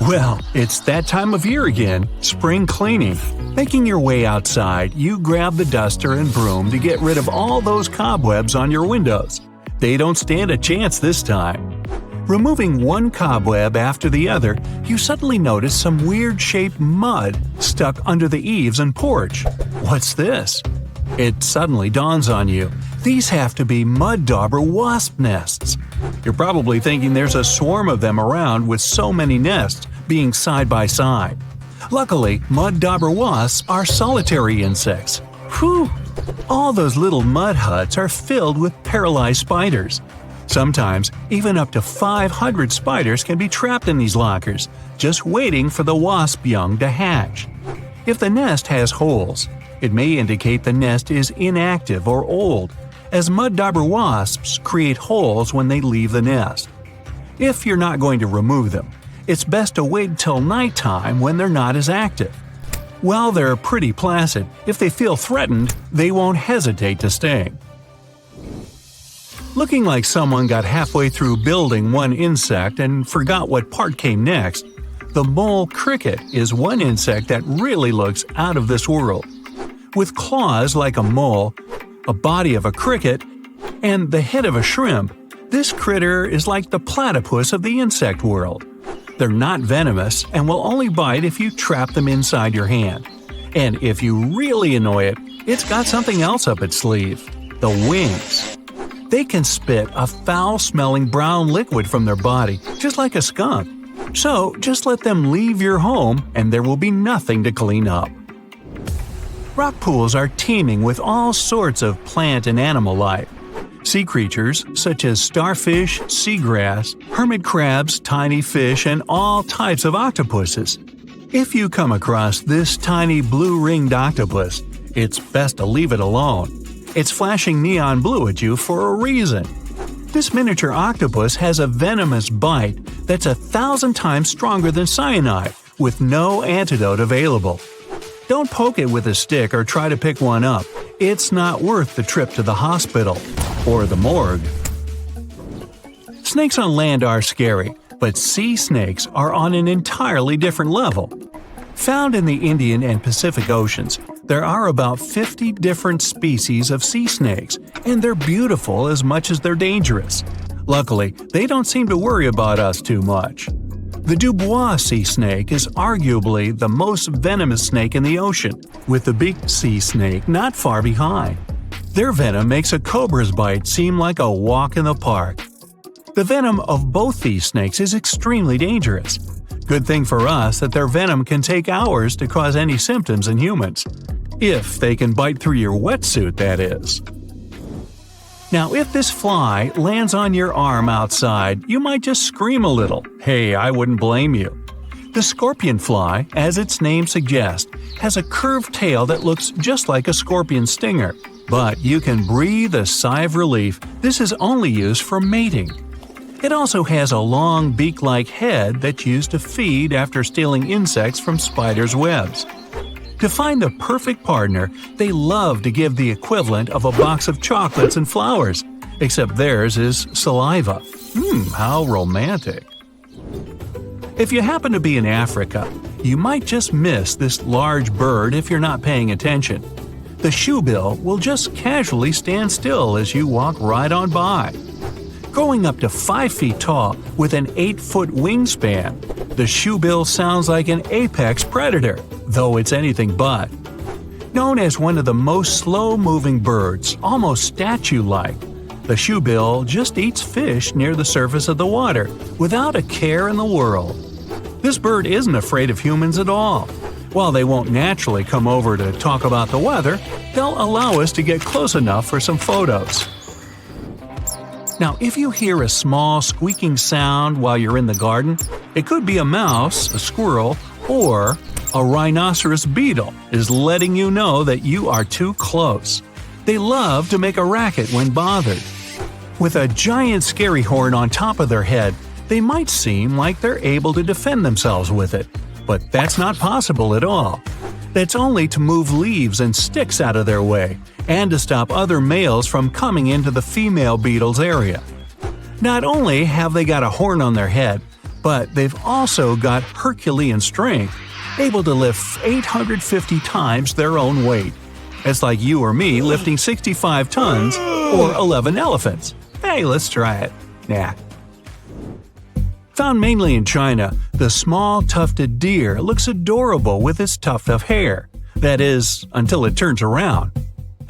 Well, it's that time of year again, spring cleaning. Making your way outside, you grab the duster and broom to get rid of all those cobwebs on your windows. They don't stand a chance this time. Removing one cobweb after the other, you suddenly notice some weird-shaped mud stuck under the eaves and porch. What's this? It suddenly dawns on you. These have to be mud dauber wasp nests. You're probably thinking there's a swarm of them around with so many nests being side by side. Luckily, mud dauber wasps are solitary insects. Whew! All those little mud huts are filled with paralyzed spiders. Sometimes, even up to 500 spiders can be trapped in these lockers, just waiting for the wasp young to hatch. If the nest has holes, it may indicate the nest is inactive or old, as mud dauber wasps create holes when they leave the nest. If you're not going to remove them, it's best to wait till nighttime when they're not as active. While they're pretty placid, if they feel threatened, they won't hesitate to sting. Looking like someone got halfway through building one insect and forgot what part came next, the mole cricket is one insect that really looks out of this world. With claws like a mole, a body of a cricket, and the head of a shrimp, this critter is like the platypus of the insect world. They're not venomous and will only bite if you trap them inside your hand. And if you really annoy it, it's got something else up its sleeve – the wings. They can spit a foul-smelling brown liquid from their body, just like a skunk. So just let them leave your home and there will be nothing to clean up. Rock pools are teeming with all sorts of plant and animal life. Sea creatures such as starfish, seagrass, hermit crabs, tiny fish, and all types of octopuses. If you come across this tiny blue-ringed octopus, it's best to leave it alone. It's flashing neon blue at you for a reason. This miniature octopus has a venomous bite that's 1,000 times stronger than cyanide, with no antidote available. Don't poke it with a stick or try to pick one up. It's not worth the trip to the hospital or the morgue. Snakes on land are scary, but sea snakes are on an entirely different level. Found in the Indian and Pacific Oceans, there are about 50 different species of sea snakes, and they're beautiful as much as they're dangerous. Luckily, they don't seem to worry about us too much. The Dubois sea snake is arguably the most venomous snake in the ocean, with the big sea snake not far behind. Their venom makes a cobra's bite seem like a walk in the park. The venom of both these snakes is extremely dangerous. Good thing for us that their venom can take hours to cause any symptoms in humans. If they can bite through your wetsuit, that is. Now, if this fly lands on your arm outside, you might just scream a little. Hey, I wouldn't blame you. The scorpion fly, as its name suggests, has a curved tail that looks just like a scorpion stinger. But you can breathe a sigh of relief. This is only used for mating. It also has a long beak-like head that's used to feed after stealing insects from spiders' webs. To find the perfect partner, they love to give the equivalent of a box of chocolates and flowers, except theirs is saliva. How romantic. If you happen to be in Africa, you might just miss this large bird if you're not paying attention. The shoebill will just casually stand still as you walk right on by. Growing up to 5 feet tall with an 8-foot wingspan, the shoebill sounds like an apex predator, though it's anything but. Known as one of the most slow-moving birds, almost statue-like, the shoebill just eats fish near the surface of the water without a care in the world. This bird isn't afraid of humans at all. While they won't naturally come over to talk about the weather, they'll allow us to get close enough for some photos. Now, if you hear a small squeaking sound while you're in the garden, it could be a mouse, a squirrel, or a rhinoceros beetle is letting you know that you are too close. They love to make a racket when bothered. With a giant scary horn on top of their head, they might seem like they're able to defend themselves with it. But that's not possible at all. That's only to move leaves and sticks out of their way, and to stop other males from coming into the female beetle's area. Not only have they got a horn on their head, But they've also got Herculean strength, able to lift 850 times their own weight. It's like you or me lifting 65 tons or 11 elephants. Hey, let's try it. Nah. Found mainly in China, the small tufted deer looks adorable with its tuft of hair. That is, until it turns around.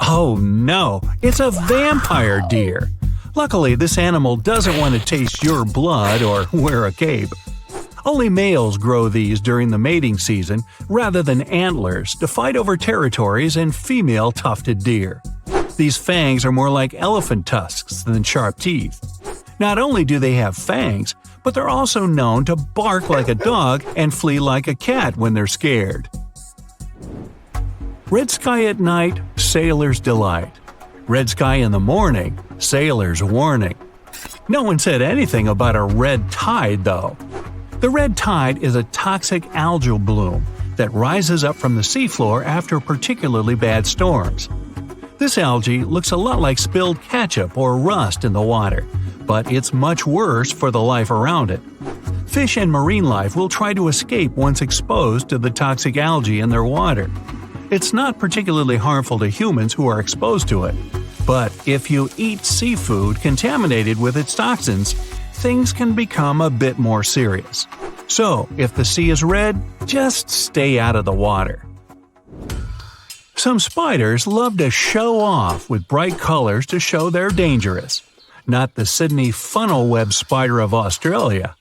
Oh no, it's a vampire deer! Luckily, this animal doesn't want to taste your blood or wear a cape. Only males grow these during the mating season rather than antlers to fight over territories and female tufted deer. These fangs are more like elephant tusks than sharp teeth. Not only do they have fangs, but they're also known to bark like a dog and flee like a cat when they're scared. Red sky at night, sailor's delight. Red sky in the morning, sailor's warning. No one said anything about a red tide, though. The red tide is a toxic algal bloom that rises up from the seafloor after particularly bad storms. This algae looks a lot like spilled ketchup or rust in the water, but it's much worse for the life around it. Fish and marine life will try to escape once exposed to the toxic algae in their water. It's not particularly harmful to humans who are exposed to it, but if you eat seafood contaminated with its toxins, things can become a bit more serious. So, if the sea is red, just stay out of the water. Some spiders love to show off with bright colors to show they're dangerous. Not the Sydney funnel web spider of Australia.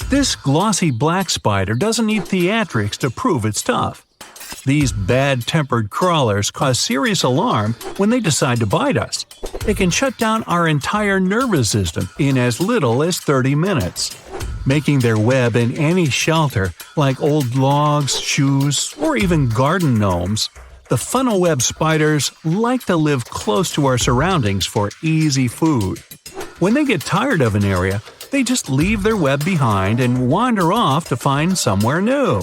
This glossy black spider doesn't need theatrics to prove it's tough. These bad-tempered crawlers cause serious alarm when they decide to bite us. It can shut down our entire nervous system in as little as 30 minutes. Making their web in any shelter, like old logs, shoes, or even garden gnomes, the funnel web spiders like to live close to our surroundings for easy food. When they get tired of an area, they just leave their web behind and wander off to find somewhere new.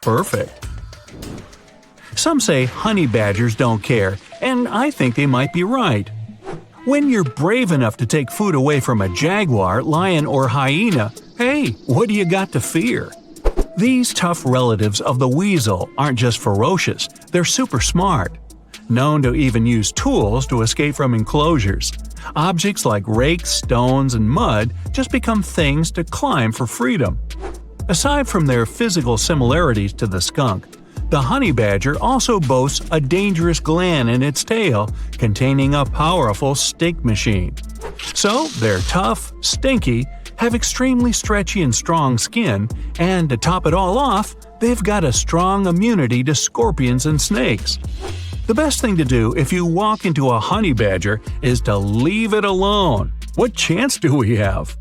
Perfect. Some say honey badgers don't care, and I think they might be right. When you're brave enough to take food away from a jaguar, lion, or hyena, hey, what do you got to fear? These tough relatives of the weasel aren't just ferocious, they're super smart. Known to even use tools to escape from enclosures. Objects like rakes, stones, and mud just become things to climb for freedom. Aside from their physical similarities to the skunk, the honey badger also boasts a dangerous gland in its tail containing a powerful stink machine. So they're tough, stinky, have extremely stretchy and strong skin, and to top it all off, they've got a strong immunity to scorpions and snakes. The best thing to do if you walk into a honey badger is to leave it alone. What chance do we have?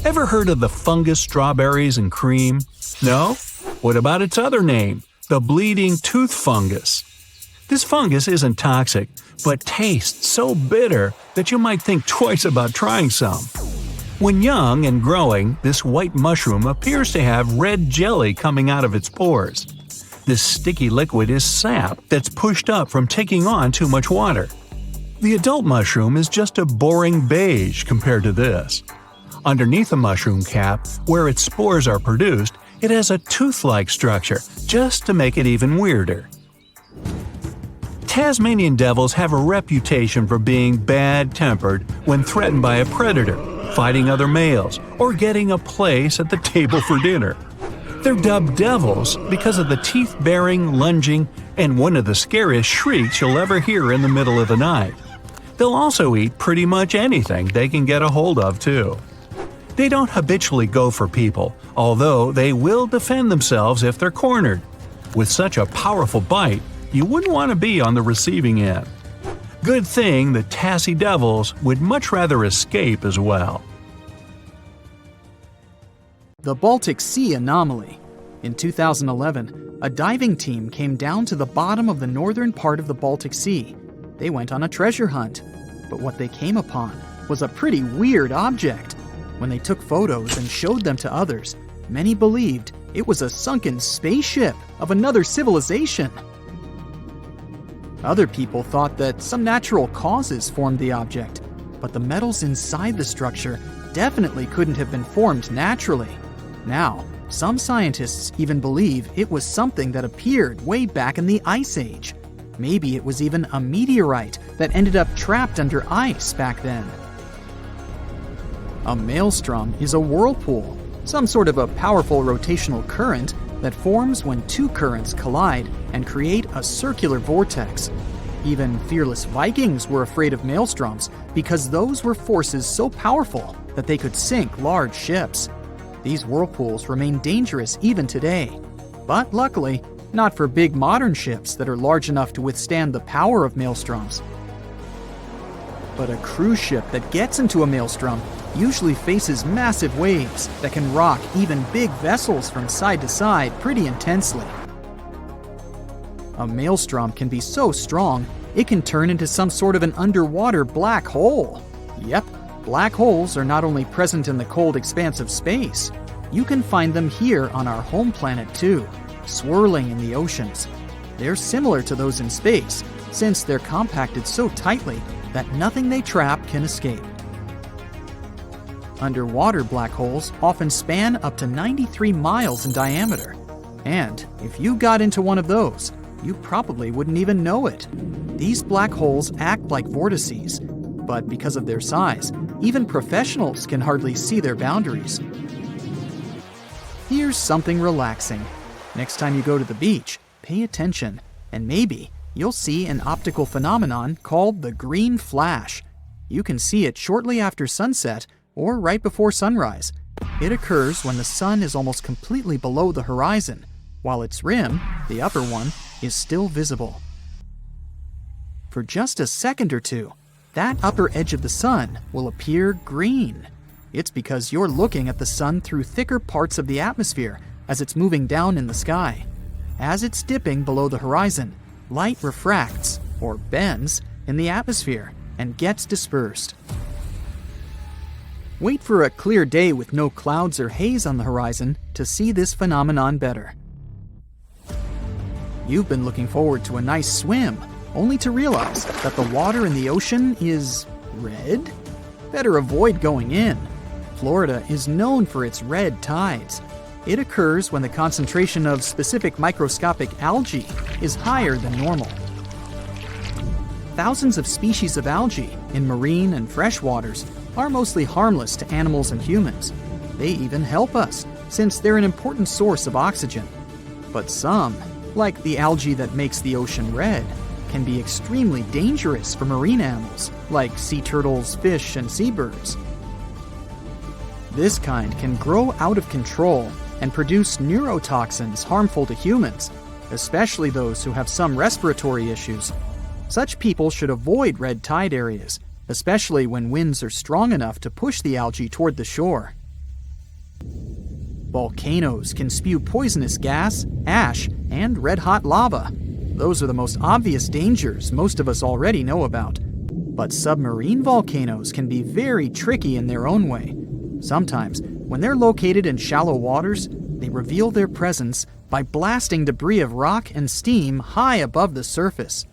Ever heard of the fungus strawberries and cream? No? What about its other name, the bleeding tooth fungus? This fungus isn't toxic, but tastes so bitter that you might think twice about trying some. When young and growing, this white mushroom appears to have red jelly coming out of its pores. This sticky liquid is sap that's pushed up from taking on too much water. The adult mushroom is just a boring beige compared to this. Underneath the mushroom cap, where its spores are produced, it has a tooth-like structure, just to make it even weirder. Tasmanian devils have a reputation for being bad-tempered when threatened by a predator, fighting other males, or getting a place at the table for dinner. They're dubbed devils because of the teeth-baring, lunging, and one of the scariest shrieks you'll ever hear in the middle of the night. They'll also eat pretty much anything they can get a hold of, too. They don't habitually go for people, although they will defend themselves if they're cornered. With such a powerful bite, you wouldn't want to be on the receiving end. Good thing the Tassie devils would much rather escape as well. The Baltic Sea anomaly. In 2011, a diving team came down to the bottom of the northern part of the Baltic Sea. They went on a treasure hunt, but what they came upon was a pretty weird object. When they took photos and showed them to others, many believed it was a sunken spaceship of another civilization. Other people thought that some natural causes formed the object, but the metals inside the structure definitely couldn't have been formed naturally. Now, some scientists even believe it was something that appeared way back in the Ice Age. Maybe it was even a meteorite that ended up trapped under ice back then. A maelstrom is a whirlpool, some sort of a powerful rotational current that forms when two currents collide and create a circular vortex. Even fearless Vikings were afraid of maelstroms because those were forces so powerful that they could sink large ships. These whirlpools remain dangerous even today, but luckily, not for big modern ships that are large enough to withstand the power of maelstroms. But a cruise ship that gets into a maelstrom usually faces massive waves that can rock even big vessels from side to side pretty intensely. A maelstrom can be so strong, it can turn into some sort of an underwater black hole. Yep, black holes are not only present in the cold expanse of space. You can find them here on our home planet too, swirling in the oceans. They're similar to those in space, since they're compacted so tightly that nothing they trap can escape. Underwater black holes often span up to 93 miles in diameter. And if you got into one of those, you probably wouldn't even know it. These black holes act like vortices, but because of their size, even professionals can hardly see their boundaries. Here's something relaxing. Next time you go to the beach, pay attention, and maybe you'll see an optical phenomenon called the green flash. You can see it shortly after sunset or right before sunrise. It occurs when the sun is almost completely below the horizon, while its rim, the upper one, is still visible. For just a second or two, that upper edge of the sun will appear green. It's because you're looking at the sun through thicker parts of the atmosphere as it's moving down in the sky. As it's dipping below the horizon, light refracts, or bends, in the atmosphere and gets dispersed. Wait for a clear day with no clouds or haze on the horizon to see this phenomenon better. You've been looking forward to a nice swim, only to realize that the water in the ocean is red? Better avoid going in. Florida is known for its red tides. It occurs when the concentration of specific microscopic algae is higher than normal. Thousands of species of algae in marine and fresh waters are mostly harmless to animals and humans. They even help us, since they're an important source of oxygen. But some, like the algae that makes the ocean red, can be extremely dangerous for marine animals, like sea turtles, fish, and seabirds. This kind can grow out of control and produce neurotoxins harmful to humans, especially those who have some respiratory issues. Such people should avoid red tide areas, especially when winds are strong enough to push the algae toward the shore. Volcanoes can spew poisonous gas, ash, and red-hot lava. Those are the most obvious dangers most of us already know about. But submarine volcanoes can be very tricky in their own way. Sometimes, when they're located in shallow waters, they reveal their presence by blasting debris of rock and steam high above the surface.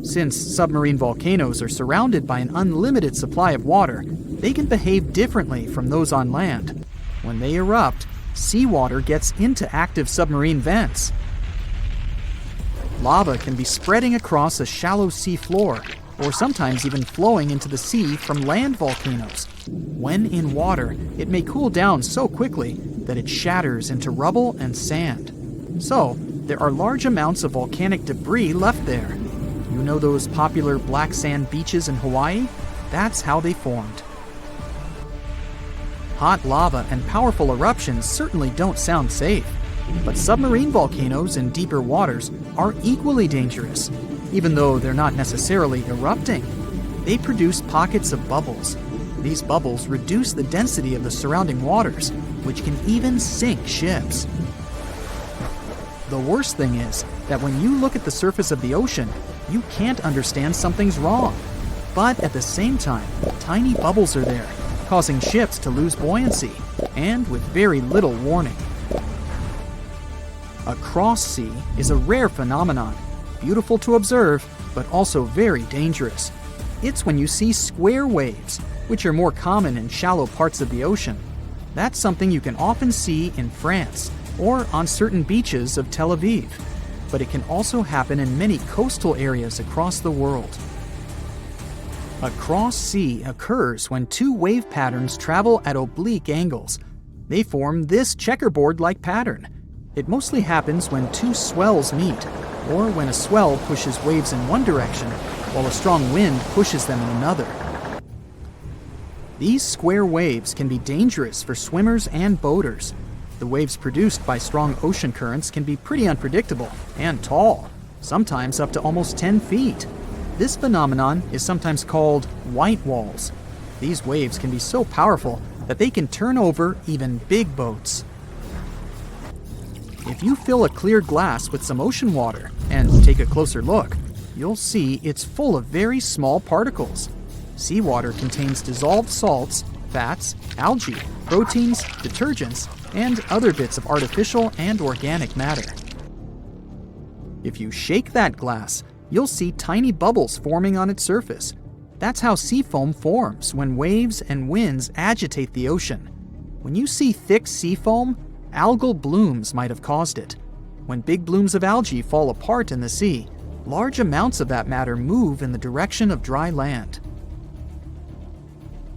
Since submarine volcanoes are surrounded by an unlimited supply of water, they can behave differently from those on land. When they erupt, seawater gets into active submarine vents. Lava can be spreading across a shallow sea floor, or sometimes even flowing into the sea from land volcanoes. When in water, it may cool down so quickly that it shatters into rubble and sand. So, there are large amounts of volcanic debris left there. You know those popular black sand beaches in Hawaii? That's how they formed. Hot lava and powerful eruptions certainly don't sound safe, but submarine volcanoes in deeper waters are equally dangerous. Even though they're not necessarily erupting, they produce pockets of bubbles. These bubbles reduce the density of the surrounding waters, which can even sink ships. The worst thing is that when you look at the surface of the ocean, you can't understand something's wrong. But at the same time, tiny bubbles are there, causing ships to lose buoyancy, and with very little warning. A cross sea is a rare phenomenon, beautiful to observe, but also very dangerous. It's when you see square waves. which are more common in shallow parts of the ocean. That's something you can often see in France or on certain beaches of Tel Aviv, but it can also happen in many coastal areas across the world. A cross sea occurs when two wave patterns travel at oblique angles. They form this checkerboard-like pattern. It mostly happens when two swells meet, or when a swell pushes waves in one direction while a strong wind pushes them in another. These square waves can be dangerous for swimmers and boaters. The waves produced by strong ocean currents can be pretty unpredictable and tall, sometimes up to almost 10 feet. This phenomenon is sometimes called white walls. These waves can be so powerful that they can turn over even big boats. If you fill a clear glass with some ocean water and take a closer look, you'll see it's full of very small particles. Seawater contains dissolved salts, fats, algae, proteins, detergents, and other bits of artificial and organic matter. If you shake that glass, you'll see tiny bubbles forming on its surface. That's how sea foam forms when waves and winds agitate the ocean. When you see thick sea foam, algal blooms might have caused it. When big blooms of algae fall apart in the sea, large amounts of that matter move in the direction of dry land.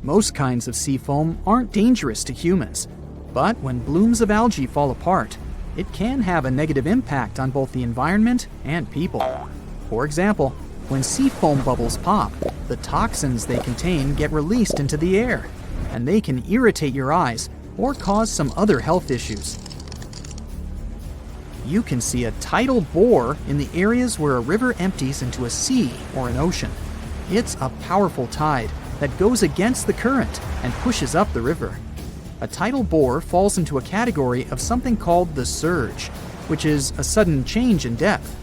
Most kinds of sea foam aren't dangerous to humans, but when blooms of algae fall apart, it can have a negative impact on both the environment and people. For example, when sea foam bubbles pop, the toxins they contain get released into the air, and they can irritate your eyes or cause some other health issues. You can see a tidal bore in the areas where a river empties into a sea or an ocean. It's a powerful tide that goes against the current and pushes up the river. A tidal bore falls into a category of something called the surge, which is a sudden change in depth.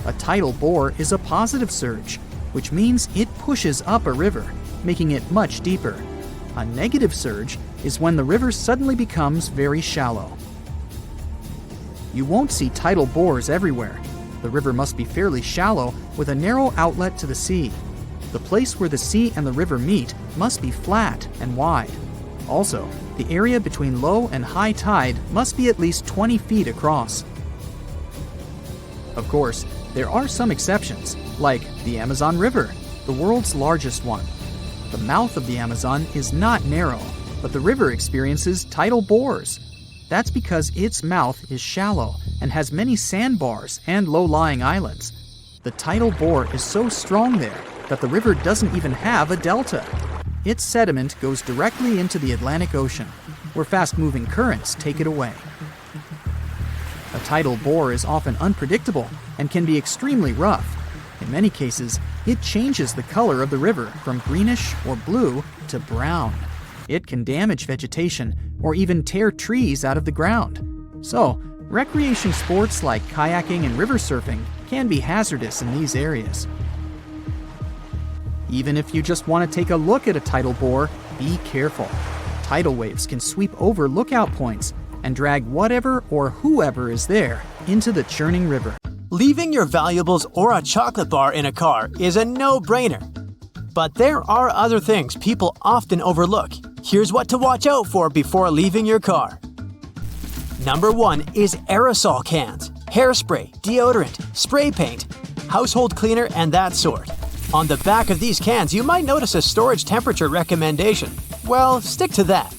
A tidal bore is a positive surge, which means it pushes up a river, making it much deeper. A negative surge is when the river suddenly becomes very shallow. You won't see tidal bores everywhere. The river must be fairly shallow with a narrow outlet to the sea. The place where the sea and the river meet must be flat and wide. Also, the area between low and high tide must be at least 20 feet across. Of course, there are some exceptions, like the Amazon River, the world's largest one. The mouth of the Amazon is not narrow, but the river experiences tidal bores. That's because its mouth is shallow and has many sandbars and low-lying islands. The tidal bore is so strong there that the river doesn't even have a delta. Its sediment goes directly into the Atlantic Ocean, where fast-moving currents take it away. A tidal bore is often unpredictable and can be extremely rough. In many cases, it changes the color of the river from greenish or blue to brown. It can damage vegetation or even tear trees out of the ground. So, recreation sports like kayaking and river surfing can be hazardous in these areas. Even if you just want to take a look at a tidal bore, be careful. Tidal waves can sweep over lookout points and drag whatever or whoever is there into the churning river. Leaving your valuables or a chocolate bar in a car is a no-brainer. But there are other things people often overlook. Here's what to watch out for before leaving your car. Number 1 is aerosol cans, hairspray, deodorant, spray paint, household cleaner, and that sort. On the back of these cans, you might notice a storage temperature recommendation. Well, stick to that.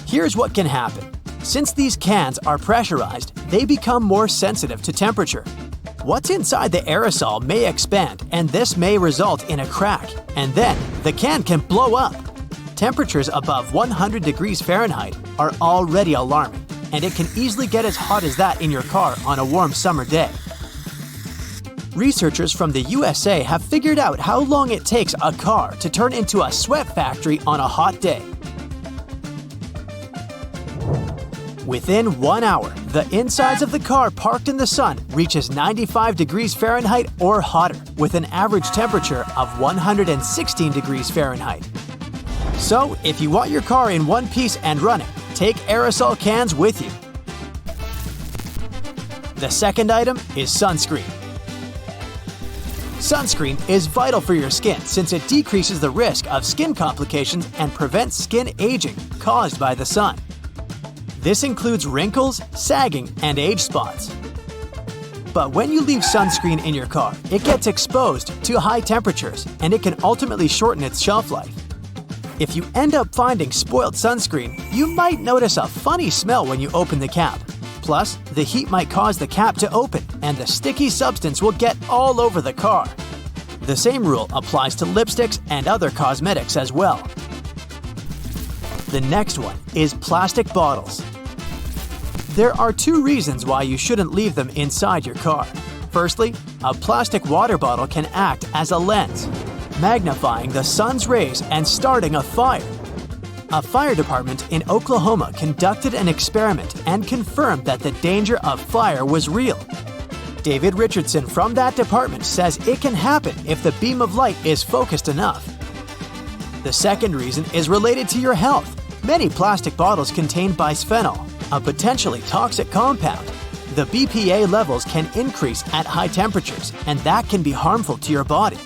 Here's what can happen. Since these cans are pressurized, they become more sensitive to temperature. What's inside the aerosol may expand, and this may result in a crack, and then the can can blow up. Temperatures above 100 degrees Fahrenheit are already alarming, and it can easily get as hot as that in your car on a warm summer day. Researchers from the USA have figured out how long it takes a car to turn into a sweat factory on a hot day. Within 1 hour, the insides of the car parked in the sun reaches 95 degrees Fahrenheit or hotter, with an average temperature of 116 degrees Fahrenheit. So, if you want your car in one piece and running, take aerosol cans with you. The second item is sunscreen. Sunscreen is vital for your skin since it decreases the risk of skin complications and prevents skin aging caused by the sun. This includes wrinkles, sagging, and age spots. But when you leave sunscreen in your car, it gets exposed to high temperatures and it can ultimately shorten its shelf life. If you end up finding spoiled sunscreen, you might notice a funny smell when you open the cap. Plus, the heat might cause the cap to open and the sticky substance will get all over the car. The same rule applies to lipsticks and other cosmetics as well. The next one is plastic bottles. There are two reasons why you shouldn't leave them inside your car. Firstly, a plastic water bottle can act as a lens, magnifying the sun's rays and starting a fire. A fire department in Oklahoma conducted an experiment and confirmed that the danger of fire was real. David Richardson from that department says it can happen if the beam of light is focused enough. The second reason is related to your health. Many plastic bottles contain bisphenol, a potentially toxic compound. The BPA levels can increase at high temperatures, and that can be harmful to your body.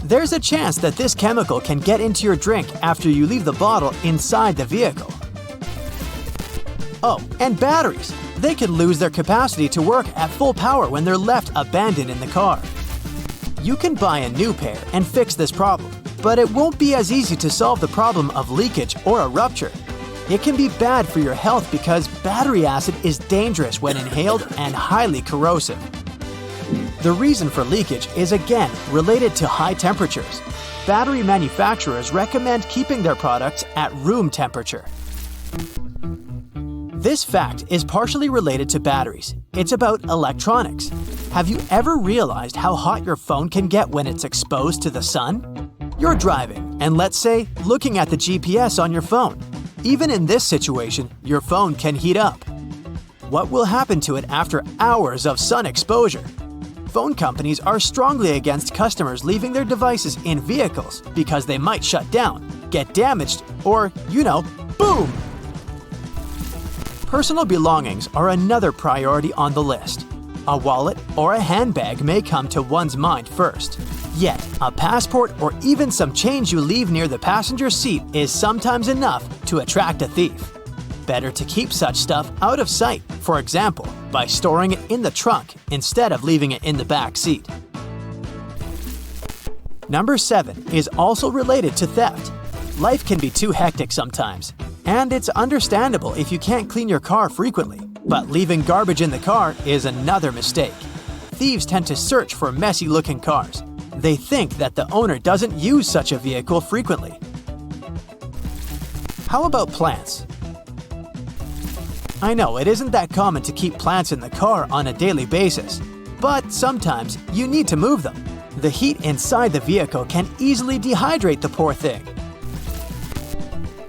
There's a chance that this chemical can get into your drink after you leave the bottle inside the vehicle. Oh, and batteries. They can lose their capacity to work at full power when they're left abandoned in the car. You can buy a new pair and fix this problem, but it won't be as easy to solve the problem of leakage or a rupture. It can be bad for your health because battery acid is dangerous when inhaled and highly corrosive. The reason for leakage is again related to high temperatures. Battery manufacturers recommend keeping their products at room temperature. This fact is partially related to batteries. It's about electronics. Have you ever realized how hot your phone can get when it's exposed to the sun? You're driving, and let's say, looking at the GPS on your phone. Even in this situation, your phone can heat up. What will happen to it after hours of sun exposure? Phone companies are strongly against customers leaving their devices in vehicles because they might shut down, get damaged, or, boom! Personal belongings are another priority on the list. A wallet or a handbag may come to one's mind first. Yet, a passport or even some change you leave near the passenger seat is sometimes enough to attract a thief. Better to keep such stuff out of sight, for example, by storing it in the trunk instead of leaving it in the back seat. Number 7 is also related to theft. Life can be too hectic sometimes, and it's understandable if you can't clean your car frequently, but leaving garbage in the car is another mistake. Thieves tend to search for messy-looking cars. They think that the owner doesn't use such a vehicle frequently. How about plants? I know it isn't that common to keep plants in the car on a daily basis, but sometimes you need to move them. The heat inside the vehicle can easily dehydrate the poor thing.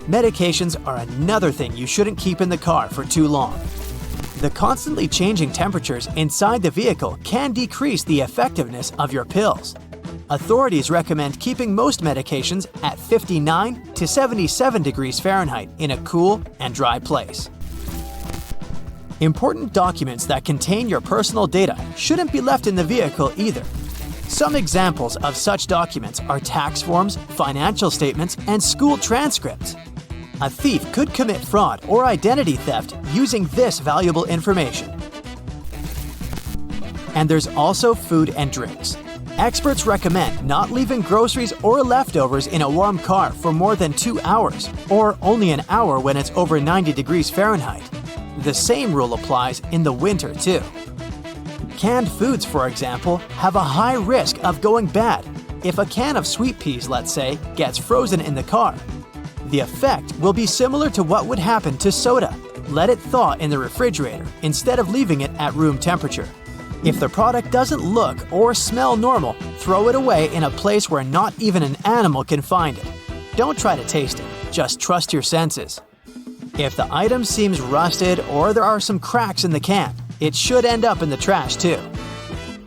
Medications are another thing you shouldn't keep in the car for too long. The constantly changing temperatures inside the vehicle can decrease the effectiveness of your pills. Authorities recommend keeping most medications at 59 to 77 degrees Fahrenheit in a cool and dry place. Important documents that contain your personal data shouldn't be left in the vehicle either. Some examples of such documents are tax forms, financial statements, and school transcripts. A thief could commit fraud or identity theft using this valuable information. And there's also food and drinks. Experts recommend not leaving groceries or leftovers in a warm car for more than 2 hours, or only an hour when it's over 90 degrees Fahrenheit. The same rule applies in the winter too. Canned foods, for example, have a high risk of going bad. If a can of sweet peas, let's say, gets frozen in the car, the effect will be similar to what would happen to soda. Let it thaw in the refrigerator instead of leaving it at room temperature. If the product doesn't look or smell normal, throw it away in a place where not even an animal can find it. Don't try to taste it, just trust your senses. If the item seems rusted or there are some cracks in the can, it should end up in the trash too.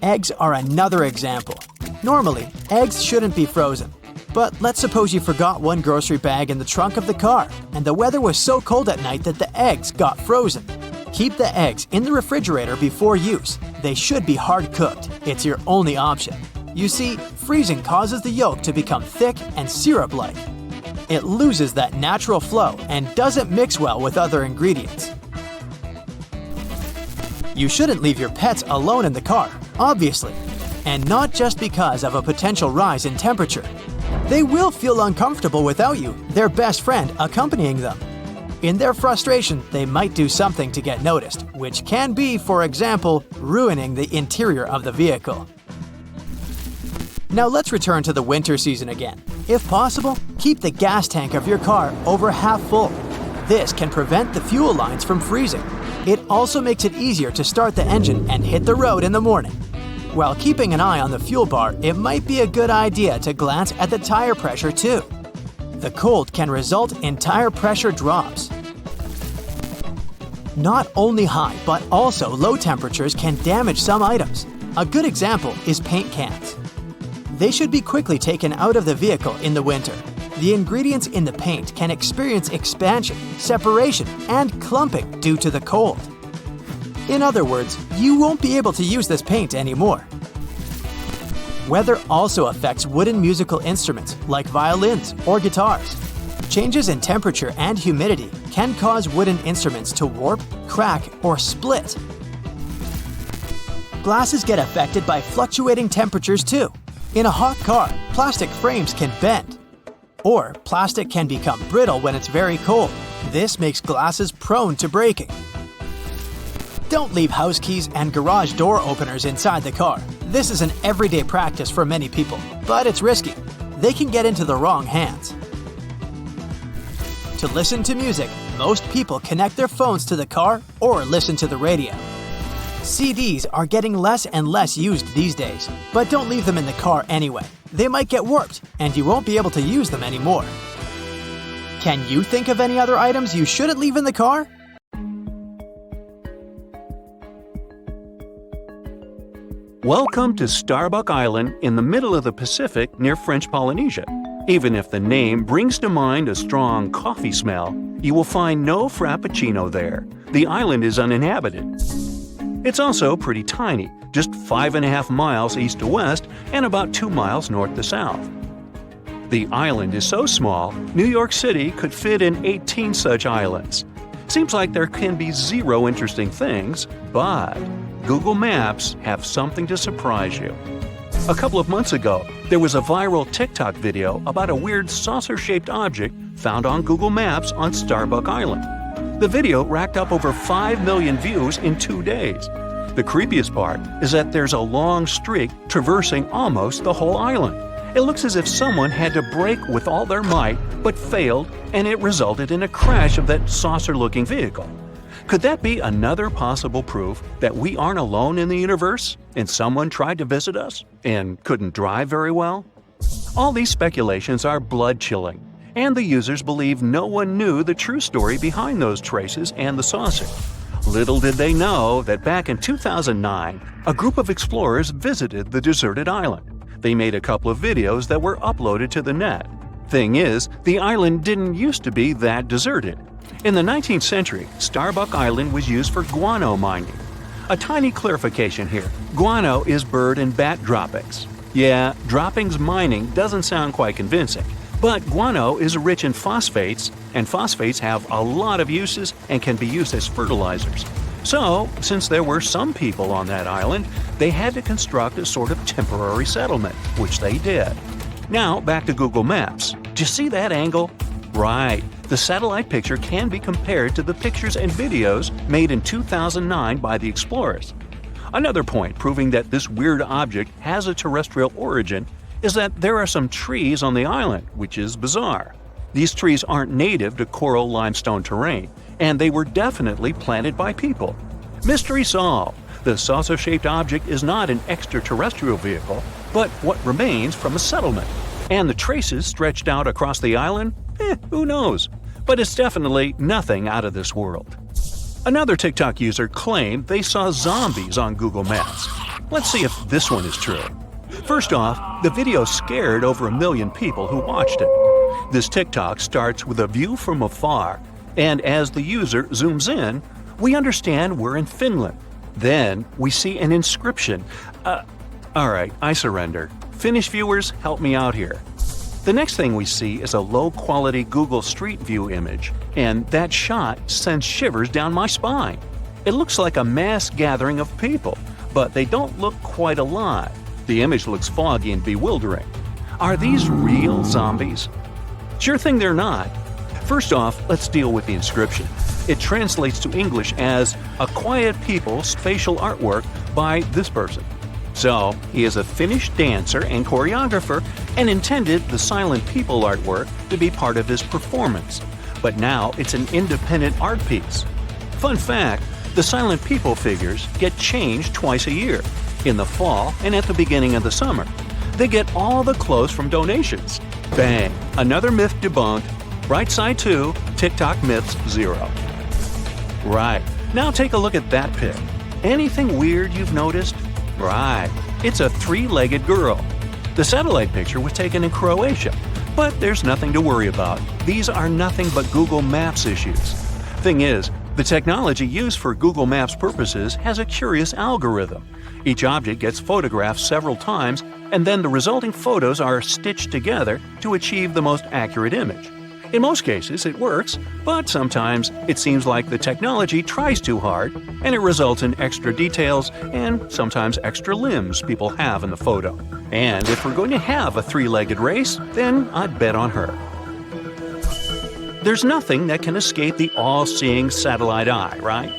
Eggs are another example. Normally, eggs shouldn't be frozen. But let's suppose you forgot one grocery bag in the trunk of the car, and the weather was so cold at night that the eggs got frozen. Keep the eggs in the refrigerator before use. They should be hard cooked. It's your only option. You see, freezing causes the yolk to become thick and syrup-like. It loses that natural flow and doesn't mix well with other ingredients. You shouldn't leave your pets alone in the car, obviously, and not just because of a potential rise in temperature. They will feel uncomfortable without you, their best friend, accompanying them. In their frustration, they might do something to get noticed, which can be, for example, ruining the interior of the vehicle. Now let's return to the winter season again. If possible, keep the gas tank of your car over half full. This can prevent the fuel lines from freezing. It also makes it easier to start the engine and hit the road in the morning. While keeping an eye on the fuel bar, it might be a good idea to glance at the tire pressure too. The cold can result in tire pressure drops. Not only high, but also low temperatures can damage some items. A good example is paint cans. They should be quickly taken out of the vehicle in the winter. The ingredients in the paint can experience expansion, separation, and clumping due to the cold. In other words, you won't be able to use this paint anymore. Weather also affects wooden musical instruments like violins or guitars. Changes in temperature and humidity can cause wooden instruments to warp, crack, or split. Glasses get affected by fluctuating temperatures too. In a hot car, plastic frames can bend. Or plastic can become brittle when it's very cold. This makes glasses prone to breaking. Don't leave house keys and garage door openers inside the car. This is an everyday practice for many people, but it's risky. They can get into the wrong hands. To listen to music, most people connect their phones to the car or listen to the radio. CDs are getting less and less used these days, but don't leave them in the car anyway. They might get warped, and you won't be able to use them anymore. Can you think of any other items you shouldn't leave in the car? Welcome to Starbuck Island in the middle of the Pacific near French Polynesia. Even if the name brings to mind a strong coffee smell, you will find no frappuccino there. The island is uninhabited. It's also pretty tiny, just 5.5 miles east to west and about 2 miles north to south. The island is so small, New York City could fit in 18 such islands. Seems like there can be zero interesting things, but Google Maps have something to surprise you. A couple of months ago, there was a viral TikTok video about a weird saucer-shaped object found on Google Maps on Starbuck Island. The video racked up over 5 million views in 2 days. The creepiest part is that there's a long streak traversing almost the whole island. It looks as if someone had to brake with all their might, but failed, and it resulted in a crash of that saucer-looking vehicle. Could that be another possible proof that we aren't alone in the universe, and someone tried to visit us and couldn't drive very well? All these speculations are blood-chilling, and the users believe no one knew the true story behind those traces and the saucer. Little did they know that back in 2009, a group of explorers visited the deserted island. They made a couple of videos that were uploaded to the net. Thing is, the island didn't used to be that deserted. In the 19th century, Starbuck Island was used for guano mining. A tiny clarification here. Guano is bird and bat droppings. Yeah, droppings mining doesn't sound quite convincing, but guano is rich in phosphates, and phosphates have a lot of uses and can be used as fertilizers. So, since there were some people on that island, they had to construct a sort of temporary settlement, which they did. Now, back to Google Maps. Do you see that angle? Right. The satellite picture can be compared to the pictures and videos made in 2009 by the explorers. Another point proving that this weird object has a terrestrial origin is that there are some trees on the island, which is bizarre. These trees aren't native to coral limestone terrain, and they were definitely planted by people. Mystery solved. The saucer-shaped object is not an extraterrestrial vehicle, but what remains from a settlement. And the traces stretched out across the island? Who knows? But it's definitely nothing out of this world. Another TikTok user claimed they saw zombies on Google Maps. Let's see if this one is true. First off, the video scared over 1 million people who watched it. This TikTok starts with a view from afar, and as the user zooms in, we understand we're in Finland. Then we see an inscription. Alright, I surrender. Finnish viewers, help me out here. The next thing we see is a low-quality Google Street View image, and that shot sends shivers down my spine. It looks like a mass gathering of people, but they don't look quite alive. The image looks foggy and bewildering. Are these real zombies? Sure thing they're not. First off, let's deal with the inscription. It translates to English as "a quiet people's facial artwork by this person." So, he is a Finnish dancer and choreographer and intended the silent people artwork to be part of his performance. But now it's an independent art piece. Fun fact, the silent people figures get changed twice a year, in the fall and at the beginning of the summer. They get all the clothes from donations. Bang! Another myth debunked. Right side 2, TikTok myths 0. Right, now take a look at that pic. Anything weird you've noticed? Right, it's a 3-legged girl. The satellite picture was taken in Croatia, but there's nothing to worry about. These are nothing but Google Maps issues. Thing is, the technology used for Google Maps purposes has a curious algorithm. Each object gets photographed several times, and then the resulting photos are stitched together to achieve the most accurate image. In most cases, it works, but sometimes it seems like the technology tries too hard, and it results in extra details and sometimes extra limbs people have in the photo. And if we're going to have a 3-legged race, then I'd bet on her. There's nothing that can escape the all-seeing satellite eye, right?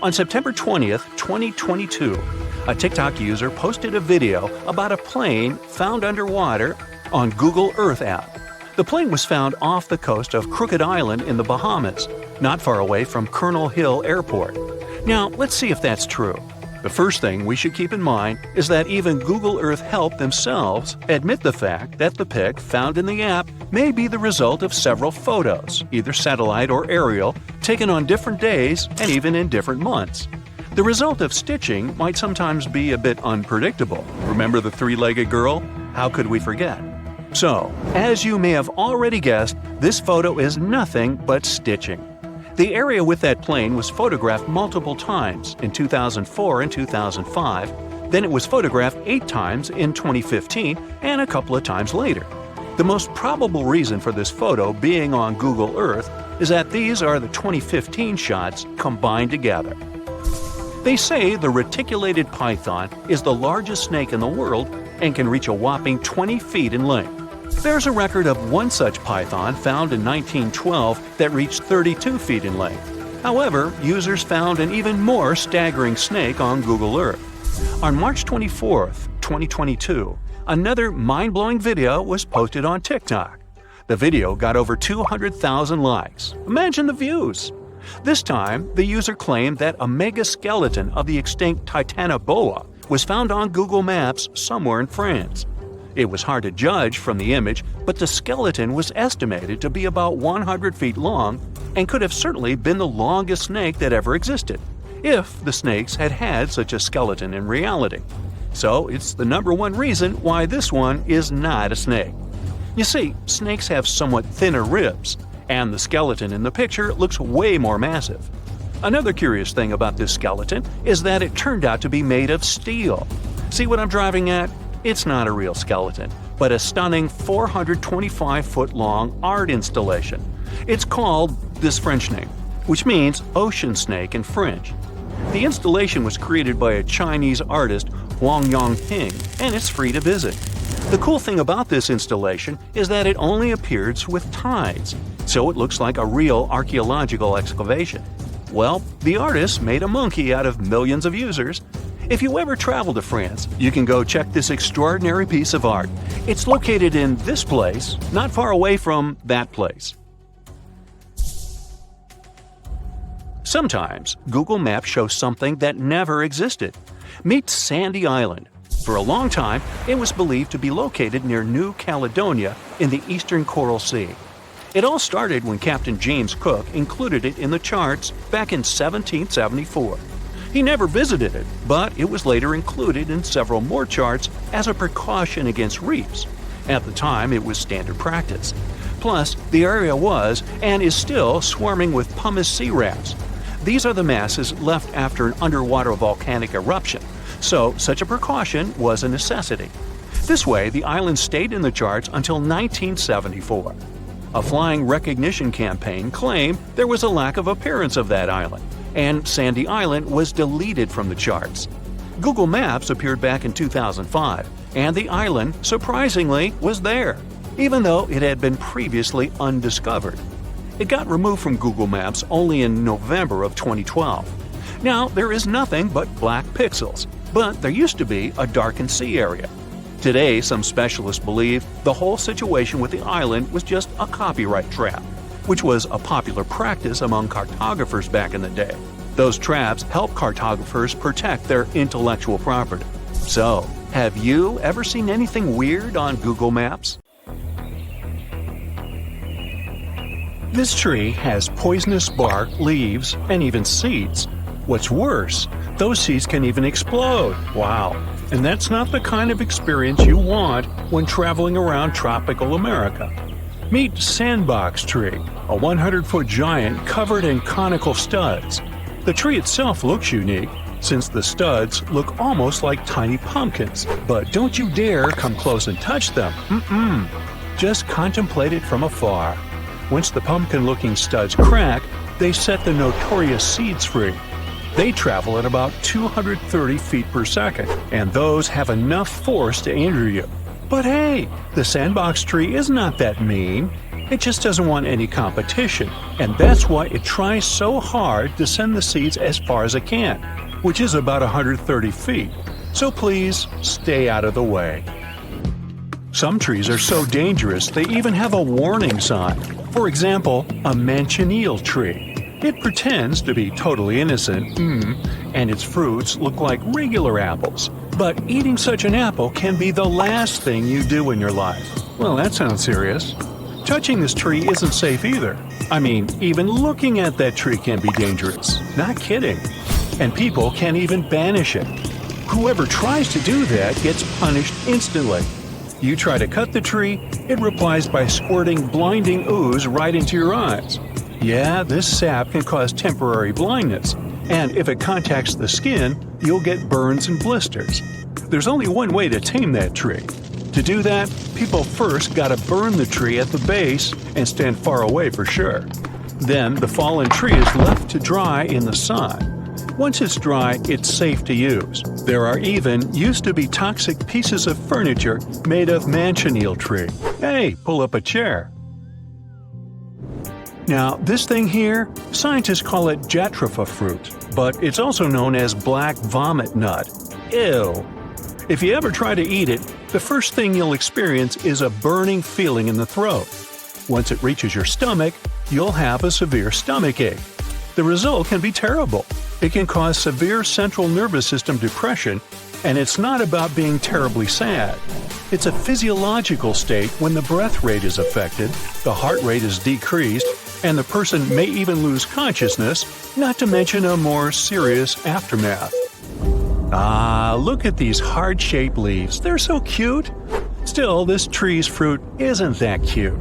On September 20th, 2022, a TikTok user posted a video about a plane found underwater on Google Earth app. The plane was found off the coast of Crooked Island in the Bahamas, not far away from Colonel Hill Airport. Now, let's see if that's true. The first thing we should keep in mind is that even Google Earth Help themselves admit the fact that the pic found in the app may be the result of several photos, either satellite or aerial, taken on different days and even in different months. The result of stitching might sometimes be a bit unpredictable. Remember the 3-legged girl? How could we forget? So, as you may have already guessed, this photo is nothing but stitching. The area with that plane was photographed multiple times in 2004 and 2005, then it was photographed 8 times in 2015 and a couple of times later. The most probable reason for this photo being on Google Earth is that these are the 2015 shots combined together. They say the reticulated python is the largest snake in the world and can reach a whopping 20 feet in length. There's a record of one such python found in 1912 that reached 32 feet in length. However, users found an even more staggering snake on Google Earth. On March 24, 2022, another mind-blowing video was posted on TikTok. The video got over 200,000 likes. Imagine the views! This time, the user claimed that a mega-skeleton of the extinct Titanoboa was found on Google Maps somewhere in France. It was hard to judge from the image, but the skeleton was estimated to be about 100 feet long and could have certainly been the longest snake that ever existed, if the snakes had had such a skeleton in reality. So it's the number one reason why this one is not a snake. You see, snakes have somewhat thinner ribs, and the skeleton in the picture looks way more massive. Another curious thing about this skeleton is that it turned out to be made of steel. See what I'm driving at? It's not a real skeleton, but a stunning 425-foot-long art installation. It's called this French name, which means ocean snake in French. The installation was created by a Chinese artist, Huang Yongping, and it's free to visit. The cool thing about this installation is that it only appears with tides, so it looks like a real archaeological excavation. Well, the artist made a monkey out of millions of users. If you ever travel to France, you can go check this extraordinary piece of art. It's located in this place, not far away from that place. Sometimes, Google Maps shows something that never existed. Meet Sandy Island. For a long time, it was believed to be located near New Caledonia in the eastern Coral Sea. It all started when Captain James Cook included it in the charts back in 1774. He never visited it, but it was later included in several more charts as a precaution against reefs. At the time, it was standard practice. Plus, the area was, and is still, swarming with pumice sea rats. These are the masses left after an underwater volcanic eruption, so such a precaution was a necessity. This way, the island stayed in the charts until 1974. A flying recognition campaign claimed there was a lack of appearance of that island, and Sandy Island was deleted from the charts. Google Maps appeared back in 2005, and the island, surprisingly, was there, even though it had been previously undiscovered. It got removed from Google Maps only in November of 2012. Now, there is nothing but black pixels, but there used to be a darkened sea area. Today, some specialists believe the whole situation with the island was just a copyright trap, which was a popular practice among cartographers back in the day. Those traps help cartographers protect their intellectual property. So, have you ever seen anything weird on Google Maps? This tree has poisonous bark, leaves, and even seeds. What's worse, those seeds can even explode. Wow. And that's not the kind of experience you want when traveling around tropical America. Meet Sandbox Tree, a 100-foot giant covered in conical studs. The tree itself looks unique, since the studs look almost like tiny pumpkins. But don't you dare come close and touch them. Just contemplate it from afar. Once the pumpkin-looking studs crack, they set the notorious seeds free. They travel at about 230 feet per second, and those have enough force to injure you. But hey, the sandbox tree is not that mean. It just doesn't want any competition, and that's why it tries so hard to send the seeds as far as it can, which is about 130 feet. So please, stay out of the way. Some trees are so dangerous they even have a warning sign. For example, a manchineel tree. It pretends to be totally innocent, and its fruits look like regular apples. But eating such an apple can be the last thing you do in your life. Well, that sounds serious. Touching this tree isn't safe either. I mean, even looking at that tree can be dangerous. Not kidding. And people can even banish it. Whoever tries to do that gets punished instantly. You try to cut the tree, it replies by squirting blinding ooze right into your eyes. Yeah, this sap can cause temporary blindness, and if it contacts the skin, you'll get burns and blisters. There's only one way to tame that tree. To do that, people first gotta burn the tree at the base and stand far away for sure. Then the fallen tree is left to dry in the sun. Once it's dry, it's safe to use. There are even used to be toxic pieces of furniture made of manchineel tree. Hey, pull up a chair. Now, this thing here, scientists call it jatropha fruit, but it's also known as black vomit nut. Ew. If you ever try to eat it, the first thing you'll experience is a burning feeling in the throat. Once it reaches your stomach, you'll have a severe stomach ache. The result can be terrible. It can cause severe central nervous system depression, and it's not about being terribly sad. It's a physiological state when the breath rate is affected, the heart rate is decreased, and the person may even lose consciousness, not to mention a more serious aftermath. Ah, look at these heart-shaped leaves. They're so cute. Still, this tree's fruit isn't that cute.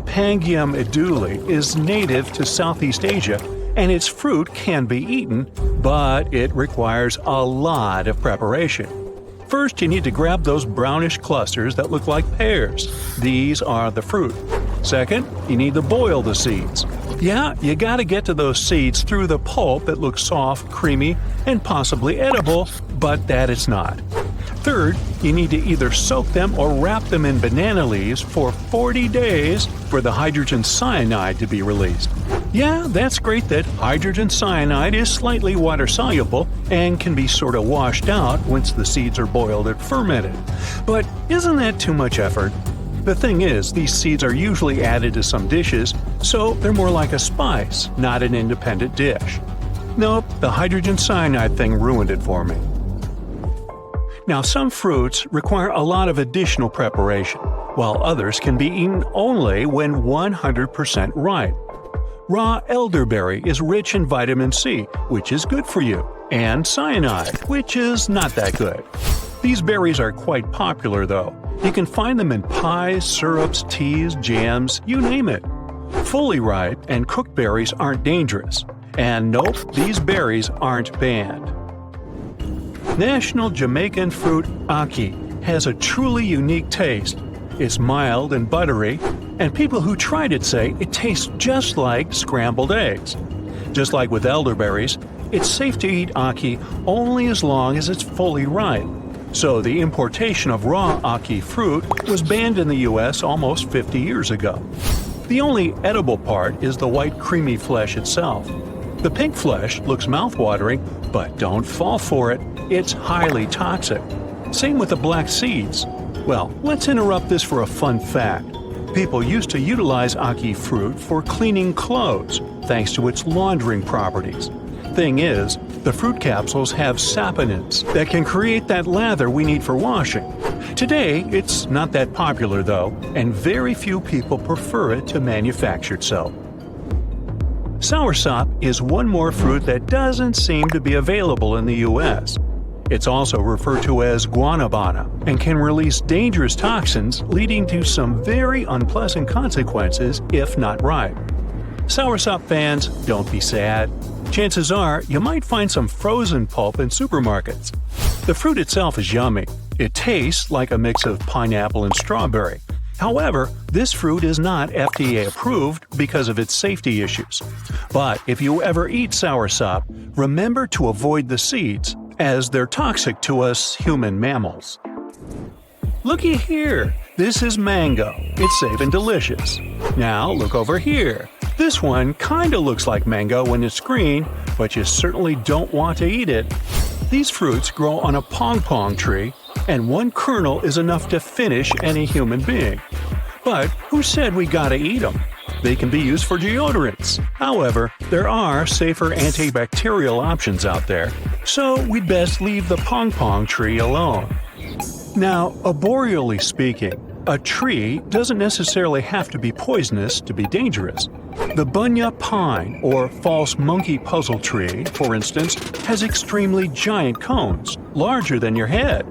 Pangium edule is native to Southeast Asia, and its fruit can be eaten, but it requires a lot of preparation. First, you need to grab those brownish clusters that look like pears. These are the fruit. Second, you need to boil the seeds. Yeah, you gotta get to those seeds through the pulp that looks soft, creamy, and possibly edible, but that it's not. Third, you need to either soak them or wrap them in banana leaves for 40 days for the hydrogen cyanide to be released. Yeah, that's great that hydrogen cyanide is slightly water-soluble and can be sort of washed out once the seeds are boiled and fermented. But isn't that too much effort? The thing is, these seeds are usually added to some dishes, so they're more like a spice, not an independent dish. Nope, the hydrogen cyanide thing ruined it for me. Now, some fruits require a lot of additional preparation, while others can be eaten only when 100% ripe. Raw elderberry is rich in vitamin C, which is good for you, and cyanide, which is not that good. These berries are quite popular, though. You can find them in pies, syrups, teas, jams, you name it. Fully ripe and cooked berries aren't dangerous. And nope, these berries aren't banned. National Jamaican fruit ackee has a truly unique taste. It's mild and buttery, and people who tried it say it tastes just like scrambled eggs. Just like with elderberries, it's safe to eat ackee only as long as it's fully ripe. So the importation of raw ackee fruit was banned in the US almost 50 years ago. The only edible part is the white creamy flesh itself. The pink flesh looks mouthwatering, but don't fall for it. It's highly toxic. Same with the black seeds. Well, let's interrupt this for a fun fact. People used to utilize ackee fruit for cleaning clothes, thanks to its laundering properties. Thing is, the fruit capsules have saponins that can create that lather we need for washing. Today, it's not that popular though, and very few people prefer it to manufactured soap. Soursop is one more fruit that doesn't seem to be available in the US. It's also referred to as guanabana and can release dangerous toxins, leading to some very unpleasant consequences if not ripe. Soursop fans, don't be sad. Chances are you might find some frozen pulp in supermarkets. The fruit itself is yummy. It tastes like a mix of pineapple and strawberry. However, this fruit is not FDA approved because of its safety issues. But if you ever eat soursop, remember to avoid the seeds, as they're toxic to us human mammals. Looky here! This is mango. It's safe and delicious. Now look over here. This one kinda looks like mango when it's green, but you certainly don't want to eat it. These fruits grow on a pong-pong tree, and one kernel is enough to finish any human being. But who said we gotta eat them? They can be used for deodorants. However, there are safer antibacterial options out there, so we'd best leave the pong-pong tree alone. Now, arboreally speaking, a tree doesn't necessarily have to be poisonous to be dangerous. The bunya pine, or false monkey puzzle tree, for instance, has extremely giant cones, larger than your head.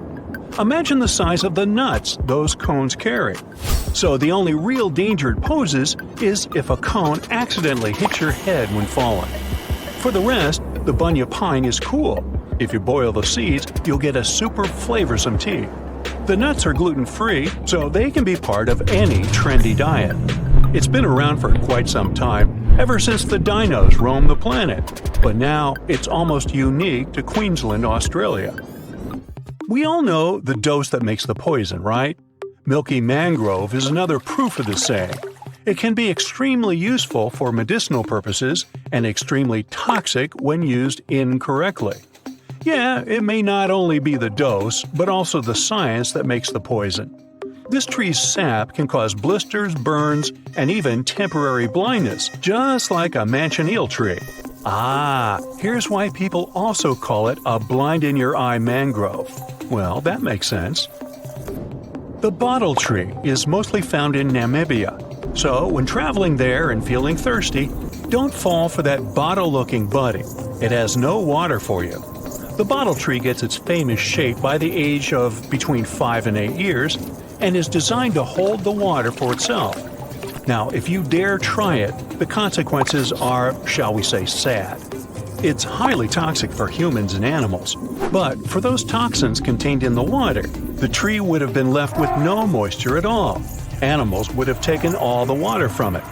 Imagine the size of the nuts those cones carry. So the only real danger it poses is if a cone accidentally hits your head when falling. For the rest, the bunya pine is cool. If you boil the seeds, you'll get a super flavorsome tea. The nuts are gluten-free, so they can be part of any trendy diet. It's been around for quite some time, ever since the dinos roamed the planet. But now it's almost unique to Queensland, Australia. We all know the dose that makes the poison, right? Milky mangrove is another proof of the saying. It can be extremely useful for medicinal purposes and extremely toxic when used incorrectly. Yeah, it may not only be the dose, but also the science that makes the poison. This tree's sap can cause blisters, burns, and even temporary blindness, just like a manchineel tree. Here's why people also call it a blind-in-your-eye mangrove. Well, that makes sense. The bottle tree is mostly found in Namibia, so when traveling there and feeling thirsty, don't fall for that bottle-looking buddy. It has no water for you. The bottle tree gets its famous shape by the age of between 5 and 8 years and is designed to hold the water for itself. Now, if you dare try it, the consequences are, shall we say, sad. It's highly toxic for humans and animals, but for those toxins contained in the water, the tree would have been left with no moisture at all. Animals would have taken all the water from it.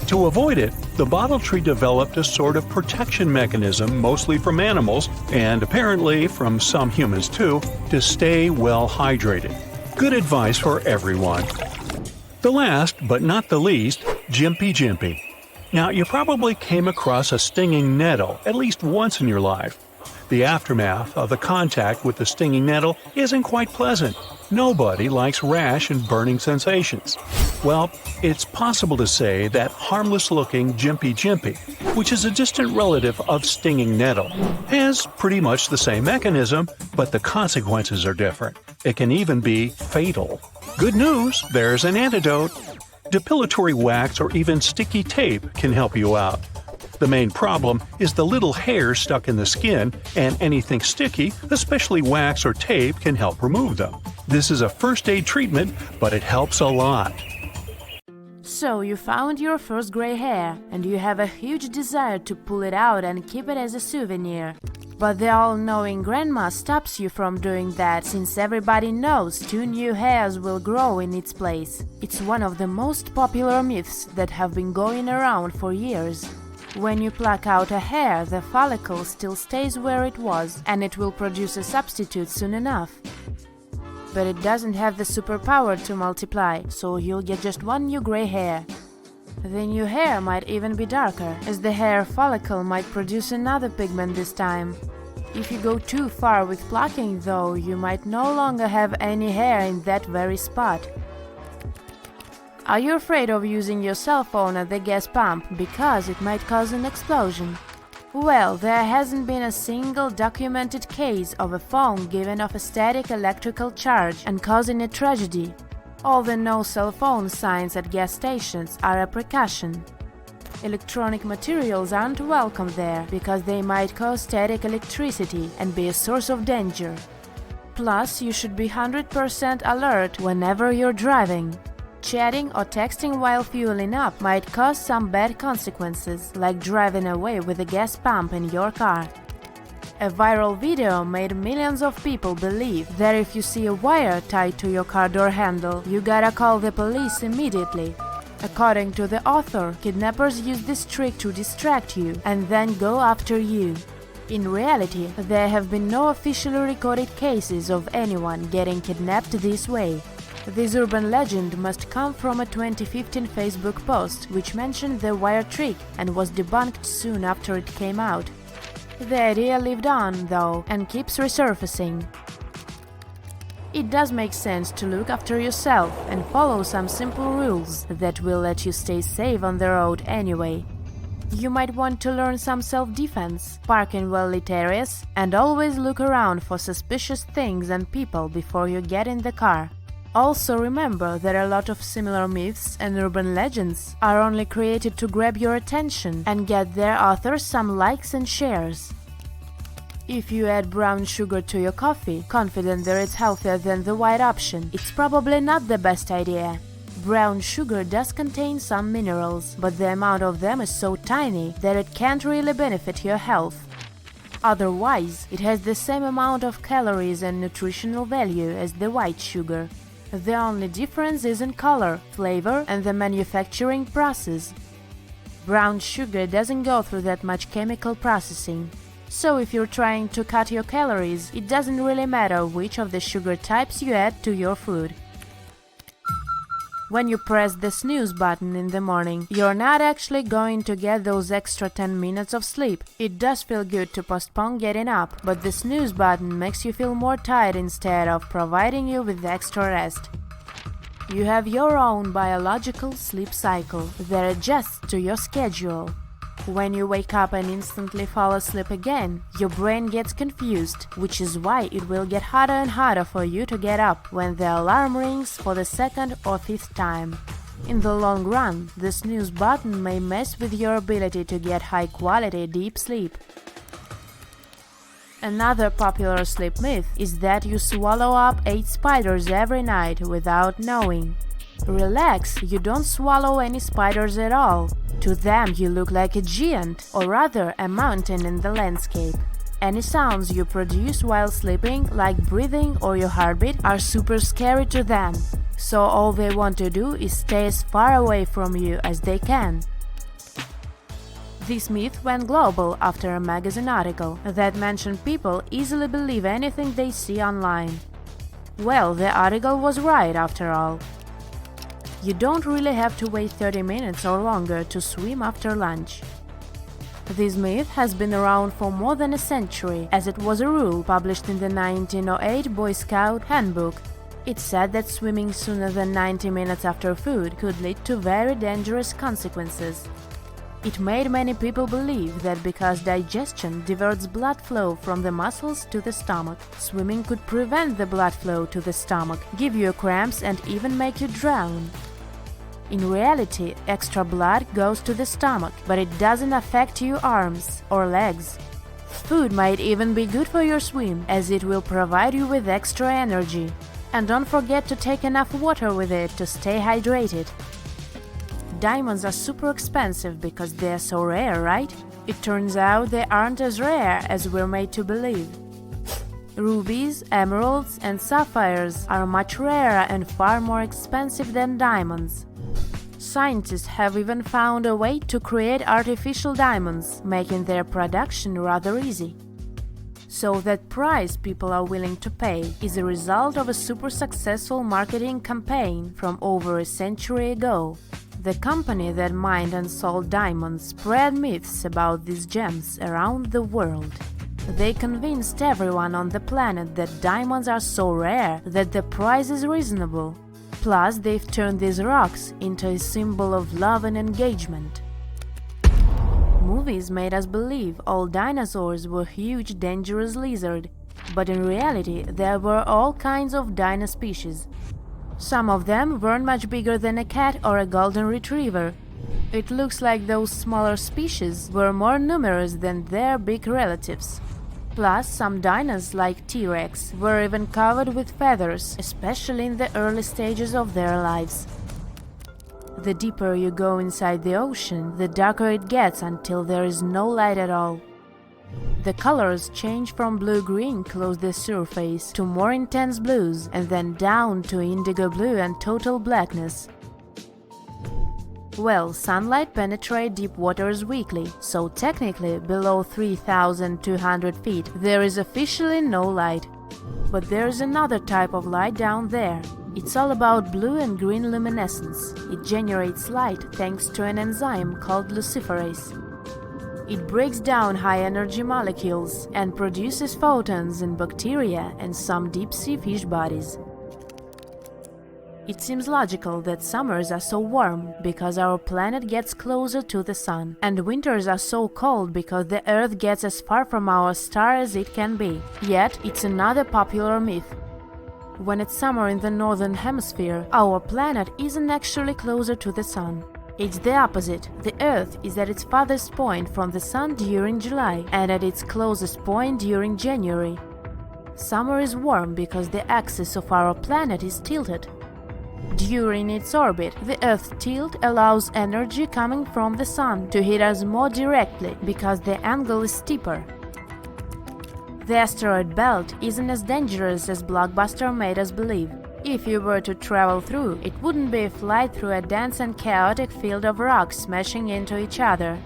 To avoid it, the bottle tree developed a sort of protection mechanism, mostly from animals, and apparently from some humans too, to stay well hydrated. Good advice for everyone. The last, but not the least, Jimpy Jimpy. Now, you probably came across a stinging nettle at least once in your life. The aftermath of the contact with the stinging nettle isn't quite pleasant. Nobody likes rash and burning sensations. Well, it's possible to say that harmless-looking Jimpy Jimpy, which is a distant relative of stinging nettle, has pretty much the same mechanism, but the consequences are different. It can even be fatal. Good news, there's an antidote. Depilatory wax or even sticky tape can help you out. The main problem is the little hairs stuck in the skin, and anything sticky, especially wax or tape, can help remove them. This is a first aid treatment, but it helps a lot. So you found your first gray hair, and you have a huge desire to pull it out and keep it as a souvenir. But the all-knowing grandma stops you from doing that, since everybody knows 2 new hairs will grow in its place. It's one of the most popular myths that have been going around for years. When you pluck out a hair, the follicle still stays where it was, and it will produce a substitute soon enough. But it doesn't have the superpower to multiply, so you'll get just 1 new gray hair. The new hair might even be darker, as the hair follicle might produce another pigment this time. If you go too far with plucking, though, you might no longer have any hair in that very spot. Are you afraid of using your cell phone at the gas pump because it might cause an explosion? Well, there hasn't been a single documented case of a phone giving off a static electrical charge and causing a tragedy. All the no cell phone signs at gas stations are a precaution. Electronic materials aren't welcome there because they might cause static electricity and be a source of danger. Plus, you should be 100% alert whenever you're driving. Chatting or texting while fueling up might cause some bad consequences, like driving away with a gas pump in your car. A viral video made millions of people believe that if you see a wire tied to your car door handle, you gotta call the police immediately. According to the author, kidnappers use this trick to distract you and then go after you. In reality, there have been no officially recorded cases of anyone getting kidnapped this way. This urban legend must come from a 2015 Facebook post which mentioned the wire trick and was debunked soon after it came out. The idea lived on, though, and keeps resurfacing. It does make sense to look after yourself and follow some simple rules that will let you stay safe on the road anyway. You might want to learn some self-defense, park in well-lit areas, and always look around for suspicious things and people before you get in the car. Also remember that a lot of similar myths and urban legends are only created to grab your attention and get their authors some likes and shares. If you add brown sugar to your coffee, confident that it's healthier than the white option, it's probably not the best idea. Brown sugar does contain some minerals, but the amount of them is so tiny that it can't really benefit your health. Otherwise, it has the same amount of calories and nutritional value as the white sugar. The only difference is in color, flavor, and the manufacturing process. Brown sugar doesn't go through that much chemical processing. So if you're trying to cut your calories, it doesn't really matter which of the sugar types you add to your food. When you press the snooze button in the morning, you're not actually going to get those extra 10 minutes of sleep. It does feel good to postpone getting up, but the snooze button makes you feel more tired instead of providing you with extra rest. You have your own biological sleep cycle that adjusts to your schedule. When you wake up and instantly fall asleep again, your brain gets confused, which is why it will get harder and harder for you to get up when the alarm rings for the 2nd or 5th time. In the long run, the snooze button may mess with your ability to get high-quality deep sleep. Another popular sleep myth is that you swallow up 8 spiders every night without knowing. Relax, you don't swallow any spiders at all. To them you look like a giant, or rather a mountain in the landscape. Any sounds you produce while sleeping, like breathing or your heartbeat, are super scary to them. So all they want to do is stay as far away from you as they can. This myth went global after a magazine article that mentioned people easily believe anything they see online. Well, the article was right after all. You don't really have to wait 30 minutes or longer to swim after lunch. This myth has been around for more than a century, as it was a rule published in the 1908 Boy Scout Handbook. It said that swimming sooner than 90 minutes after food could lead to very dangerous consequences. It made many people believe that because digestion diverts blood flow from the muscles to the stomach, swimming could prevent the blood flow to the stomach, give you cramps and even make you drown. In reality, extra blood goes to the stomach, but it doesn't affect your arms or legs. Food might even be good for your swim, as it will provide you with extra energy. And don't forget to take enough water with it to stay hydrated. Diamonds are super expensive because they're so rare, right? It turns out they aren't as rare as we're made to believe. Rubies, emeralds, and sapphires are much rarer and far more expensive than diamonds. Scientists have even found a way to create artificial diamonds, making their production rather easy. So that price people are willing to pay is a result of a super successful marketing campaign from over a century ago. The company that mined and sold diamonds spread myths about these gems around the world. They convinced everyone on the planet that diamonds are so rare that the price is reasonable. Plus, they've turned these rocks into a symbol of love and engagement. Movies made us believe all dinosaurs were huge, dangerous lizards, but in reality there were all kinds of dino species. Some of them weren't much bigger than a cat or a golden retriever. It looks like those smaller species were more numerous than their big relatives. Plus, some dinos like T-Rex were even covered with feathers, especially in the early stages of their lives. The deeper you go inside the ocean, the darker it gets until there is no light at all. The colors change from blue-green close the surface to more intense blues and then down to indigo blue and total blackness. Well, sunlight penetrates deep waters weakly, so technically below 3,200 feet there is officially no light. But there is another type of light down there. It's all about blue and green luminescence. It generates light thanks to an enzyme called luciferase. It breaks down high-energy molecules and produces photons in bacteria and some deep-sea fish bodies. It seems logical that summers are so warm because our planet gets closer to the sun, and winters are so cold because the Earth gets as far from our star as it can be. Yet, it's another popular myth. When it's summer in the northern hemisphere, our planet isn't actually closer to the sun. It's the opposite. The Earth is at its farthest point from the sun during July and at its closest point during January. Summer is warm because the axis of our planet is tilted. During its orbit, the Earth's tilt allows energy coming from the sun to hit us more directly because the angle is steeper. The asteroid belt isn't as dangerous as Blockbuster made us believe. If you were to travel through, it wouldn't be a flight through a dense and chaotic field of rocks smashing into each other.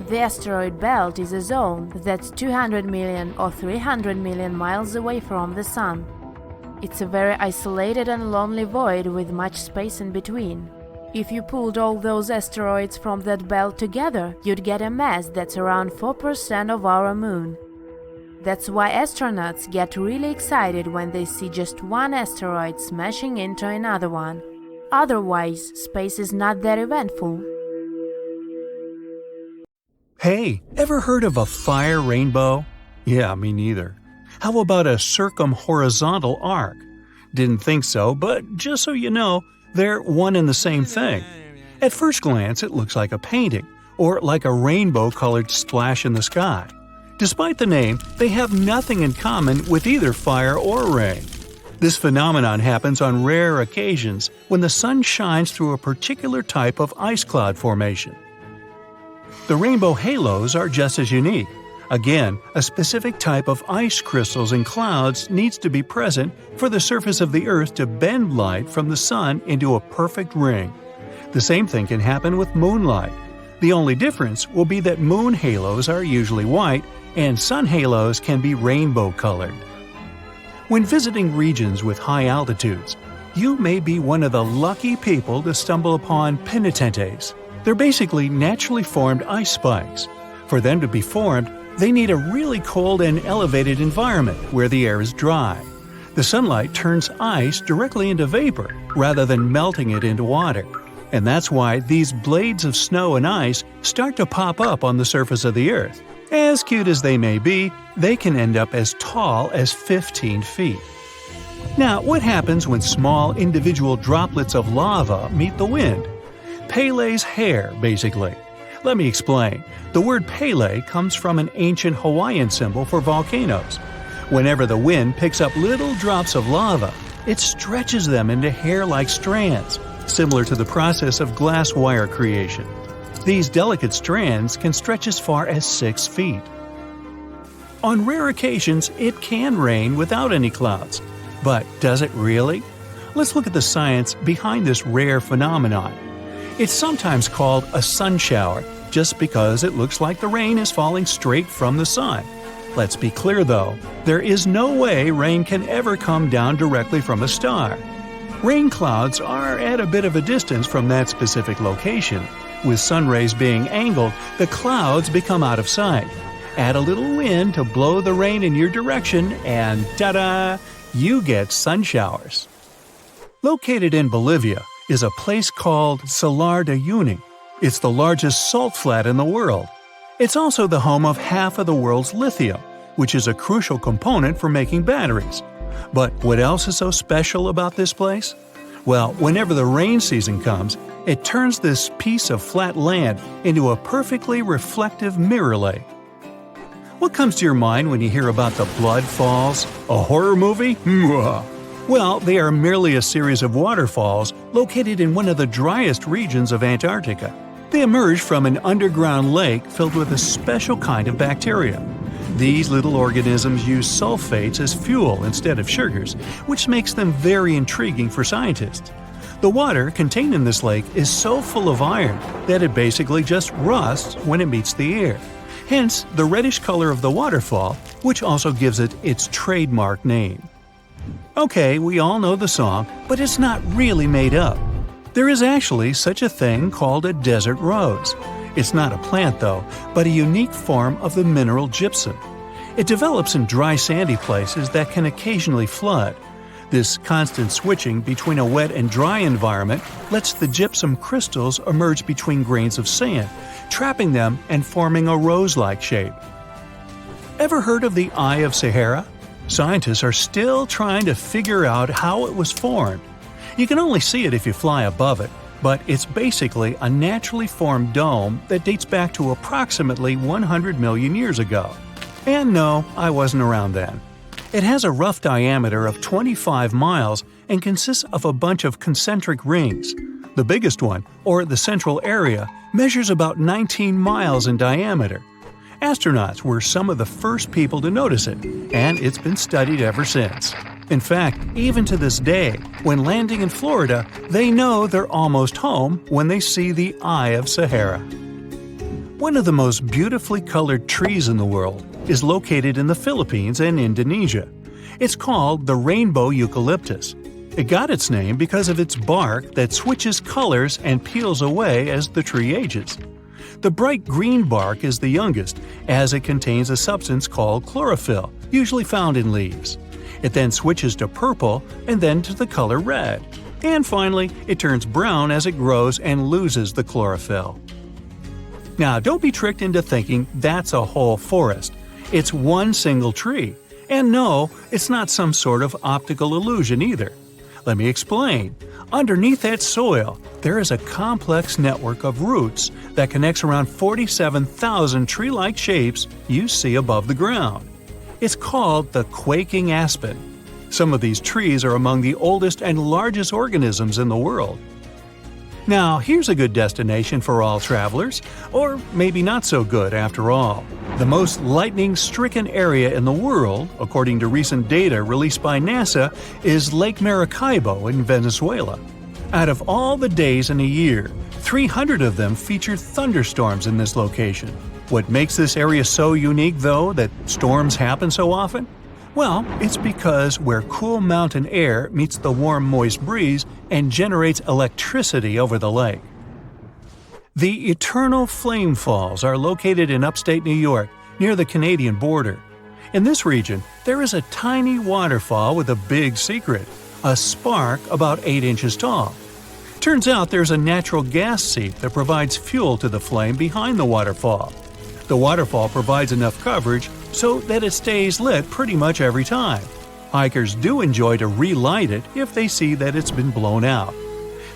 The asteroid belt is a zone that's 200 million or 300 million miles away from the sun. It's a very isolated and lonely void with much space in between. If you pulled all those asteroids from that belt together, you'd get a mass that's around 4% of our moon. That's why astronauts get really excited when they see just one asteroid smashing into another one. Otherwise, space is not that eventful. Hey, ever heard of a fire rainbow? Yeah, me neither. How about a circumhorizontal arc? Didn't think so, but just so you know, they're one and the same thing. At first glance, it looks like a painting, or like a rainbow-colored splash in the sky. Despite the name, they have nothing in common with either fire or rain. This phenomenon happens on rare occasions when the sun shines through a particular type of ice cloud formation. The rainbow halos are just as unique. Again, a specific type of ice crystals in clouds needs to be present for the surface of the Earth to bend light from the sun into a perfect ring. The same thing can happen with moonlight. The only difference will be that moon halos are usually white and sun halos can be rainbow-colored. When visiting regions with high altitudes, you may be one of the lucky people to stumble upon penitentes. They're basically naturally formed ice spikes. For them to be formed, they need a really cold and elevated environment where the air is dry. The sunlight turns ice directly into vapor rather than melting it into water. And that's why these blades of snow and ice start to pop up on the surface of the Earth. As cute as they may be, they can end up as tall as 15 feet. Now, what happens when small individual droplets of lava meet the wind? Pele's hair, basically. Let me explain. The word Pele comes from an ancient Hawaiian symbol for volcanoes. Whenever the wind picks up little drops of lava, it stretches them into hair-like strands, similar to the process of glass wire creation. These delicate strands can stretch as far as 6 feet. On rare occasions, it can rain without any clouds. But does it really? Let's look at the science behind this rare phenomenon. It's sometimes called a sun shower, just because it looks like the rain is falling straight from the sun. Let's be clear though, there is no way rain can ever come down directly from a star. Rain clouds are at a bit of a distance from that specific location. With sun rays being angled, the clouds become out of sight. Add a little wind to blow the rain in your direction and ta-da! You get sun showers. Located in Bolivia is a place called Salar de Uyuni. It's the largest salt flat in the world. It's also the home of half of the world's lithium, which is a crucial component for making batteries. But what else is so special about this place? Well, whenever the rain season comes, it turns this piece of flat land into a perfectly reflective mirror lake. What comes to your mind when you hear about the Blood Falls? A horror movie? Well, they are merely a series of waterfalls located in one of the driest regions of Antarctica. They emerge from an underground lake filled with a special kind of bacteria. These little organisms use sulfates as fuel instead of sugars, which makes them very intriguing for scientists. The water contained in this lake is so full of iron that it basically just rusts when it meets the air. Hence, the reddish color of the waterfall, which also gives it its trademark name. Okay, we all know the song, but it's not really made up. There is actually such a thing called a desert rose. It's not a plant though, but a unique form of the mineral gypsum. It develops in dry sandy places that can occasionally flood. This constant switching between a wet and dry environment lets the gypsum crystals emerge between grains of sand, trapping them and forming a rose-like shape. Ever heard of the Eye of Sahara? Scientists are still trying to figure out how it was formed. You can only see it if you fly above it, but it's basically a naturally formed dome that dates back to approximately 100 million years ago. And no, I wasn't around then. It has a rough diameter of 25 miles and consists of a bunch of concentric rings. The biggest one, or the central area, measures about 19 miles in diameter. Astronauts were some of the first people to notice it, and it's been studied ever since. In fact, even to this day, when landing in Florida, they know they're almost home when they see the Eye of Sahara. One of the most beautifully colored trees in the world is located in the Philippines and Indonesia. It's called the rainbow eucalyptus. It got its name because of its bark that switches colors and peels away as the tree ages. The bright green bark is the youngest, as it contains a substance called chlorophyll, usually found in leaves. It then switches to purple and then to the color red. And finally, it turns brown as it grows and loses the chlorophyll. Now, don't be tricked into thinking that's a whole forest. It's one single tree. And no, it's not some sort of optical illusion either. Let me explain. Underneath that soil, there is a complex network of roots that connects around 47,000 tree-like shapes you see above the ground. It's called the quaking aspen. Some of these trees are among the oldest and largest organisms in the world. Now, here's a good destination for all travelers, or maybe not so good after all. The most lightning-stricken area in the world, according to recent data released by NASA, is Lake Maracaibo in Venezuela. Out of all the days in a year, 300 of them feature thunderstorms in this location. What makes this area so unique, though, that storms happen so often? Well, it's because where cool mountain air meets the warm, moist breeze and generates electricity over the lake. The Eternal Flame Falls are located in upstate New York, near the Canadian border. In this region, there is a tiny waterfall with a big secret, a spark about 8 inches tall. Turns out there's a natural gas seep that provides fuel to the flame behind the waterfall. The waterfall provides enough coverage so that it stays lit pretty much every time. Hikers do enjoy to relight it if they see that it's been blown out.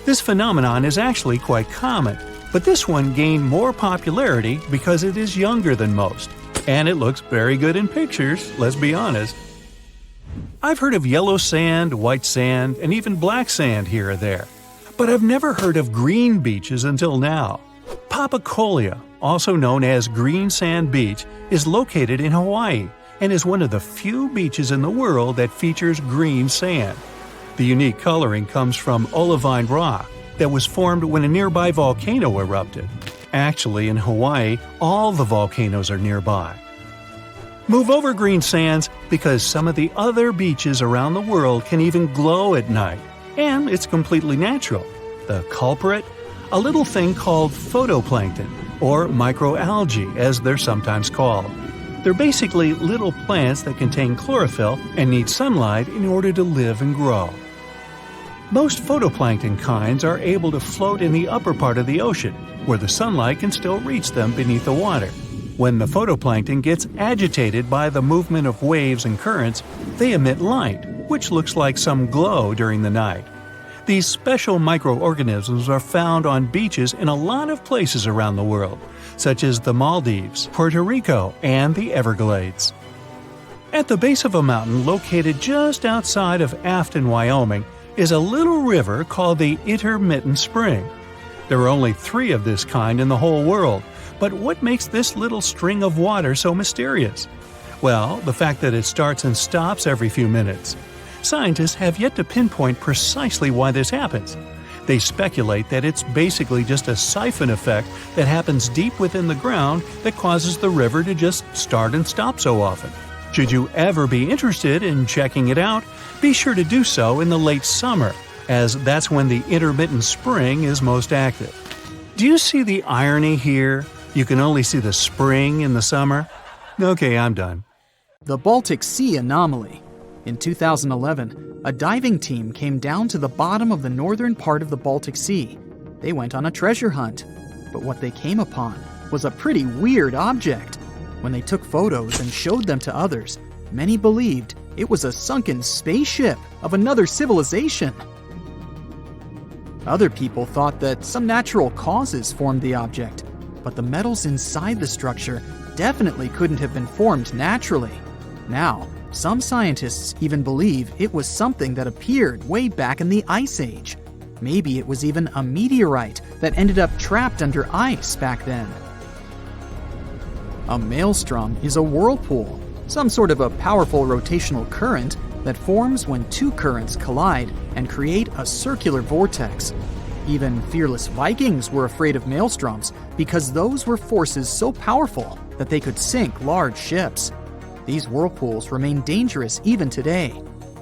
This phenomenon is actually quite common, but this one gained more popularity because it is younger than most. And it looks very good in pictures, let's be honest. I've heard of yellow sand, white sand, and even black sand here or there. But I've never heard of green beaches until now. Papacolia, also known as Green Sand Beach, is located in Hawaii and is one of the few beaches in the world that features green sand. The unique coloring comes from olivine rock that was formed when a nearby volcano erupted. Actually, in Hawaii, all the volcanoes are nearby. Move over green sands because some of the other beaches around the world can even glow at night, and it's completely natural. The culprit? A little thing called photoplankton, or microalgae as they're sometimes called. They're basically little plants that contain chlorophyll and need sunlight in order to live and grow. Most photoplankton kinds are able to float in the upper part of the ocean, where the sunlight can still reach them beneath the water. When the photoplankton gets agitated by the movement of waves and currents, they emit light, which looks like some glow during the night. These special microorganisms are found on beaches in a lot of places around the world, such as the Maldives, Puerto Rico, and the Everglades. At the base of a mountain located just outside of Afton, Wyoming, is a little river called the Intermittent Spring. There are only 3 of this kind in the whole world, but what makes this little string of water so mysterious? Well, the fact that it starts and stops every few minutes. Scientists have yet to pinpoint precisely why this happens. They speculate that it's basically just a siphon effect that happens deep within the ground that causes the river to just start and stop so often. Should you ever be interested in checking it out, be sure to do so in the late summer, as that's when the intermittent spring is most active. Do you see the irony here? You can only see the spring in the summer? Okay, I'm done. The Baltic Sea anomaly. In 2011, a diving team came down to the bottom of the northern part of the Baltic Sea. They went on a treasure hunt, but what they came upon was a pretty weird object. When they took photos and showed them to others, many believed it was a sunken spaceship of another civilization. Other people thought that some natural causes formed the object, but the metals inside the structure definitely couldn't have been formed naturally. Now, some scientists even believe it was something that appeared way back in the Ice Age. Maybe it was even a meteorite that ended up trapped under ice back then. A maelstrom is a whirlpool, some sort of a powerful rotational current that forms when 2 currents collide and create a circular vortex. Even fearless Vikings were afraid of maelstroms because those were forces so powerful that they could sink large ships. These whirlpools remain dangerous even today,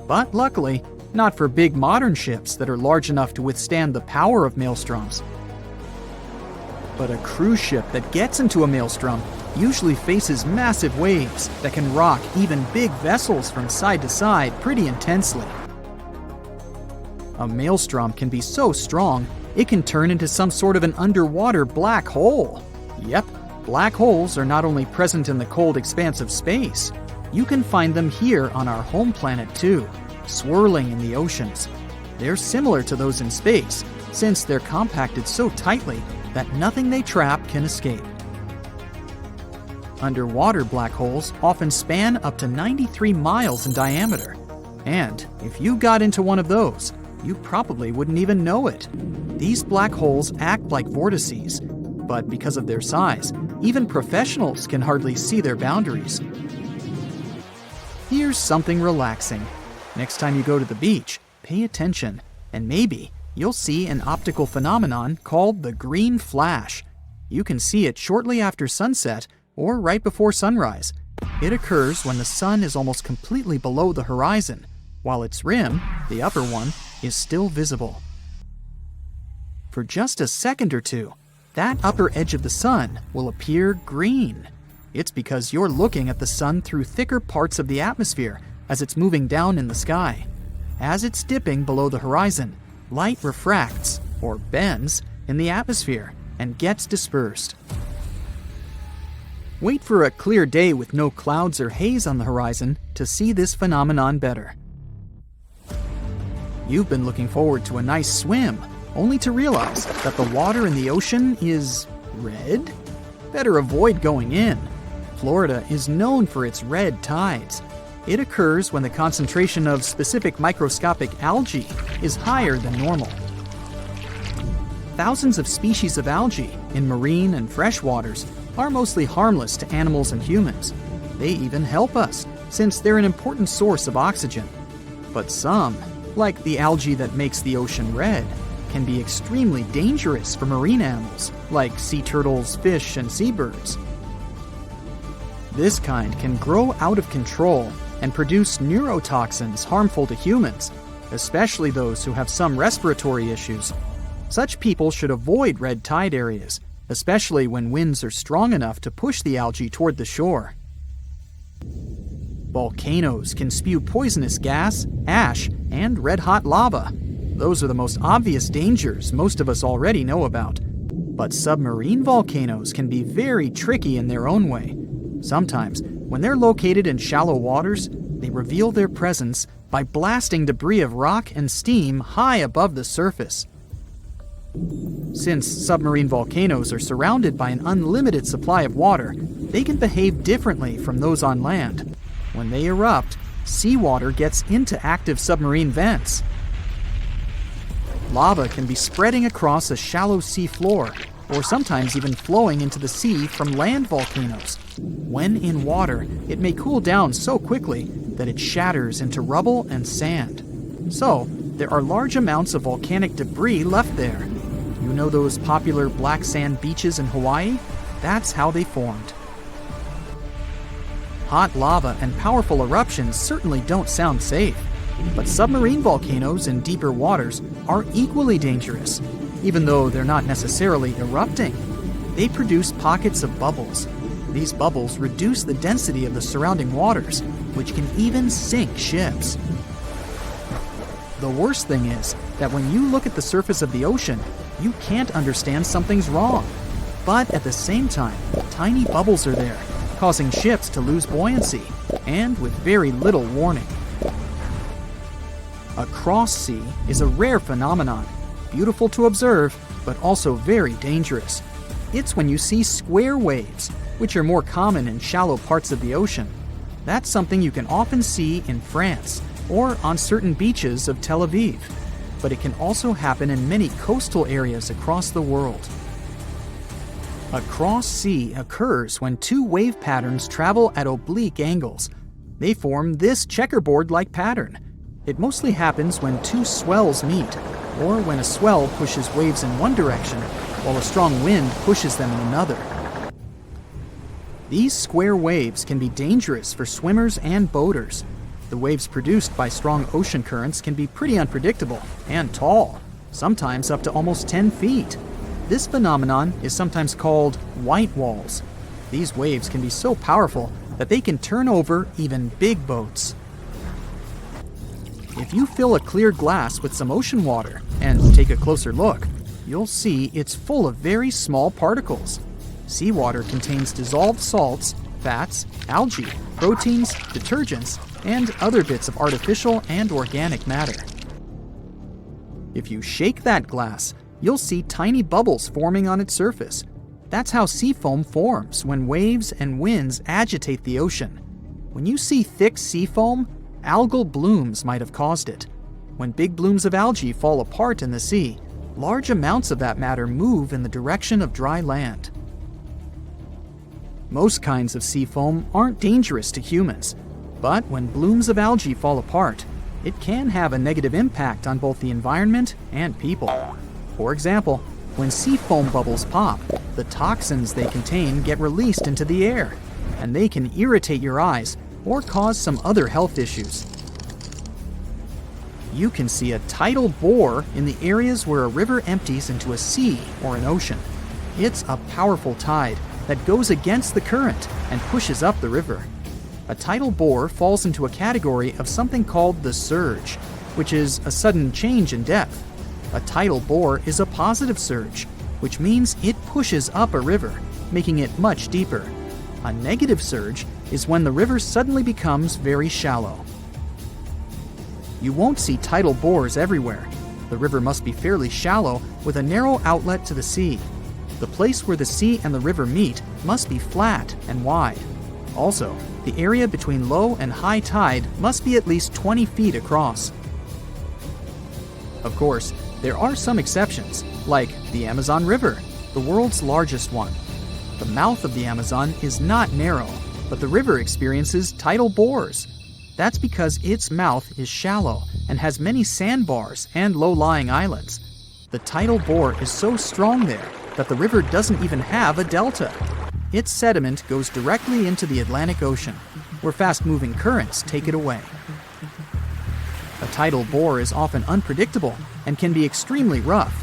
but luckily, not for big modern ships that are large enough to withstand the power of maelstroms. But a cruise ship that gets into a maelstrom usually faces massive waves that can rock even big vessels from side to side pretty intensely. A maelstrom can be so strong, it can turn into some sort of an underwater black hole. Yep, black holes are not only present in the cold expanse of space, you can find them here on our home planet too, swirling in the oceans. They're similar to those in space, since they're compacted so tightly that nothing they trap can escape. Underwater black holes often span up to 93 miles in diameter. And if you got into one of those, you probably wouldn't even know it. These black holes act like vortices, but because of their size, even professionals can hardly see their boundaries. Here's something relaxing. Next time you go to the beach, pay attention, and maybe you'll see an optical phenomenon called the green flash. You can see it shortly after sunset or right before sunrise. It occurs when the sun is almost completely below the horizon, while its rim, the upper one, is still visible. For just a second or two, that upper edge of the sun will appear green. It's because you're looking at the sun through thicker parts of the atmosphere as it's moving down in the sky. As it's dipping below the horizon, light refracts, or bends, in the atmosphere and gets dispersed. Wait for a clear day with no clouds or haze on the horizon to see this phenomenon better. You've been looking forward to a nice swim, only to realize that the water in the ocean is red? Better avoid going in. Florida is known for its red tides. It occurs when the concentration of specific microscopic algae is higher than normal. Thousands of species of algae in marine and fresh waters are mostly harmless to animals and humans. They even help us, since they're an important source of oxygen. But some, like the algae that makes the ocean red, can be extremely dangerous for marine animals, like sea turtles, fish, and seabirds. This kind can grow out of control and produce neurotoxins harmful to humans, especially those who have some respiratory issues. Such people should avoid red tide areas, especially when winds are strong enough to push the algae toward the shore. Volcanoes can spew poisonous gas, ash, and red-hot lava. Those are the most obvious dangers most of us already know about. But submarine volcanoes can be very tricky in their own way. Sometimes, when they're located in shallow waters, they reveal their presence by blasting debris of rock and steam high above the surface. Since submarine volcanoes are surrounded by an unlimited supply of water, they can behave differently from those on land. When they erupt, seawater gets into active submarine vents. Lava can be spreading across a shallow sea floor, or sometimes even flowing into the sea from land volcanoes. When in water, it may cool down so quickly that it shatters into rubble and sand. So, there are large amounts of volcanic debris left there. You know those popular black sand beaches in Hawaii? That's how they formed. Hot lava and powerful eruptions certainly don't sound safe, but submarine volcanoes in deeper waters are equally dangerous. Even though they're not necessarily erupting, they produce pockets of bubbles. These bubbles reduce the density of the surrounding waters, which can even sink ships. The worst thing is that when you look at the surface of the ocean, you can't understand something's wrong. But at the same time, tiny bubbles are there, causing ships to lose buoyancy, and with very little warning. A cross sea is a rare phenomenon, beautiful to observe, but also very dangerous. It's when you see square waves, which are more common in shallow parts of the ocean. That's something you can often see in France or on certain beaches of Tel Aviv, but it can also happen in many coastal areas across the world. A cross sea occurs when two wave patterns travel at oblique angles. They form this checkerboard-like pattern. It mostly happens when two swells meet, or when a swell pushes waves in one direction, while a strong wind pushes them in another. These square waves can be dangerous for swimmers and boaters. The waves produced by strong ocean currents can be pretty unpredictable and tall, sometimes up to almost 10 feet. This phenomenon is sometimes called white walls. These waves can be so powerful that they can turn over even big boats. If you fill a clear glass with some ocean water and take a closer look, you'll see it's full of very small particles. Seawater contains dissolved salts, fats, algae, proteins, detergents, and other bits of artificial and organic matter. If you shake that glass, you'll see tiny bubbles forming on its surface. That's how sea foam forms when waves and winds agitate the ocean. When you see thick sea foam, algal blooms might have caused it. When big blooms of algae fall apart in the sea, large amounts of that matter move in the direction of dry land. Most kinds of sea foam aren't dangerous to humans, but when blooms of algae fall apart, it can have a negative impact on both the environment and people. For example, when sea foam bubbles pop, the toxins they contain get released into the air, and they can irritate your eyes or cause some other health issues. You can see a tidal bore in the areas where a river empties into a sea or an ocean. It's a powerful tide that goes against the current and pushes up the river. A tidal bore falls into a category of something called the surge, which is a sudden change in depth. A tidal bore is a positive surge, which means it pushes up a river, making it much deeper. A negative surge is when the river suddenly becomes very shallow. You won't see tidal bores everywhere. The river must be fairly shallow with a narrow outlet to the sea. The place where the sea and the river meet must be flat and wide. Also, the area between low and high tide must be at least 20 feet across. Of course, there are some exceptions, like the Amazon River. the world's largest one. The mouth of the Amazon is not narrow, but the river experiences tidal bores. That's because its mouth is shallow and has many sandbars and low-lying islands. The tidal bore is so strong there that the river doesn't even have a delta. Its sediment goes directly into the Atlantic Ocean, where fast-moving currents take it away. A tidal bore is often unpredictable and can be extremely rough.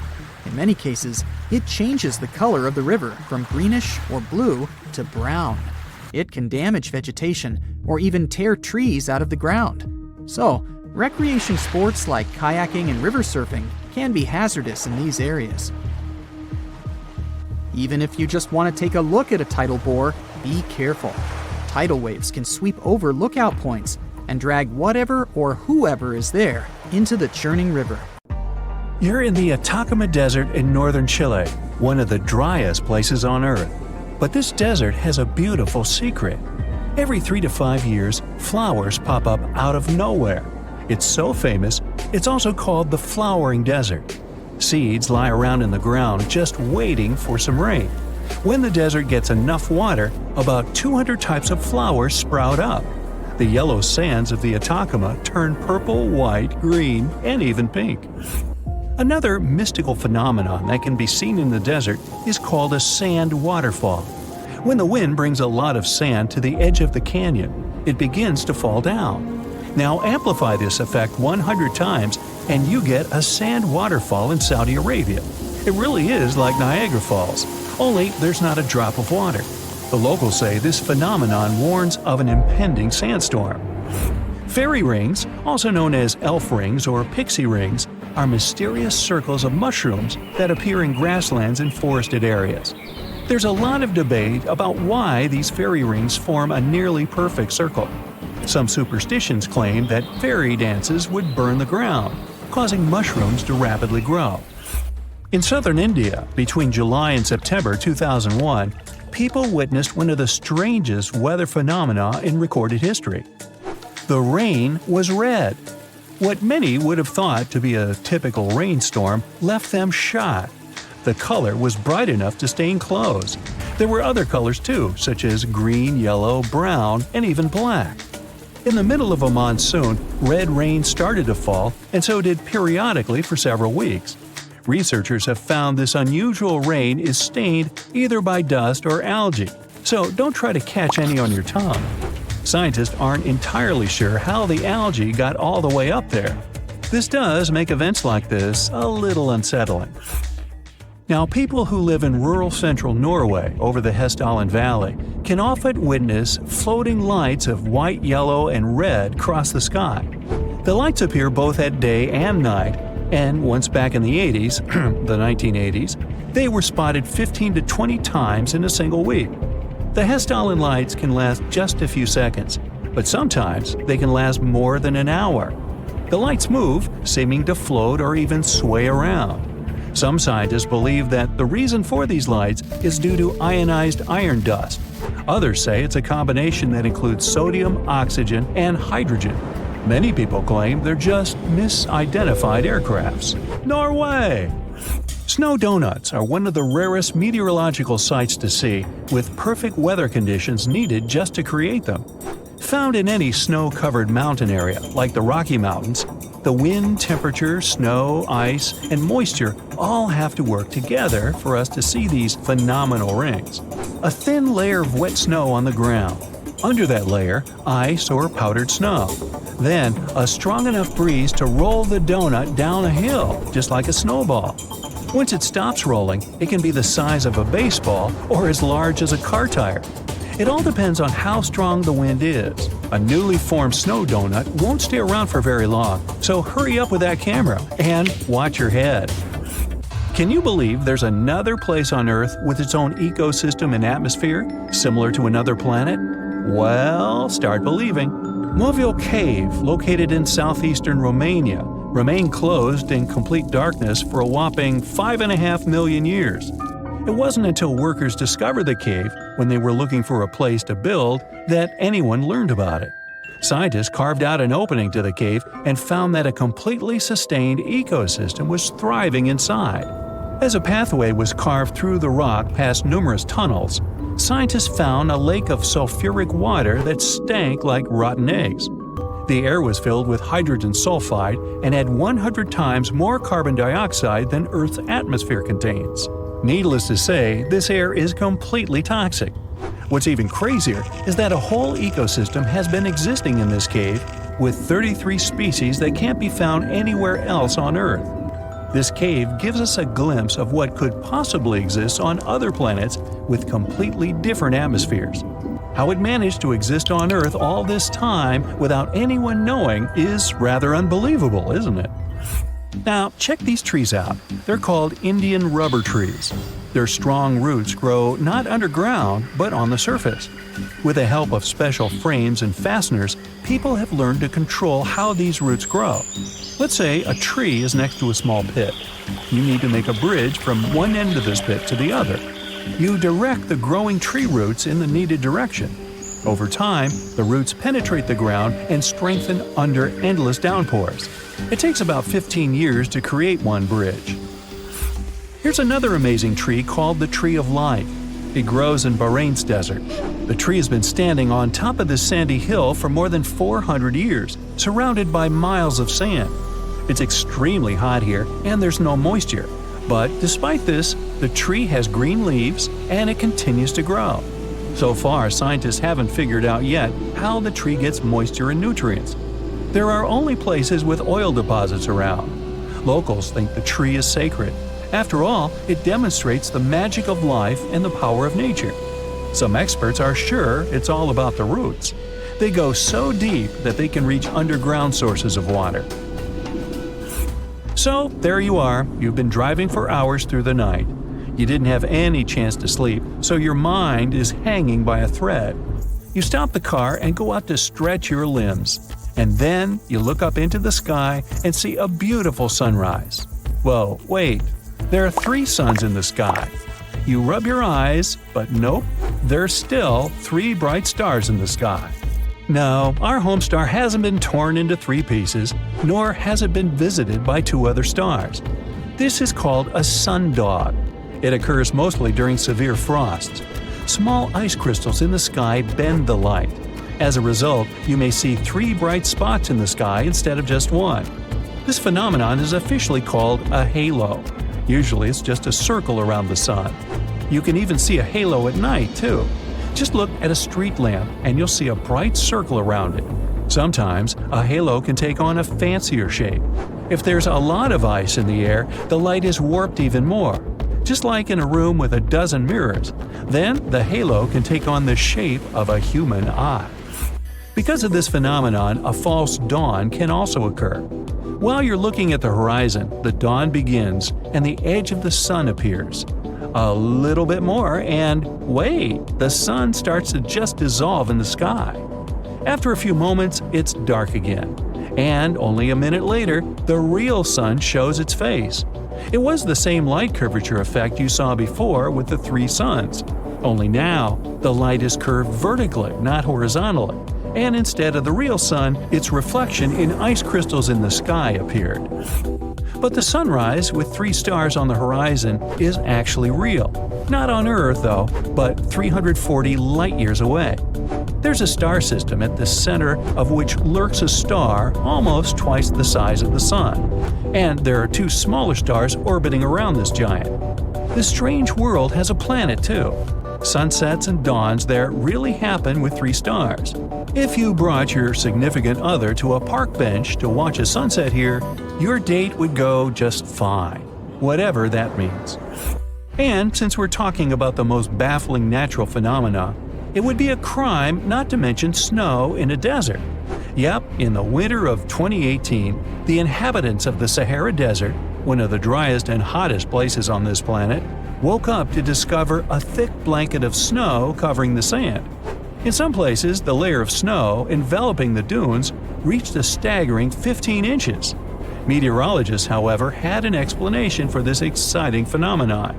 In many cases, it changes the color of the river from greenish or blue to brown. It can damage vegetation or even tear trees out of the ground. So, recreation sports like kayaking and river surfing can be hazardous in these areas. Even if you just want to take a look at a tidal bore, be careful. Tidal waves can sweep over lookout points and drag whatever or whoever is there into the churning river. You're in the Atacama Desert in northern Chile, one of the driest places on Earth. But this desert has a beautiful secret. Every 3 to 5 years, flowers pop up out of nowhere. It's so famous, it's also called the flowering desert. Seeds lie around in the ground just waiting for some rain. When the desert gets enough water, about 200 types of flowers sprout up. The yellow sands of the Atacama turn purple, white, green, and even pink. Another mystical phenomenon that can be seen in the desert is called a sand waterfall. When the wind brings a lot of sand to the edge of the canyon, it begins to fall down. Now amplify this effect 100 times and you get a sand waterfall in Saudi Arabia. It really is like Niagara Falls, only there's not a drop of water. The locals say this phenomenon warns of an impending sandstorm. Fairy rings, also known as elf rings or pixie rings, are mysterious circles of mushrooms that appear in grasslands and forested areas. There's a lot of debate about why these fairy rings form a nearly perfect circle. Some superstitions claim that fairy dances would burn the ground, causing mushrooms to rapidly grow. In southern India, between July and September 2001, people witnessed one of the strangest weather phenomena in recorded history. The rain was red. What many would have thought to be a typical rainstorm left them shocked. The color was bright enough to stain clothes. There were other colors too, such as green, yellow, brown, and even black. In the middle of a monsoon, red rain started to fall, and so did periodically for several weeks. Researchers have found this unusual rain is stained either by dust or algae, so don't try to catch any on your tongue. Scientists aren't entirely sure how the algae got all the way up there. This does make events like this a little unsettling. Now, people who live in rural central Norway over the Hessdalen Valley can often witness floating lights of white, yellow, and red cross the sky. The lights appear both at day and night, and once back in the 80s, the 1980s, they were spotted 15 to 20 times in a single week. The Hessdalen lights can last just a few seconds, but sometimes they can last more than an hour. The lights move, seeming to float or even sway around. Some scientists believe that the reason for these lights is due to ionized iron dust. Others say it's a combination that includes sodium, oxygen, and hydrogen. Many people claim they're just misidentified aircrafts. Norway! Snow donuts are one of the rarest meteorological sights to see, with perfect weather conditions needed just to create them. Found in any snow-covered mountain area, like the Rocky Mountains, the wind, temperature, snow, ice, and moisture all have to work together for us to see these phenomenal rings. A thin layer of wet snow on the ground. Under that layer, ice or powdered snow. Then, a strong enough breeze to roll the donut down a hill, just like a snowball. Once it stops rolling, it can be the size of a baseball or as large as a car tire. It all depends on how strong the wind is. A newly formed snow donut won't stay around for very long, so hurry up with that camera and watch your head. Can you believe there's another place on Earth with its own ecosystem and atmosphere, similar to another planet? Well, start believing. Movil Cave, located in southeastern Romania, remained closed in complete darkness for a whopping 5.5 million years. It wasn't until workers discovered the cave when they were looking for a place to build that anyone learned about it. Scientists carved out an opening to the cave and found that a completely sustained ecosystem was thriving inside. As a pathway was carved through the rock past numerous tunnels, scientists found a lake of sulfuric water that stank like rotten eggs. The air was filled with hydrogen sulfide and had 100 times more carbon dioxide than Earth's atmosphere contains. Needless to say, this air is completely toxic. What's even crazier is that a whole ecosystem has been existing in this cave, with 33 species that can't be found anywhere else on Earth. This cave gives us a glimpse of what could possibly exist on other planets with completely different atmospheres. How it managed to exist on Earth all this time without anyone knowing is rather unbelievable, isn't it? Now, check these trees out. They're called Indian rubber trees. Their strong roots grow not underground, but on the surface. With the help of special frames and fasteners, people have learned to control how these roots grow. Let's say a tree is next to a small pit. You need to make a bridge from one end of this pit to the other. You direct the growing tree roots in the needed direction. Over time, the roots penetrate the ground and strengthen under endless downpours. It takes about 15 years to create one bridge. Here's another amazing tree called the Tree of Life. It grows in Bahrain's desert. The tree has been standing on top of this sandy hill for more than 400 years, surrounded by miles of sand. It's extremely hot here and there's no moisture. But despite this, the tree has green leaves and it continues to grow. So far, scientists haven't figured out yet how the tree gets moisture and nutrients. There are only places with oil deposits around. Locals think the tree is sacred. After all, it demonstrates the magic of life and the power of nature. Some experts are sure it's all about the roots. They go so deep that they can reach underground sources of water. So, there you are. You've been driving for hours through the night. You didn't have any chance to sleep, so your mind is hanging by a thread. You stop the car and go out to stretch your limbs. And then you look up into the sky and see a beautiful sunrise. Well, wait. There are 3 suns in the sky. You rub your eyes, but nope, there's still 3 bright stars in the sky. No, our home star hasn't been torn into 3 pieces, nor has it been visited by 2 other stars. This is called a sundog. It occurs mostly during severe frosts. Small ice crystals in the sky bend the light. As a result, you may see 3 bright spots in the sky instead of just 1. This phenomenon is officially called a halo. Usually it's just a circle around the sun. You can even see a halo at night, too. Just look at a street lamp and you'll see a bright circle around it. Sometimes a halo can take on a fancier shape. If there's a lot of ice in the air, the light is warped even more. Just like in a room with a dozen mirrors. Then the halo can take on the shape of a human eye. Because of this phenomenon, a false dawn can also occur. While you're looking at the horizon, the dawn begins and the edge of the sun appears. A little bit more and wait, the sun starts to just dissolve in the sky. After a few moments, it's dark again. And only a minute later, the real sun shows its face. It was the same light curvature effect you saw before with the 3 suns. Only now, the light is curved vertically, not horizontally. And instead of the real sun, its reflection in ice crystals in the sky appeared. But the sunrise with 3 stars on the horizon is actually real. Not on Earth, though, but 340 light-years away. There's a star system at the center of which lurks a star almost twice the size of the sun. And there are 2 smaller stars orbiting around this giant. This strange world has a planet, too. Sunsets and dawns there really happen with 3 stars. If you brought your significant other to a park bench to watch a sunset here, your date would go just fine, whatever that means. And since we're talking about the most baffling natural phenomena, it would be a crime not to mention snow in a desert. Yep, in the winter of 2018, the inhabitants of the Sahara Desert, one of the driest and hottest places on this planet, woke up to discover a thick blanket of snow covering the sand. In some places, the layer of snow enveloping the dunes reached a staggering 15 inches. Meteorologists, however, had an explanation for this exciting phenomenon.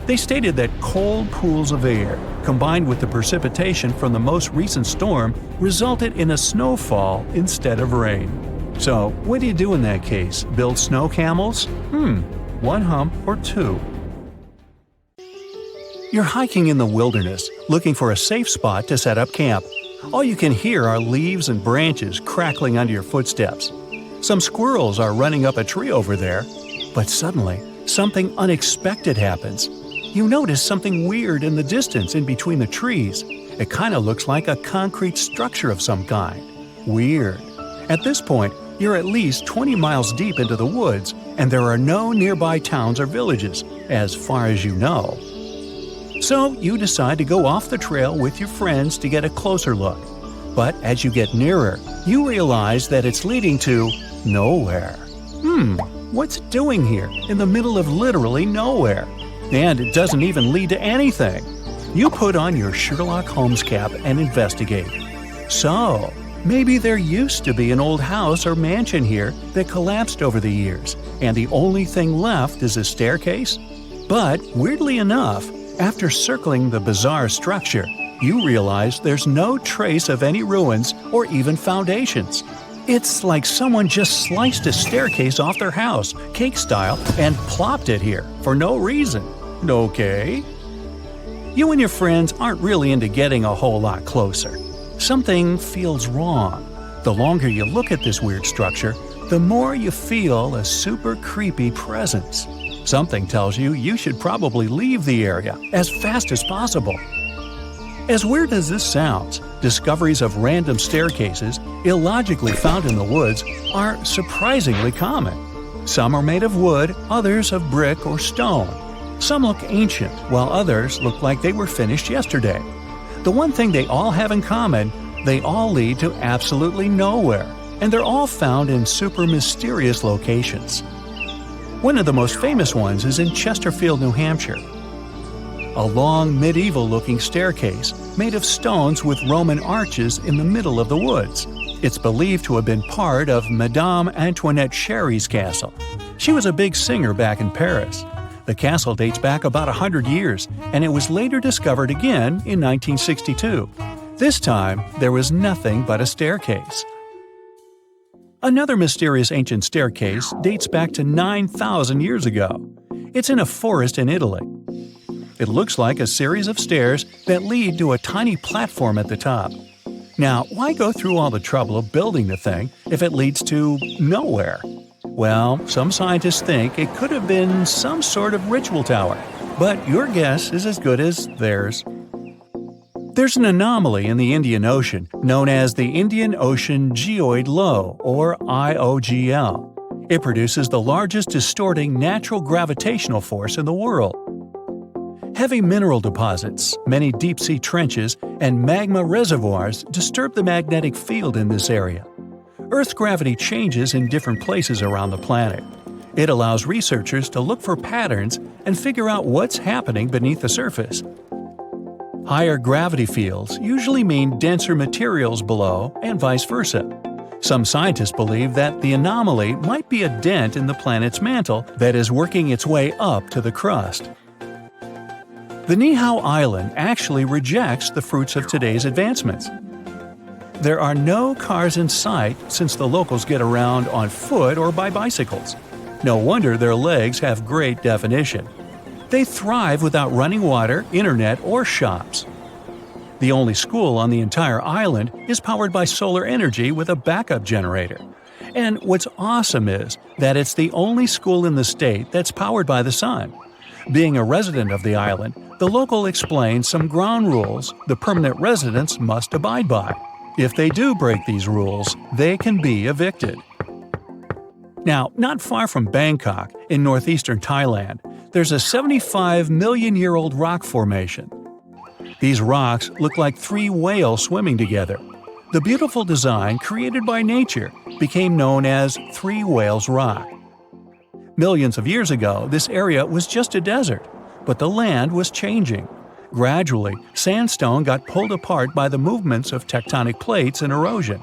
They stated that cold pools of air, combined with the precipitation from the most recent storm, resulted in a snowfall instead of rain. So, what do you do in that case? Build snow camels? 1 hump or 2? You're hiking in the wilderness, looking for a safe spot to set up camp. All you can hear are leaves and branches crackling under your footsteps. Some squirrels are running up a tree over there, but suddenly, something unexpected happens. You notice something weird in the distance in between the trees. It kind of looks like a concrete structure of some kind. Weird. At this point, you're at least 20 miles deep into the woods, and there are no nearby towns or villages, as far as you know. So you decide to go off the trail with your friends to get a closer look. But as you get nearer, you realize that it's leading to nowhere. What's it doing here in the middle of literally nowhere? And it doesn't even lead to anything. You put on your Sherlock Holmes cap and investigate. So, maybe there used to be an old house or mansion here that collapsed over the years, and the only thing left is a staircase? But, weirdly enough, after circling the bizarre structure, you realize there's no trace of any ruins or even foundations. It's like someone just sliced a staircase off their house, cake style, and plopped it here for no reason. Okay? You and your friends aren't really into getting a whole lot closer. Something feels wrong. The longer you look at this weird structure, the more you feel a super creepy presence. Something tells you should probably leave the area as fast as possible. As weird as this sounds, discoveries of random staircases, illogically found in the woods, are surprisingly common. Some are made of wood, others of brick or stone. Some look ancient, while others look like they were finished yesterday. The one thing they all have in common, they all lead to absolutely nowhere, and they're all found in super mysterious locations. One of the most famous ones is in Chesterfield, New Hampshire. A long, medieval-looking staircase made of stones with Roman arches in the middle of the woods. It's believed to have been part of Madame Antoinette Cherry's castle. She was a big singer back in Paris. The castle dates back about 100 years, and it was later discovered again in 1962. This time, there was nothing but a staircase. Another mysterious ancient staircase dates back to 9,000 years ago. It's in a forest in Italy. It looks like a series of stairs that lead to a tiny platform at the top. Now, why go through all the trouble of building the thing if it leads to nowhere? Well, some scientists think it could have been some sort of ritual tower, but your guess is as good as theirs. There's an anomaly in the Indian Ocean known as the Indian Ocean Geoid Low, or IOGL. It produces the largest distorting natural gravitational force in the world. Heavy mineral deposits, many deep-sea trenches, and magma reservoirs disturb the magnetic field in this area. Earth's gravity changes in different places around the planet. It allows researchers to look for patterns and figure out what's happening beneath the surface. Higher gravity fields usually mean denser materials below, and vice versa. Some scientists believe that the anomaly might be a dent in the planet's mantle that is working its way up to the crust. The Niihau Island actually rejects the fruits of today's advancements. There are no cars in sight since the locals get around on foot or by bicycles. No wonder their legs have great definition. They thrive without running water, internet, or shops. The only school on the entire island is powered by solar energy with a backup generator. And what's awesome is that it's the only school in the state that's powered by the sun. Being a resident of the island, the local explains some ground rules the permanent residents must abide by. If they do break these rules, they can be evicted. Now, not far from Bangkok, in northeastern Thailand, there's a 75-million-year-old rock formation. These rocks look like three whales swimming together. The beautiful design created by nature became known as Three Whales Rock. Millions of years ago, this area was just a desert, but the land was changing. Gradually, sandstone got pulled apart by the movements of tectonic plates and erosion.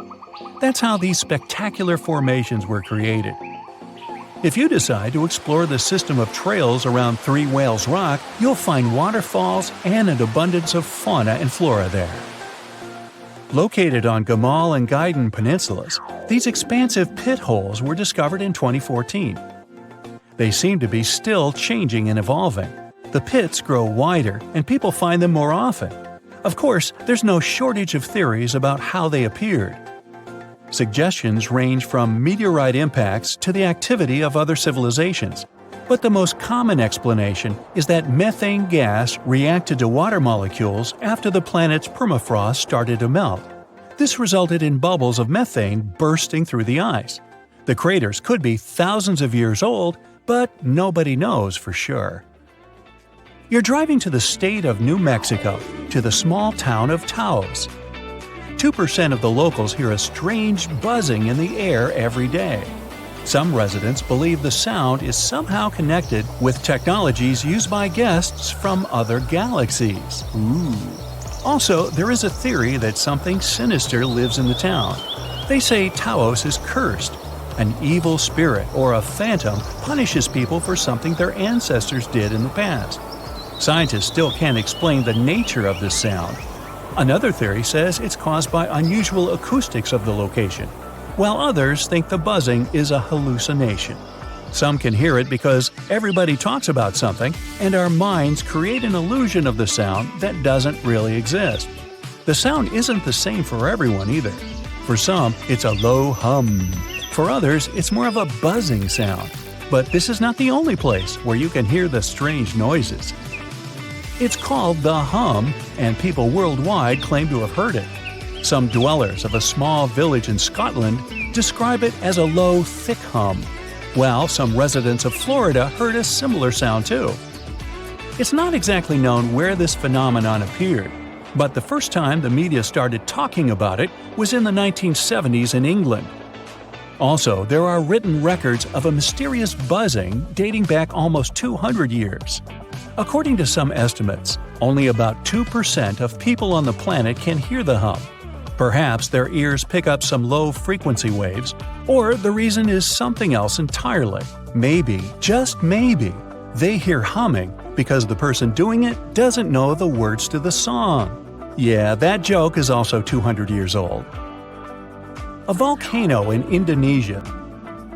That's how these spectacular formations were created. If you decide to explore the system of trails around Three Whales Rock, you'll find waterfalls and an abundance of fauna and flora there. Located on Gamal and Gaiden peninsulas, these expansive pit holes were discovered in 2014. They seem to be still changing and evolving. The pits grow wider and people find them more often. Of course, there's no shortage of theories about how they appeared. Suggestions range from meteorite impacts to the activity of other civilizations. But the most common explanation is that methane gas reacted to water molecules after the planet's permafrost started to melt. This resulted in bubbles of methane bursting through the ice. The craters could be thousands of years old, but nobody knows for sure. You're driving to the state of New Mexico, to the small town of Taos. 2% of the locals hear a strange buzzing in the air every day. Some residents believe the sound is somehow connected with technologies used by guests from other galaxies. Also, there is a theory that something sinister lives in the town. They say Taos is cursed. An evil spirit or a phantom punishes people for something their ancestors did in the past. Scientists still can't explain the nature of this sound. Another theory says it's caused by unusual acoustics of the location, while others think the buzzing is a hallucination. Some can hear it because everybody talks about something, and our minds create an illusion of the sound that doesn't really exist. The sound isn't the same for everyone either. For some, it's a low hum. For others, it's more of a buzzing sound. But this is not the only place where you can hear the strange noises. It's called the hum, and people worldwide claim to have heard it. Some dwellers of a small village in Scotland describe it as a low, thick hum, while some residents of Florida heard a similar sound too. It's not exactly known where this phenomenon appeared, but the first time the media started talking about it was in the 1970s in England. Also, there are written records of a mysterious buzzing dating back almost 200 years. According to some estimates, only about 2% of people on the planet can hear the hum. Perhaps their ears pick up some low-frequency waves, or the reason is something else entirely. Maybe, just maybe, they hear humming because the person doing it doesn't know the words to the song. Yeah, that joke is also 200 years old. A volcano in Indonesia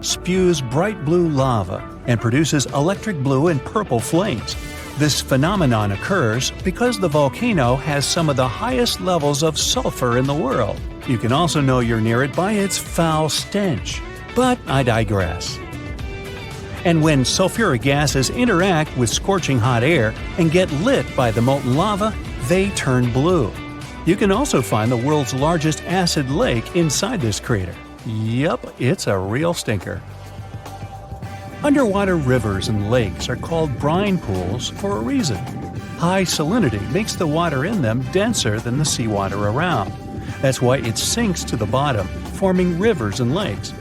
spews bright blue lava and produces electric blue and purple flames. This phenomenon occurs because the volcano has some of the highest levels of sulfur in the world. You can also know you're near it by its foul stench. But I digress. And when sulfuric gases interact with scorching hot air and get lit by the molten lava, they turn blue. You can also find the world's largest acid lake inside this crater. Yup, it's a real stinker. Underwater rivers and lakes are called brine pools for a reason. High salinity makes the water in them denser than the seawater around. That's why it sinks to the bottom, forming rivers and lakes.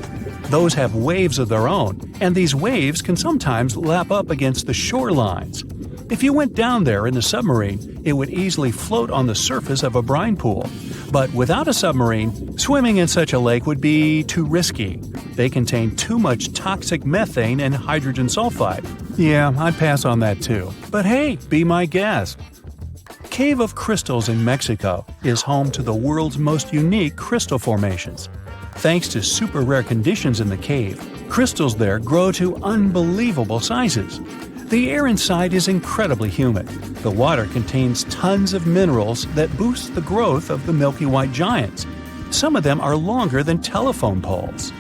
Those have waves of their own, and these waves can sometimes lap up against the shorelines. If you went down there in a submarine, it would easily float on the surface of a brine pool. But without a submarine, swimming in such a lake would be too risky. They contain too much toxic methane and hydrogen sulfide. Yeah, I'd pass on that too. But hey, be my guest. Cave of Crystals in Mexico is home to the world's most unique crystal formations. Thanks to super rare conditions in the cave, crystals there grow to unbelievable sizes. The air inside is incredibly humid. The water contains tons of minerals that boost the growth of the milky white giants. Some of them are longer than telephone poles.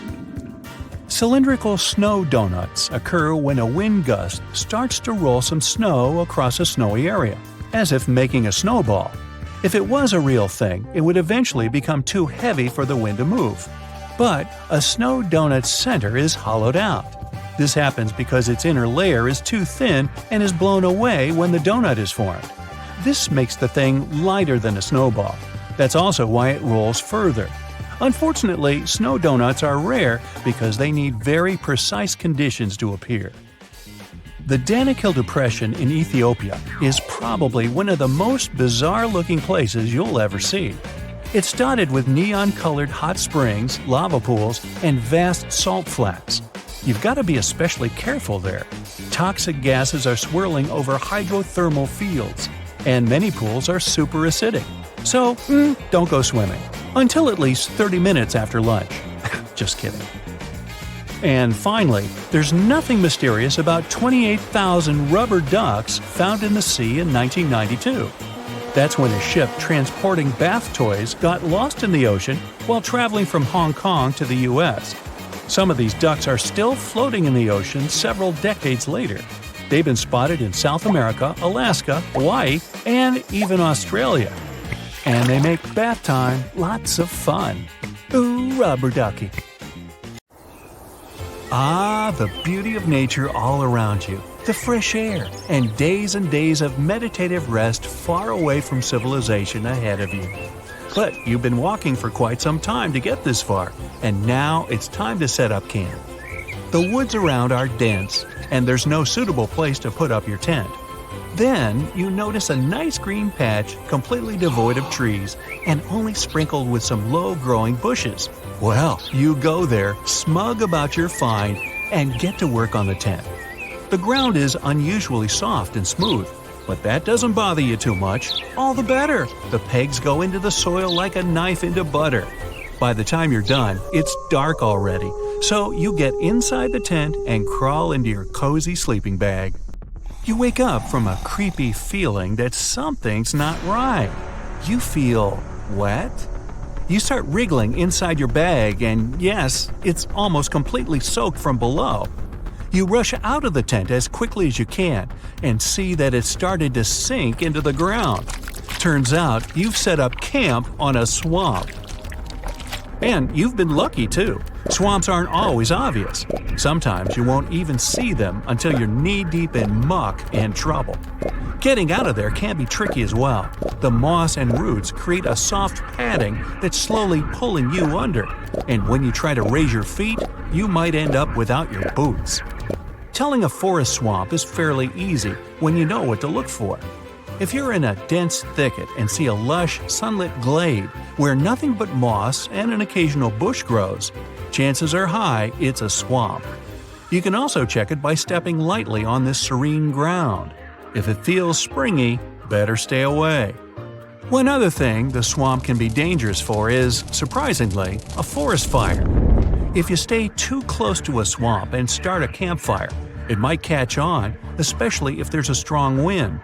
Cylindrical snow donuts occur when a wind gust starts to roll some snow across a snowy area, as if making a snowball. If it was a real thing, it would eventually become too heavy for the wind to move. But a snow donut's center is hollowed out. This happens because its inner layer is too thin and is blown away when the donut is formed. This makes the thing lighter than a snowball. That's also why it rolls further. Unfortunately, snow donuts are rare because they need very precise conditions to appear. The Danakil Depression in Ethiopia is probably one of the most bizarre-looking places you'll ever see. It's dotted with neon-colored hot springs, lava pools, and vast salt flats. You've got to be especially careful there. Toxic gases are swirling over hydrothermal fields, and many pools are super acidic. So, don't go swimming. Until at least 30 minutes after lunch. Just kidding. And finally, there's nothing mysterious about 28,000 rubber ducks found in the sea in 1992. That's when a ship transporting bath toys got lost in the ocean while traveling from Hong Kong to the U.S. Some of these ducks are still floating in the ocean several decades later. They've been spotted in South America, Alaska, Hawaii, and even Australia. And they make bath time lots of fun. Ooh, rubber ducky. Ah, the beauty of nature all around you, the fresh air, and days of meditative rest far away from civilization ahead of you. But you've been walking for quite some time to get this far, and now it's time to set up camp. The woods around are dense, and there's no suitable place to put up your tent. Then you notice a nice green patch completely devoid of trees and only sprinkled with some low-growing bushes. Well, you go there, smug about your find, and get to work on the tent. The ground is unusually soft and smooth, but that doesn't bother you too much. All the better. The pegs go into the soil like a knife into butter. By the time you're done, it's dark already, so you get inside the tent and crawl into your cozy sleeping bag. You wake up from a creepy feeling that something's not right. You feel wet? You start wriggling inside your bag and yes, it's almost completely soaked from below. You rush out of the tent as quickly as you can and see that it's started to sink into the ground. Turns out you've set up camp on a swamp. And you've been lucky too. Swamps aren't always obvious. Sometimes you won't even see them until you're knee-deep in muck and trouble. Getting out of there can be tricky as well. The moss and roots create a soft padding that's slowly pulling you under. And when you try to raise your feet, you might end up without your boots. Telling a forest swamp is fairly easy when you know what to look for. If you're in a dense thicket and see a lush, sunlit glade where nothing but moss and an occasional bush grows, chances are high it's a swamp. You can also check it by stepping lightly on this serene ground. If it feels springy, better stay away. One other thing the swamp can be dangerous for is, surprisingly, a forest fire. If you stay too close to a swamp and start a campfire, it might catch on, especially if there's a strong wind.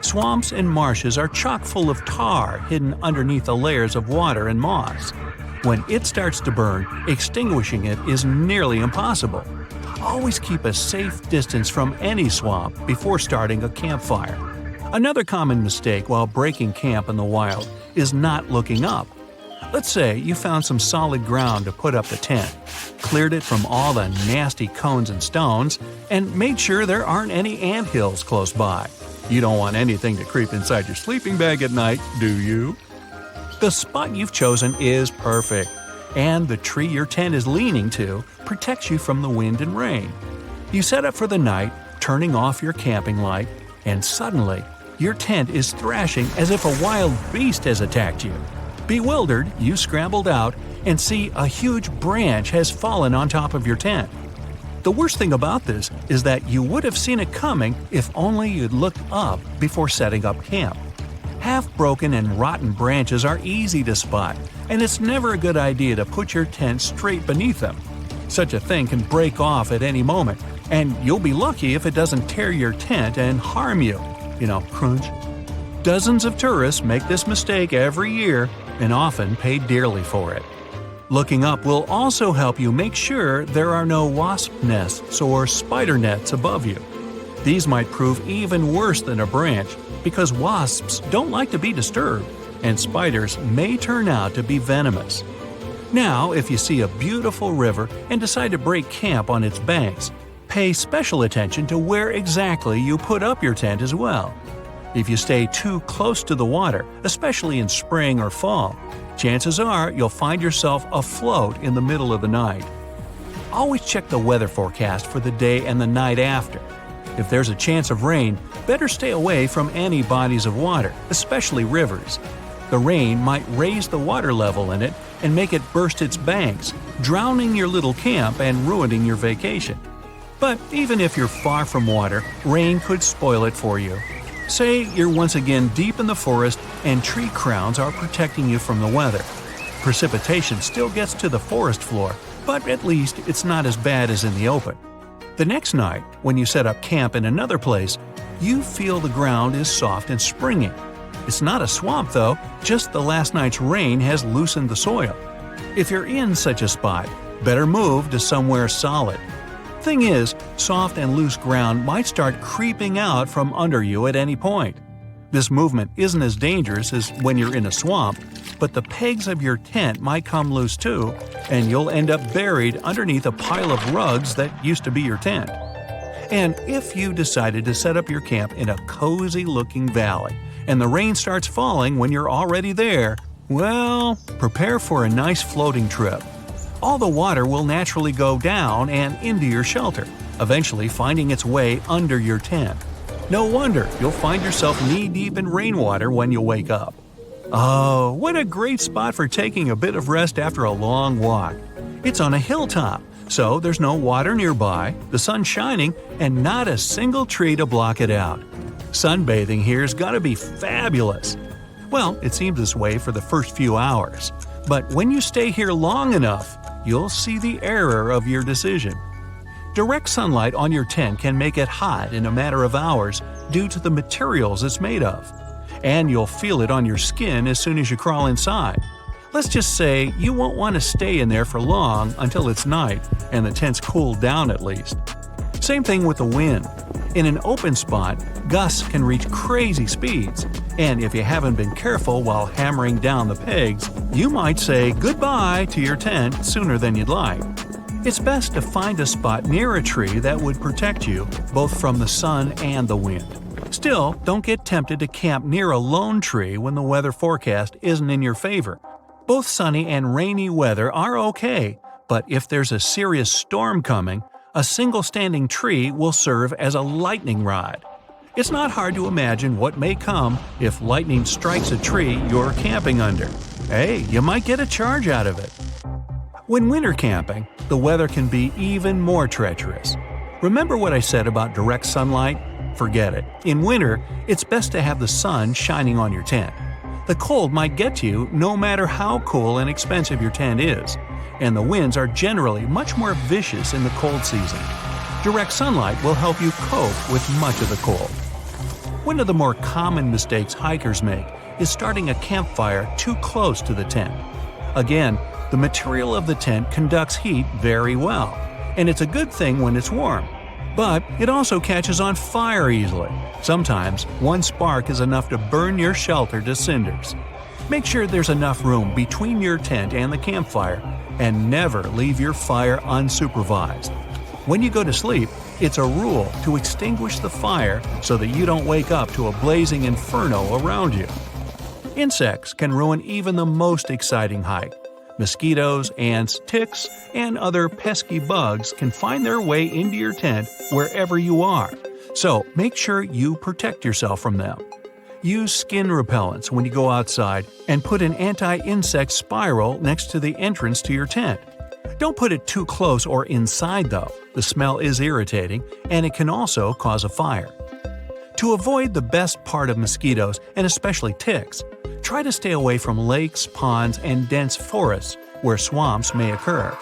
Swamps and marshes are chock full of tar hidden underneath the layers of water and moss. When it starts to burn, extinguishing it is nearly impossible. Always keep a safe distance from any swamp before starting a campfire. Another common mistake while breaking camp in the wild is not looking up. Let's say you found some solid ground to put up the tent, cleared it from all the nasty cones and stones, and made sure there aren't any anthills close by. You don't want anything to creep inside your sleeping bag at night, do you? The spot you've chosen is perfect, and the tree your tent is leaning to protects you from the wind and rain. You set up for the night, turning off your camping light, and suddenly, your tent is thrashing as if a wild beast has attacked you. Bewildered, you scrambled out and see a huge branch has fallen on top of your tent. The worst thing about this is that you would have seen it coming if only you'd looked up before setting up camp. Half-broken and rotten branches are easy to spot, and it's never a good idea to put your tent straight beneath them. Such a thing can break off at any moment, and you'll be lucky if it doesn't tear your tent and harm you. Crunch. Dozens of tourists make this mistake every year and often pay dearly for it. Looking up will also help you make sure there are no wasp nests or spider nets above you. These might prove even worse than a branch because wasps don't like to be disturbed, and spiders may turn out to be venomous. Now, if you see a beautiful river and decide to break camp on its banks, pay special attention to where exactly you put up your tent as well. If you stay too close to the water, especially in spring or fall, chances are you'll find yourself afloat in the middle of the night. Always check the weather forecast for the day and the night after. If there's a chance of rain, better stay away from any bodies of water, especially rivers. The rain might raise the water level in it and make it burst its banks, drowning your little camp and ruining your vacation. But even if you're far from water, rain could spoil it for you. Say you're once again deep in the forest and tree crowns are protecting you from the weather. Precipitation still gets to the forest floor, but at least it's not as bad as in the open. The next night, when you set up camp in another place, you feel the ground is soft and springy. It's not a swamp though, just the last night's rain has loosened the soil. If you're in such a spot, better move to somewhere solid. Thing is, soft and loose ground might start creeping out from under you at any point. This movement isn't as dangerous as when you're in a swamp, but the pegs of your tent might come loose too, and you'll end up buried underneath a pile of rugs that used to be your tent. And if you decided to set up your camp in a cozy-looking valley, and the rain starts falling when you're already there, well, prepare for a nice floating trip. All the water will naturally go down and into your shelter, eventually finding its way under your tent. No wonder you'll find yourself knee-deep in rainwater when you wake up. Oh, what a great spot for taking a bit of rest after a long walk. It's on a hilltop, so there's no water nearby, the sun's shining, and not a single tree to block it out. Sunbathing here's gotta be fabulous. Well, it seems this way for the first few hours. But when you stay here long enough, you'll see the error of your decision. Direct sunlight on your tent can make it hot in a matter of hours due to the materials it's made of. And you'll feel it on your skin as soon as you crawl inside. Let's just say you won't want to stay in there for long until it's night and the tent's cooled down at least. Same thing with the wind. In an open spot, gusts can reach crazy speeds, and if you haven't been careful while hammering down the pegs, you might say goodbye to your tent sooner than you'd like. It's best to find a spot near a tree that would protect you both from the sun and the wind. Still, don't get tempted to camp near a lone tree when the weather forecast isn't in your favor. Both sunny and rainy weather are okay, but if there's a serious storm coming, a single standing tree will serve as a lightning rod. It's not hard to imagine what may come if lightning strikes a tree you're camping under. Hey, you might get a charge out of it. When winter camping, the weather can be even more treacherous. Remember what I said about direct sunlight? Forget it. In winter, it's best to have the sun shining on your tent. The cold might get to you no matter how cool and expensive your tent is, and the winds are generally much more vicious in the cold season. Direct sunlight will help you cope with much of the cold. One of the more common mistakes hikers make is starting a campfire too close to the tent. Again, the material of the tent conducts heat very well, and it's a good thing when it's warm. But it also catches on fire easily. Sometimes, one spark is enough to burn your shelter to cinders. Make sure there's enough room between your tent and the campfire, and never leave your fire unsupervised. When you go to sleep, it's a rule to extinguish the fire so that you don't wake up to a blazing inferno around you. Insects can ruin even the most exciting hike. Mosquitoes, ants, ticks, and other pesky bugs can find their way into your tent wherever you are, so make sure you protect yourself from them. Use skin repellents when you go outside and put an anti-insect spiral next to the entrance to your tent. Don't put it too close or inside though. The smell is irritating and it can also cause a fire. To avoid the best part of mosquitoes, and especially ticks, try to stay away from lakes, ponds, and dense forests where swamps may occur.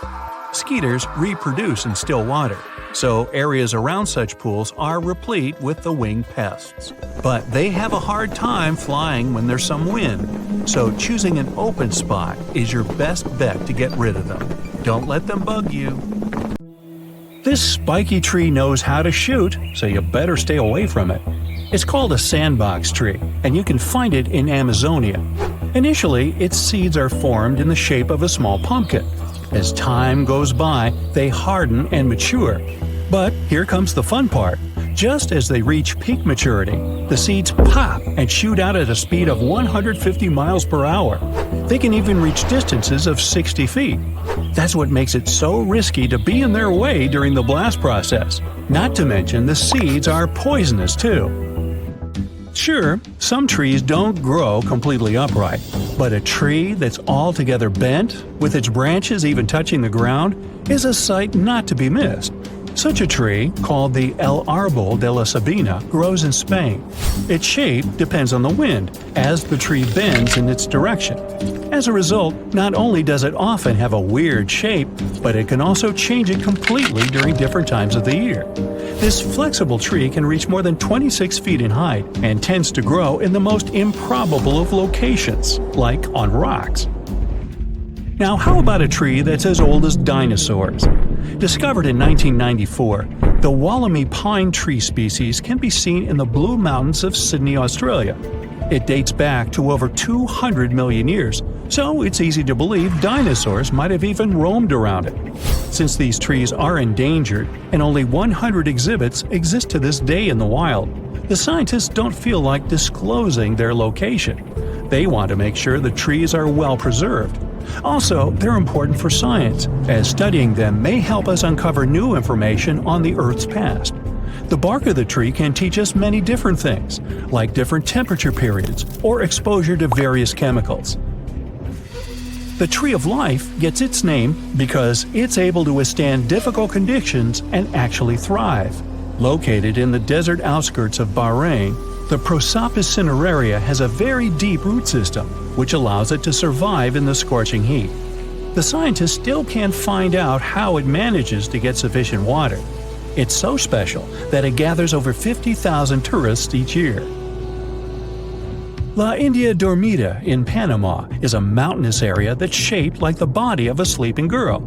Skeeters reproduce in still water, so areas around such pools are replete with the winged pests. But they have a hard time flying when there's some wind, so choosing an open spot is your best bet to get rid of them. Don't let them bug you. This spiky tree knows how to shoot, so you better stay away from it. It's called a sandbox tree, and you can find it in Amazonia. Initially, its seeds are formed in the shape of a small pumpkin. As time goes by, they harden and mature. But here comes the fun part. Just as they reach peak maturity, the seeds pop and shoot out at a speed of 150 miles per hour. They can even reach distances of 60 feet. That's what makes it so risky to be in their way during the blast process. Not to mention the seeds are poisonous too. Sure, some trees don't grow completely upright, but a tree that's altogether bent, with its branches even touching the ground, is a sight not to be missed. Such a tree, called the El Árbol de la Sabina, grows in Spain. Its shape depends on the wind, as the tree bends in its direction. As a result, not only does it often have a weird shape, but it can also change it completely during different times of the year. This flexible tree can reach more than 26 feet in height and tends to grow in the most improbable of locations, like on rocks. Now, how about a tree that's as old as dinosaurs? Discovered in 1994, the Wollemi pine tree species can be seen in the Blue Mountains of Sydney, Australia. It dates back to over 200 million years, so it's easy to believe dinosaurs might have even roamed around it. Since these trees are endangered and only 100 exhibits exist to this day in the wild, the scientists don't feel like disclosing their location. They want to make sure the trees are well preserved. Also, they're important for science, as studying them may help us uncover new information on the Earth's past. The bark of the tree can teach us many different things, like different temperature periods or exposure to various chemicals. The tree of life gets its name because it's able to withstand difficult conditions and actually thrive. Located in the desert outskirts of Bahrain, the Prosopis cineraria has a very deep root system, which allows it to survive in the scorching heat. The scientists still can't find out how it manages to get sufficient water. It's so special that it gathers over 50,000 tourists each year. La India Dormida in Panama is a mountainous area that's shaped like the body of a sleeping girl.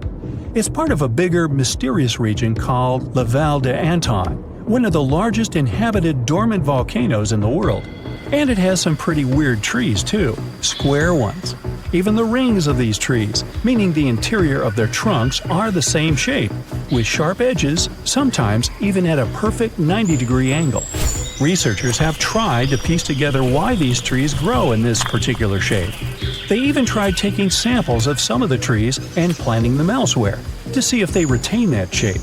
It's part of a bigger, mysterious region called La Val de Anton, one of the largest inhabited dormant volcanoes in the world. And it has some pretty weird trees too, square ones. Even the rings of these trees, meaning the interior of their trunks, are the same shape, with sharp edges, sometimes even at a perfect 90-degree angle. Researchers have tried to piece together why these trees grow in this particular shape. They even tried taking samples of some of the trees and planting them elsewhere, to see if they retain that shape.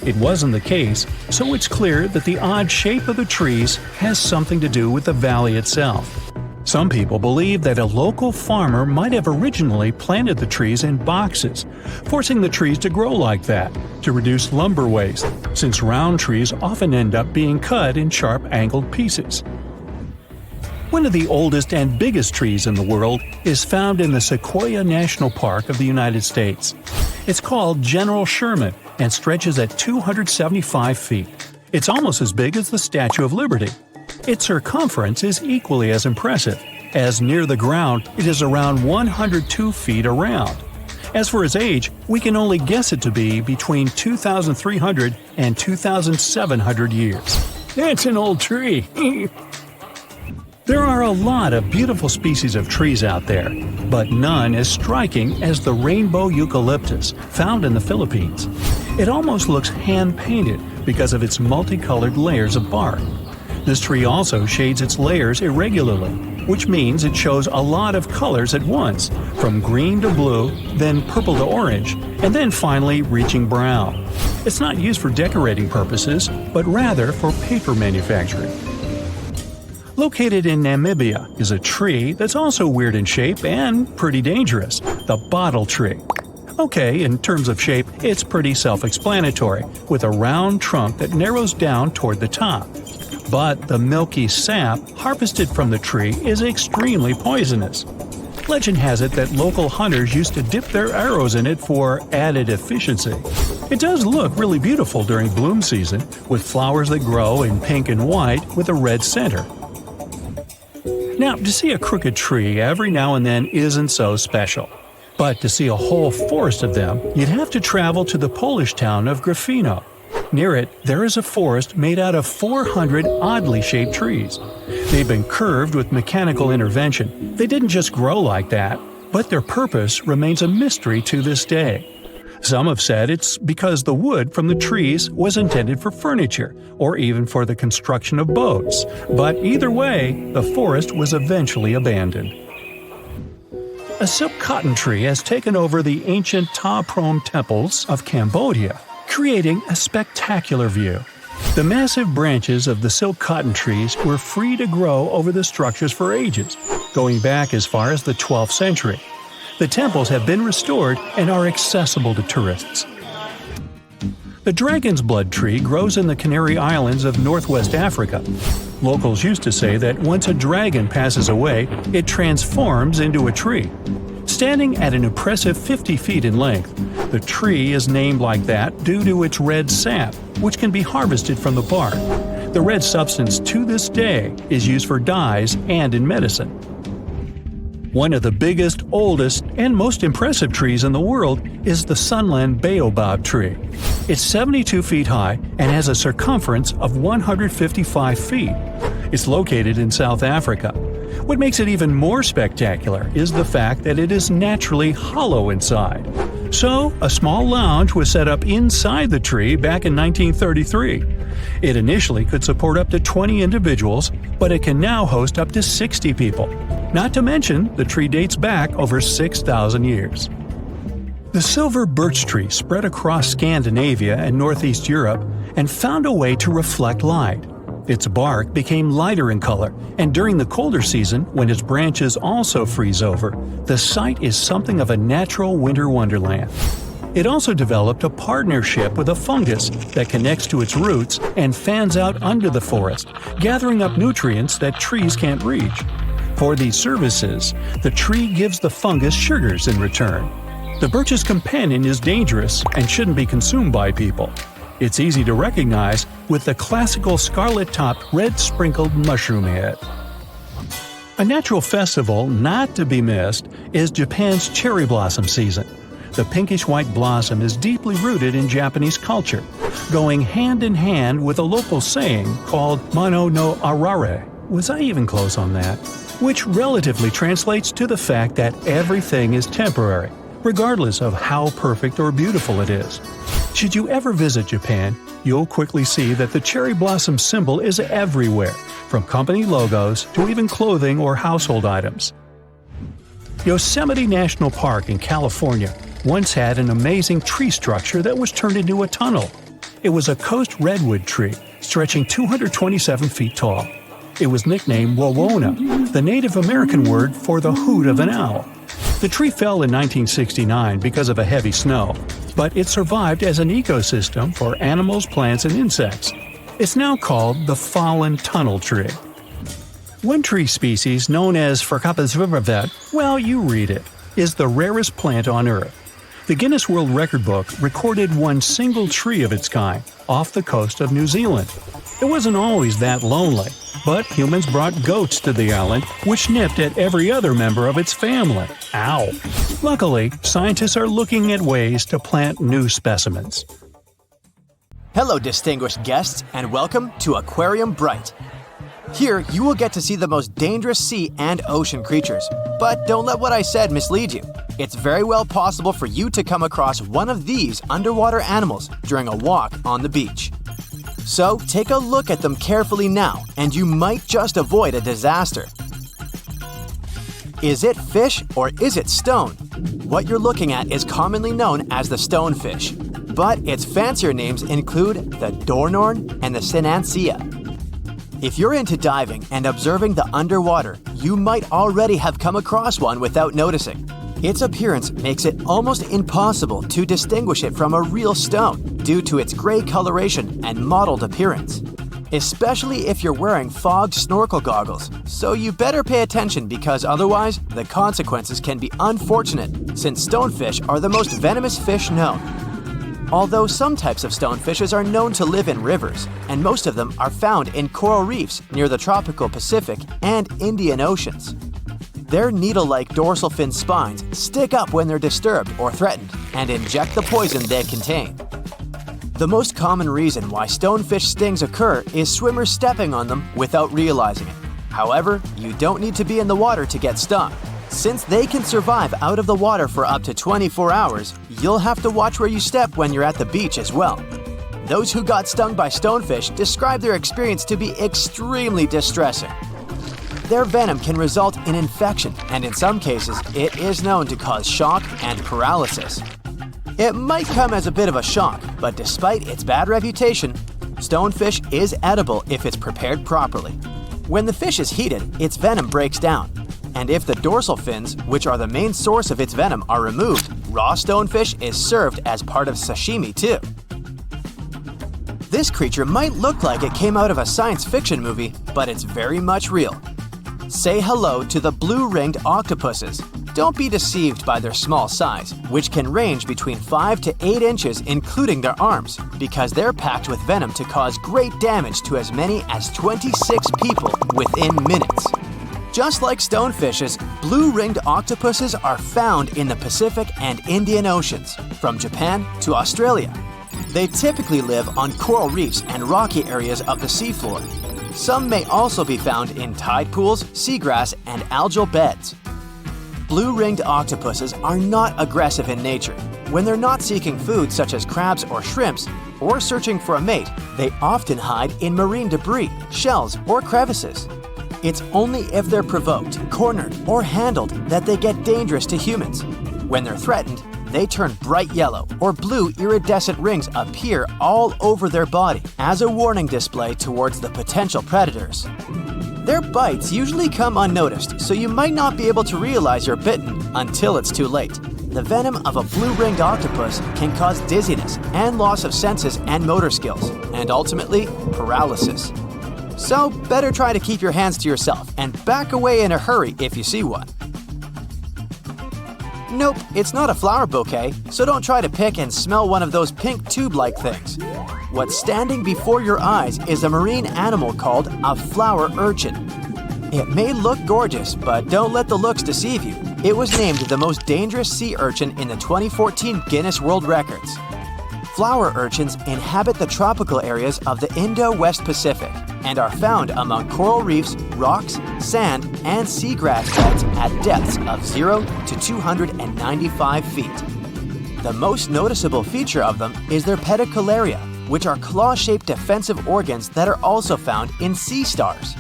It wasn't the case, so it's clear that the odd shape of the trees has something to do with the valley itself. Some people believe that a local farmer might have originally planted the trees in boxes, forcing the trees to grow like that, to reduce lumber waste, since round trees often end up being cut in sharp angled pieces. One of the oldest and biggest trees in the world is found in the Sequoia National Park of the United States. It's called General Sherman and stretches at 275 feet. It's almost as big as the Statue of Liberty. Its circumference is equally as impressive, as near the ground it is around 102 feet around. As for its age, we can only guess it to be between 2,300 and 2,700 years. That's an old tree! There are a lot of beautiful species of trees out there, but none as striking as the rainbow eucalyptus found in the Philippines. It almost looks hand-painted because of its multicolored layers of bark. This tree also shades its layers irregularly, which means it shows a lot of colors at once, from green to blue, then purple to orange, and then finally reaching brown. It's not used for decorating purposes, but rather for paper manufacturing. Located in Namibia is a tree that's also weird in shape and pretty dangerous, the bottle tree. Okay, in terms of shape, it's pretty self-explanatory, with a round trunk that narrows down toward the top. But the milky sap harvested from the tree is extremely poisonous. Legend has it that local hunters used to dip their arrows in it for added efficiency. It does look really beautiful during bloom season, with flowers that grow in pink and white with a red center. Now, to see a crooked tree every now and then isn't so special. But to see a whole forest of them, you'd have to travel to the Polish town of Gryfino. Near it, there is a forest made out of 400 oddly shaped trees. They've been curved with mechanical intervention. They didn't just grow like that, but their purpose remains a mystery to this day. Some have said it's because the wood from the trees was intended for furniture, or even for the construction of boats. But either way, the forest was eventually abandoned. A silk cotton tree has taken over the ancient Ta Prohm temples of Cambodia, creating a spectacular view. The massive branches of the silk cotton trees were free to grow over the structures for ages, going back as far as the 12th century. The temples have been restored and are accessible to tourists. The dragon's blood tree grows in the Canary Islands of northwest Africa. Locals used to say that once a dragon passes away, it transforms into a tree. Standing at an impressive 50 feet in length, the tree is named like that due to its red sap, which can be harvested from the bark. The red substance to this day is used for dyes and in medicine. One of the biggest, oldest, and most impressive trees in the world is the Sunland baobab tree. It's 72 feet high and has a circumference of 155 feet. It's located in South Africa. What makes it even more spectacular is the fact that it is naturally hollow inside. So, a small lounge was set up inside the tree back in 1933. It initially could support up to 20 individuals, but it can now host up to 60 people. Not to mention, the tree dates back over 6,000 years. The silver birch tree spread across Scandinavia and northeast Europe and found a way to reflect light. Its bark became lighter in color, and during the colder season, when its branches also freeze over, the site is something of a natural winter wonderland. It also developed a partnership with a fungus that connects to its roots and fans out under the forest, gathering up nutrients that trees can't reach. For these services, the tree gives the fungus sugars in return. The birch's companion is dangerous and shouldn't be consumed by people. It's easy to recognize with the classical scarlet-topped red-sprinkled mushroom head. A natural festival not to be missed is Japan's cherry blossom season. The pinkish-white blossom is deeply rooted in Japanese culture, going hand in hand with a local saying called Mono no Arare. Was I even close on that? Which relatively translates to the fact that everything is temporary, regardless of how perfect or beautiful it is. Should you ever visit Japan, you'll quickly see that the cherry blossom symbol is everywhere, from company logos to even clothing or household items. Yosemite National Park in California once had an amazing tree structure that was turned into a tunnel. It was a coast redwood tree, stretching 227 feet tall. It was nicknamed Wawona, the Native American word for the hoot of an owl. The tree fell in 1969 because of a heavy snow, but it survived as an ecosystem for animals, plants, and insects. It's now called the fallen tunnel tree. One tree species known as Farcapazvivavet, well, you read it, is the rarest plant on Earth. The Guinness World Record book recorded one single tree of its kind off the coast of New Zealand. It wasn't always that lonely, but humans brought goats to the island, which nipped at every other member of its family. Ow! Luckily, scientists are looking at ways to plant new specimens. Hello, distinguished guests, and welcome to Aquarium Bright. Here, you will get to see the most dangerous sea and ocean creatures. But don't let what I said mislead you. It's very well possible for you to come across one of these underwater animals during a walk on the beach. So, take a look at them carefully now, and you might just avoid a disaster. Is it fish or is it stone? What you're looking at is commonly known as the stonefish, but its fancier names include the Dornorn and the Sinancia. If you're into diving and observing the underwater, you might already have come across one without noticing. Its appearance makes it almost impossible to distinguish it from a real stone due to its gray coloration and mottled appearance, especially if you're wearing fogged snorkel goggles, so you better pay attention because otherwise the consequences can be unfortunate since stonefish are the most venomous fish known. Although some types of stonefishes are known to live in rivers, and most of them are found in coral reefs near the tropical Pacific and Indian Oceans. Their needle-like dorsal fin spines stick up when they're disturbed or threatened and inject the poison they contain. The most common reason why stonefish stings occur is swimmers stepping on them without realizing it. However, you don't need to be in the water to get stung. Since they can survive out of the water for up to 24 hours, you'll have to watch where you step when you're at the beach as well. Those who got stung by stonefish describe their experience to be extremely distressing. Their venom can result in infection, and in some cases, it is known to cause shock and paralysis. It might come as a bit of a shock, but despite its bad reputation, stonefish is edible if it's prepared properly. When the fish is heated, its venom breaks down, and if the dorsal fins, which are the main source of its venom, are removed, raw stonefish is served as part of sashimi too. This creature might look like it came out of a science fiction movie, but it's very much real. Say hello to the blue-ringed octopuses. Don't be deceived by their small size, which can range between 5 to 8 inches including their arms, because they're packed with venom to cause great damage to as many as 26 people within minutes. Just like stonefishes, blue-ringed octopuses are found in the Pacific and Indian Oceans, from Japan to Australia. They typically live on coral reefs and rocky areas of the seafloor. Some may also be found in tide pools, seagrass, and algal beds. Blue-ringed octopuses are not aggressive in nature. When they're not seeking food such as crabs or shrimps, or searching for a mate, they often hide in marine debris, shells, or crevices. It's only if they're provoked, cornered, or handled that they get dangerous to humans. When they're threatened, they turn bright yellow or blue iridescent rings appear all over their body as a warning display towards the potential predators. Their bites usually come unnoticed, so you might not be able to realize you're bitten until it's too late. The venom of a blue-ringed octopus can cause dizziness and loss of senses and motor skills, and ultimately, paralysis. So, better try to keep your hands to yourself and back away in a hurry if you see one. Nope, it's not a flower bouquet, so don't try to pick and smell one of those pink tube-like things. What's standing before your eyes is a marine animal called a flower urchin. It may look gorgeous, but don't let the looks deceive you. It was named the most dangerous sea urchin in the 2014 Guinness World Records. Flower urchins inhabit the tropical areas of the Indo-West Pacific and are found among coral reefs, rocks, sand, and seagrass beds at depths of 0 to 295 feet. The most noticeable feature of them is their pedicularia, which are claw-shaped defensive organs that are also found in sea stars.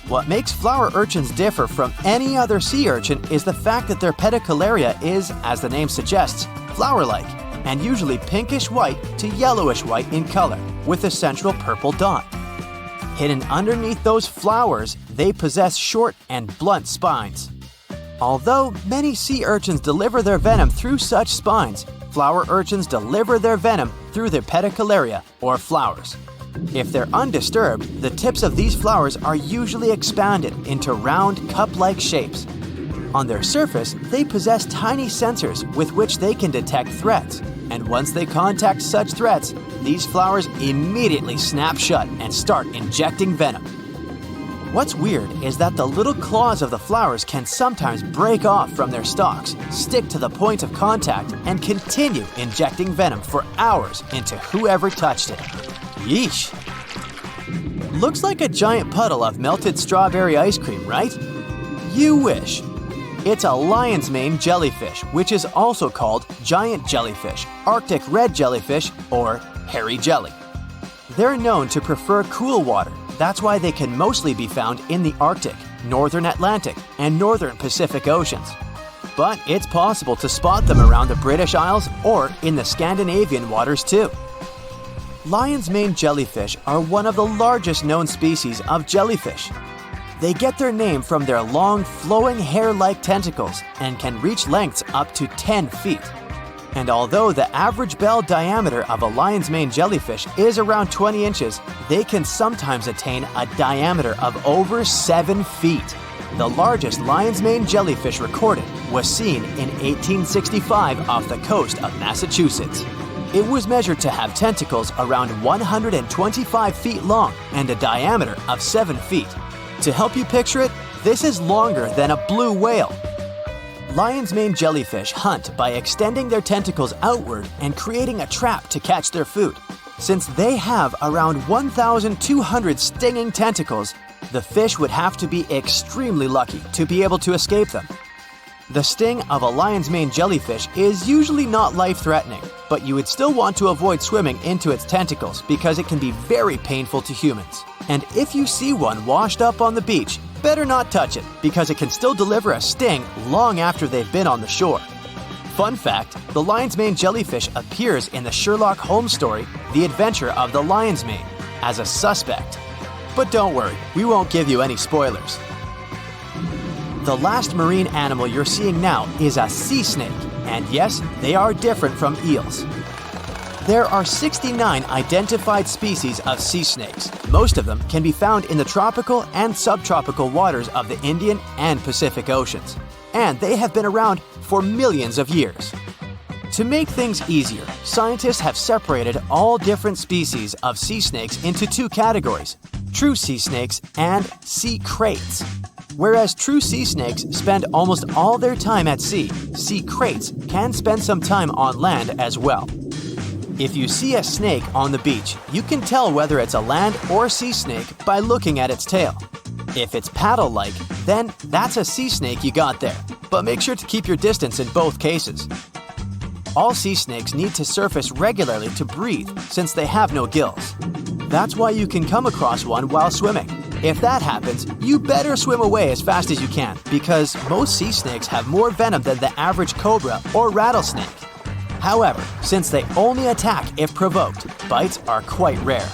What makes flower urchins differ from any other sea urchin is the fact that their pedicularia is, as the name suggests, flower-like, and usually pinkish-white to yellowish-white in color, with a central purple dot. Hidden underneath those flowers, they possess short and blunt spines. Although many sea urchins deliver their venom through such spines, flower urchins deliver their venom through their pedicularia, or flowers. If they're undisturbed, the tips of these flowers are usually expanded into round, cup-like shapes. On their surface, they possess tiny sensors with which they can detect threats, and once they contact such threats, these flowers immediately snap shut and start injecting venom. What's weird is that the little claws of the flowers can sometimes break off from their stalks, stick to the point of contact, and continue injecting venom for hours into whoever touched it. Yeesh! Looks like a giant puddle of melted strawberry ice cream, right? You wish. It's a lion's mane jellyfish, which is also called giant jellyfish, Arctic red jellyfish, or hairy jelly. They're known to prefer cool water. That's why they can mostly be found in the Arctic, northern Atlantic, and northern Pacific Oceans. But it's possible to spot them around the British Isles or in the Scandinavian waters too. Lion's mane jellyfish are one of the largest known species of jellyfish. They get their name from their long, flowing hair-like tentacles and can reach lengths up to 10 feet. And although the average bell diameter of a lion's mane jellyfish is around 20 inches, they can sometimes attain a diameter of over 7 feet. The largest lion's mane jellyfish recorded was seen in 1865 off the coast of Massachusetts. It was measured to have tentacles around 125 feet long and a diameter of 7 feet. To help you picture it, this is longer than a blue whale. Lion's mane jellyfish hunt by extending their tentacles outward and creating a trap to catch their food. Since they have around 1,200 stinging tentacles, the fish would have to be extremely lucky to be able to escape them. The sting of a lion's mane jellyfish is usually not life-threatening, but you would still want to avoid swimming into its tentacles because it can be very painful to humans. And if you see one washed up on the beach, better not touch it because it can still deliver a sting long after they've been on the shore. Fun fact, the lion's mane jellyfish appears in the Sherlock Holmes story, The Adventure of the Lion's Mane, as a suspect. But don't worry, we won't give you any spoilers. The last marine animal you're seeing now is a sea snake, and yes, they are different from eels. There are 69 identified species of sea snakes. Most of them can be found in the tropical and subtropical waters of the Indian and Pacific Oceans, and they have been around for millions of years. To make things easier, scientists have separated all different species of sea snakes into two categories: true sea snakes and sea kraits. Whereas true sea snakes spend almost all their time at sea, sea kraits can spend some time on land as well. If you see a snake on the beach, you can tell whether it's a land or sea snake by looking at its tail. If it's paddle-like, then that's a sea snake you got there, but make sure to keep your distance in both cases. All sea snakes need to surface regularly to breathe since they have no gills. That's why you can come across one while swimming. If that happens, you better swim away as fast as you can because most sea snakes have more venom than the average cobra or rattlesnake. However, since they only attack if provoked, bites are quite rare.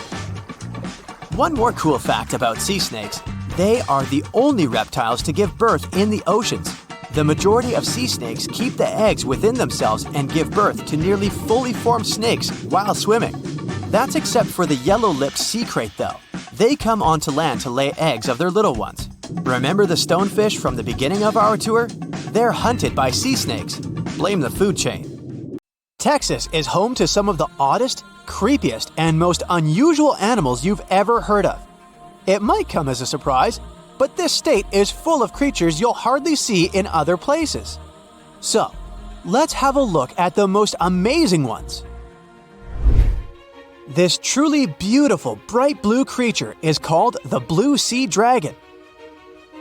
One more cool fact about sea snakes: they are the only reptiles to give birth in the oceans. The majority of sea snakes keep the eggs within themselves and give birth to nearly fully formed snakes while swimming. That's except for the yellow-lipped sea krait though. They come onto land to lay eggs of their little ones. Remember the stonefish from the beginning of our tour? They're hunted by sea snakes. Blame the food chain. Texas is home to some of the oddest, creepiest, and most unusual animals you've ever heard of. It might come as a surprise, but this state is full of creatures you'll hardly see in other places. So, let's have a look at the most amazing ones. This truly beautiful bright blue creature is called the blue sea dragon.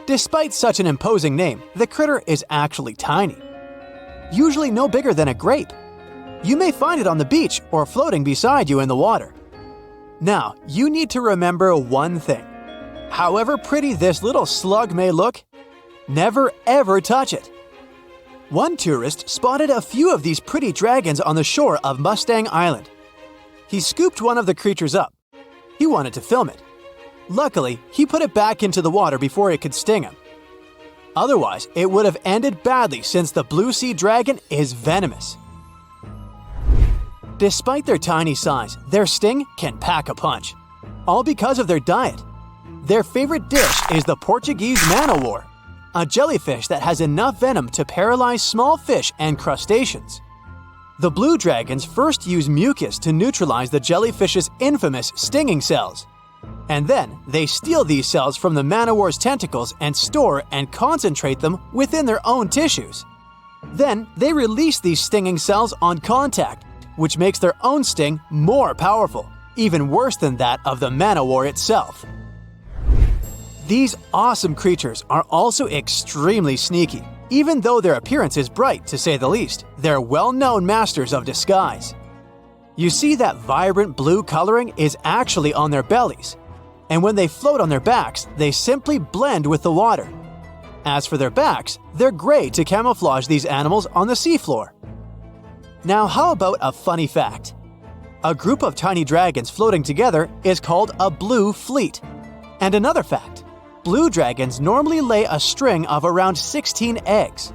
Despite such an imposing name, the critter is actually tiny. Usually no bigger than a grape. You may find it on the beach or floating beside you in the water. Now, you need to remember one thing. However pretty this little slug may look, never ever touch it. One tourist spotted a few of these pretty dragons on the shore of Mustang Island. He scooped one of the creatures up. He wanted to film it. Luckily, he put it back into the water before it could sting him. Otherwise, it would have ended badly since the blue sea dragon is venomous. Despite their tiny size, their sting can pack a punch, all because of their diet. Their favorite dish is the Portuguese man-o-war, a jellyfish that has enough venom to paralyze small fish and crustaceans. The blue dragons first use mucus to neutralize the jellyfish's infamous stinging cells. And then they steal these cells from the man-o-war's tentacles and store and concentrate them within their own tissues. Then they release these stinging cells on contact, which makes their own sting more powerful, even worse than that of the man-o-war itself. These awesome creatures are also extremely sneaky. Even though their appearance is bright, to say the least, they're well-known masters of disguise. You see that vibrant blue coloring is actually on their bellies, and when they float on their backs, they simply blend with the water. As for their backs, they're gray to camouflage these animals on the seafloor. Now, how about a funny fact? A group of tiny dragons floating together is called a blue fleet. And another fact, blue dragons normally lay a string of around 16 eggs,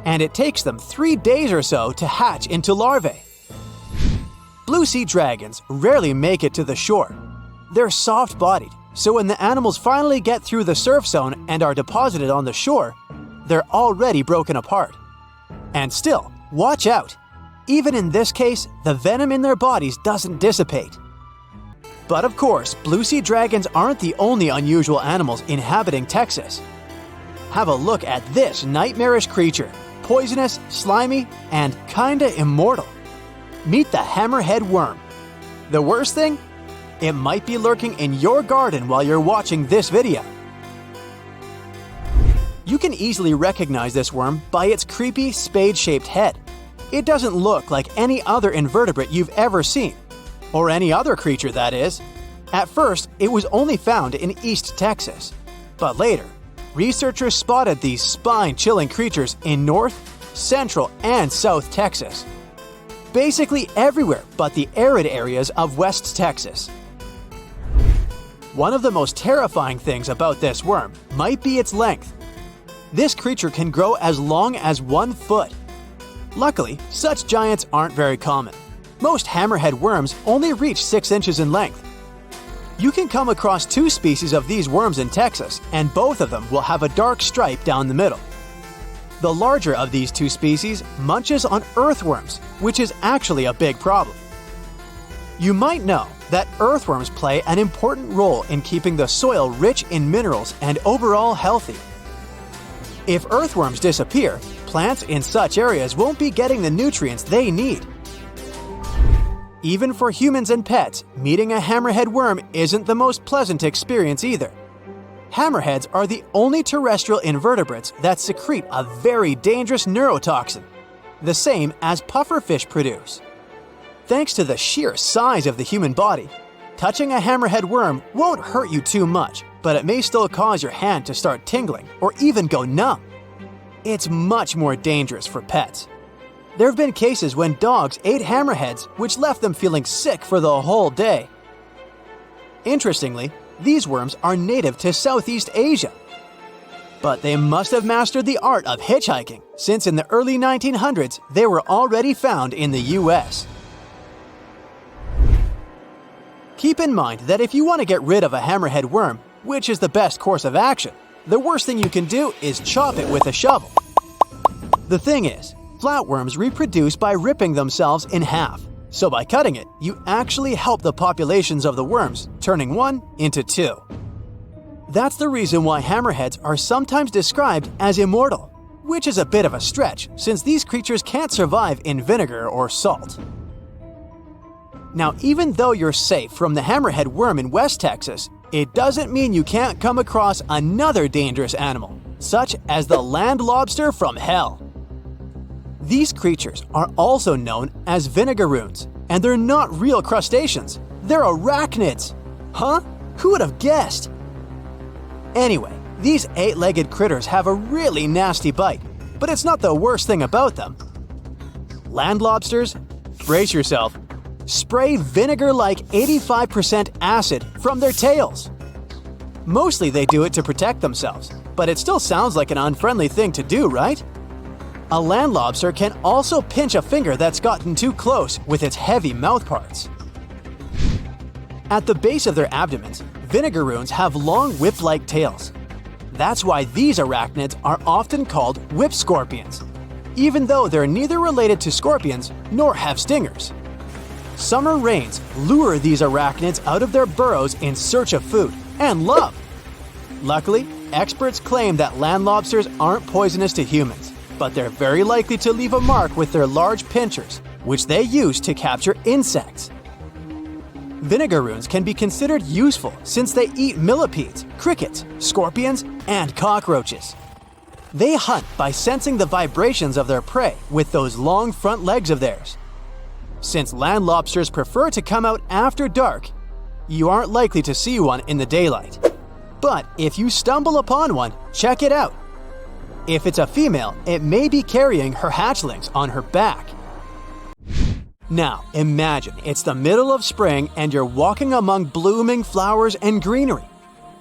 and it takes them 3 days or so to hatch into larvae. Blue sea dragons rarely make it to the shore. They're soft-bodied, so when the animals finally get through the surf zone and are deposited on the shore, they're already broken apart. And still, watch out! Even in this case, the venom in their bodies doesn't dissipate. But of course, blue sea dragons aren't the only unusual animals inhabiting Texas. Have a look at this nightmarish creature, poisonous, slimy, and kinda immortal. Meet the hammerhead worm. The worst thing? It might be lurking in your garden while you're watching this video. You can easily recognize this worm by its creepy spade-shaped head. It doesn't look like any other invertebrate you've ever seen. Or any other creature, that is. At first, it was only found in East Texas. But later, researchers spotted these spine-chilling creatures in North, Central, and South Texas. Basically everywhere but the arid areas of West Texas. One of the most terrifying things about this worm might be its length. This creature can grow as long as 1 foot. Luckily, such giants aren't very common. Most hammerhead worms only reach 6 inches in length. You can come across 2 species of these worms in Texas, and both of them will have a dark stripe down the middle. The larger of these 2 species munches on earthworms, which is actually a big problem. You might know that earthworms play an important role in keeping the soil rich in minerals and overall healthy. If earthworms disappear, plants in such areas won't be getting the nutrients they need. Even for humans and pets, meeting a hammerhead worm isn't the most pleasant experience either. Hammerheads are the only terrestrial invertebrates that secrete a very dangerous neurotoxin, the same as pufferfish produce. Thanks to the sheer size of the human body, touching a hammerhead worm won't hurt you too much, but it may still cause your hand to start tingling or even go numb. It's much more dangerous for pets. There have been cases when dogs ate hammerheads, which left them feeling sick for the whole day. Interestingly, these worms are native to Southeast Asia. But they must have mastered the art of hitchhiking, since in the early 1900s they were already found in the US. Keep in mind that if you want to get rid of a hammerhead worm, which is the best course of action, the worst thing you can do is chop it with a shovel. The thing is, flatworms reproduce by ripping themselves in half, so by cutting it, you actually help the populations of the worms, turning one into 2. That's the reason why hammerheads are sometimes described as immortal, which is a bit of a stretch since these creatures can't survive in vinegar or salt. Now, even though you're safe from the hammerhead worm in West Texas, it doesn't mean you can't come across another dangerous animal, such as the land lobster from hell. These creatures are also known as vinegaroons, and they're not real crustaceans, they're arachnids. Huh? Who would have guessed? Anyway, these 8-legged critters have a really nasty bite, but it's not the worst thing about them. Land lobsters, brace yourself, spray vinegar-like 85% acid from their tails. Mostly they do it to protect themselves, but it still sounds like an unfriendly thing to do, right? A land lobster can also pinch a finger that's gotten too close with its heavy mouth parts. At the base of their abdomens, vinegaroons have long whip-like tails. That's why these arachnids are often called whip scorpions, even though they're neither related to scorpions nor have stingers. Summer rains lure these arachnids out of their burrows in search of food and love. Luckily, experts claim that land lobsters aren't poisonous to humans, but they're very likely to leave a mark with their large pinchers, which they use to capture insects. Vinegaroons can be considered useful since they eat millipedes, crickets, scorpions, and cockroaches. They hunt by sensing the vibrations of their prey with those long front legs of theirs. Since land lobsters prefer to come out after dark, you aren't likely to see one in the daylight. But if you stumble upon one, check it out. If it's a female, it may be carrying her hatchlings on her back. Now, imagine it's the middle of spring and you're walking among blooming flowers and greenery.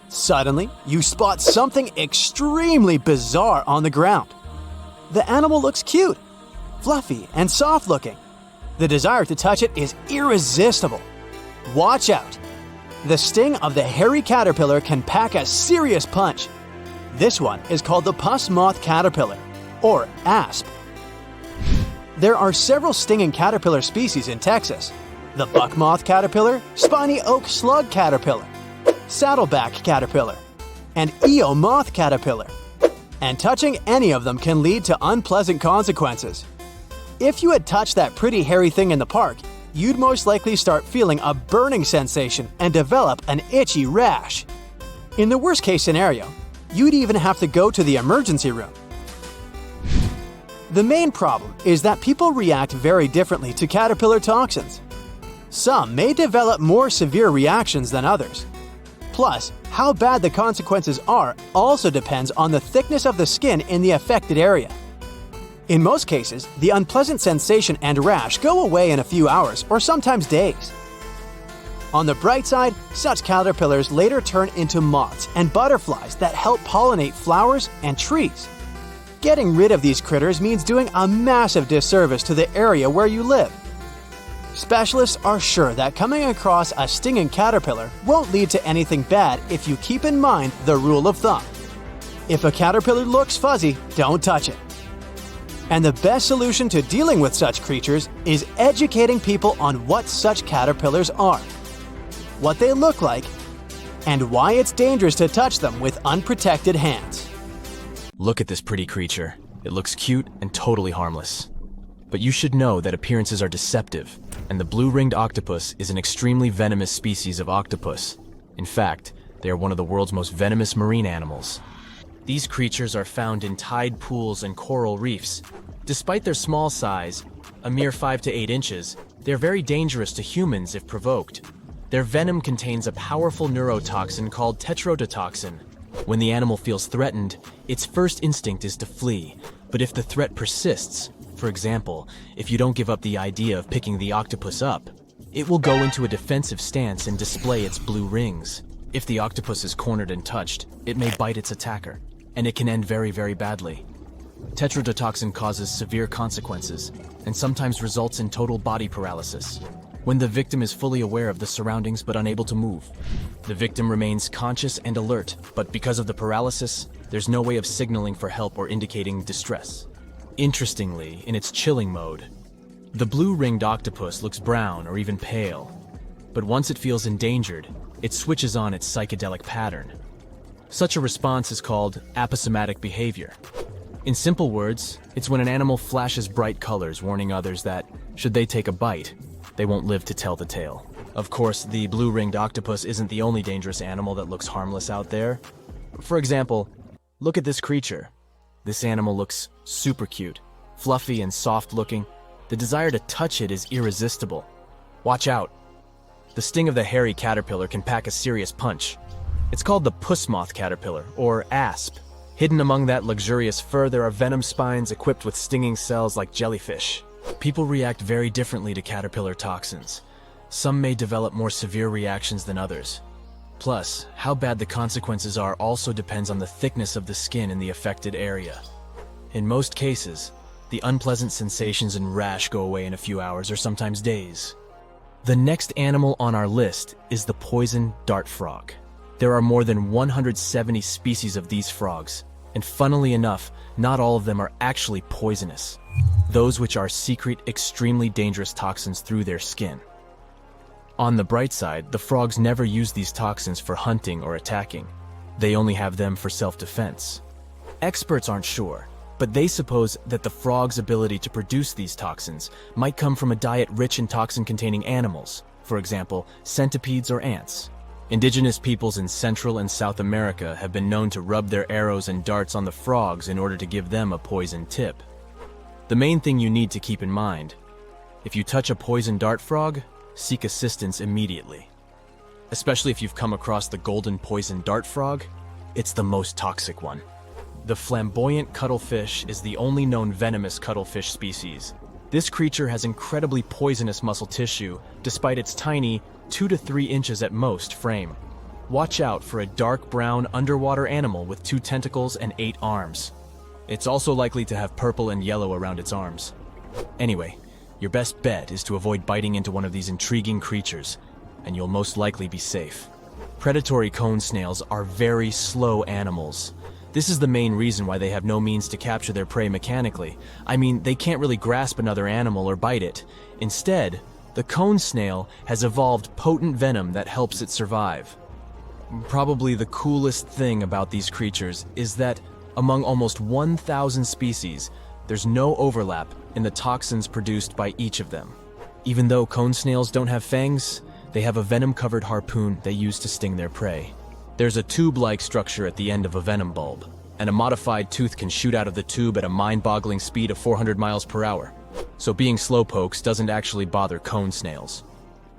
Suddenly, you spot something extremely bizarre on the ground. The animal looks cute, fluffy, and soft-looking. The desire to touch it is irresistible. Watch out! The sting of the hairy caterpillar can pack a serious punch. This one is called the puss moth caterpillar, or asp. There are several stinging caterpillar species in Texas: the buck moth caterpillar, spiny oak slug caterpillar, saddleback caterpillar, and eo moth caterpillar. And touching any of them can lead to unpleasant consequences. If you had touched that pretty hairy thing in the park, you'd most likely start feeling a burning sensation and develop an itchy rash. In the worst case scenario, you'd even have to go to the emergency room. The main problem is that people react very differently to caterpillar toxins. Some may develop more severe reactions than others. Plus, how bad the consequences are also depends on the thickness of the skin in the affected area. In most cases, the unpleasant sensation and rash go away in a few hours or sometimes days. On the bright side, such caterpillars later turn into moths and butterflies that help pollinate flowers and trees. Getting rid of these critters means doing a massive disservice to the area where you live. Specialists are sure that coming across a stinging caterpillar won't lead to anything bad if you keep in mind the rule of thumb. If a caterpillar looks fuzzy, don't touch it. And the best solution to dealing with such creatures is educating people on what such caterpillars are, what they look like, and why it's dangerous to touch them with unprotected hands. Look at this pretty creature. It looks cute and totally harmless. But you should know that appearances are deceptive, and the blue-ringed octopus is an extremely venomous species of octopus. In fact, they are one of the world's most venomous marine animals. These creatures are found in tide pools and coral reefs. Despite their small size, a mere 5 to 8 inches, they're very dangerous to humans if provoked. Their venom contains a powerful neurotoxin called tetrodotoxin. When the animal feels threatened, its first instinct is to flee. But if the threat persists, for example, if you don't give up the idea of picking the octopus up, it will go into a defensive stance and display its blue rings. If the octopus is cornered and touched, it may bite its attacker, and it can end very, very badly. Tetrodotoxin causes severe consequences, and sometimes results in total body paralysis. When the victim is fully aware of the surroundings but unable to move, the victim remains conscious and alert, but because of the paralysis, there's no way of signaling for help or indicating distress. Interestingly, in its chilling mode, the blue-ringed octopus looks brown or even pale, but once it feels endangered, it switches on its psychedelic pattern. Such a response is called aposematic behavior. In simple words, it's when an animal flashes bright colors warning others that, should they take a bite, they won't live to tell the tale. Of course, the blue-ringed octopus isn't the only dangerous animal that looks harmless out there. For example, look at this creature. This animal looks super cute, fluffy and soft-looking. The desire to touch it is irresistible. Watch out. The sting of the hairy caterpillar can pack a serious punch. It's called the puss moth caterpillar, or asp. Hidden among that luxurious fur, there are venom spines equipped with stinging cells like jellyfish. People react very differently to caterpillar toxins. Some may develop more severe reactions than others. Plus, how bad the consequences are also depends on the thickness of the skin in the affected area. In most cases, the unpleasant sensations and rash go away in a few hours or sometimes days. The next animal on our list is the poison dart frog. There are more than 170 species of these frogs, and funnily enough, not all of them are actually poisonous. Those which are secret extremely dangerous toxins through their skin. On the bright side, the frogs never use these toxins for hunting or attacking. They only have them for self-defense. Experts aren't sure, but they suppose that the frog's ability to produce these toxins might come from a diet rich in toxin-containing animals, for example, centipedes or ants. Indigenous peoples in Central and South America have been known to rub their arrows and darts on the frogs in order to give them a poison tip. The main thing you need to keep in mind: if you touch a poison dart frog, seek assistance immediately. Especially if you've come across the golden poison dart frog, it's the most toxic one. The flamboyant cuttlefish is the only known venomous cuttlefish species. This creature has incredibly poisonous muscle tissue, despite its tiny 2 to 3 inches at most frame. Watch out for a dark brown underwater animal with 2 tentacles and 8 arms. It's also likely to have purple and yellow around its arms. Anyway, your best bet is to avoid biting into one of these intriguing creatures, and you'll most likely be safe. Predatory cone snails are very slow animals. This is the main reason why they have no means to capture their prey mechanically. I mean, they can't really grasp another animal or bite it. Instead, the cone snail has evolved potent venom that helps it survive. Probably the coolest thing about these creatures is that among almost 1,000 species, there's no overlap in the toxins produced by each of them. Even though cone snails don't have fangs, they have a venom-covered harpoon they use to sting their prey. There's a tube-like structure at the end of a venom bulb, and a modified tooth can shoot out of the tube at a mind-boggling speed of 400 miles per hour. So being slowpokes doesn't actually bother cone snails.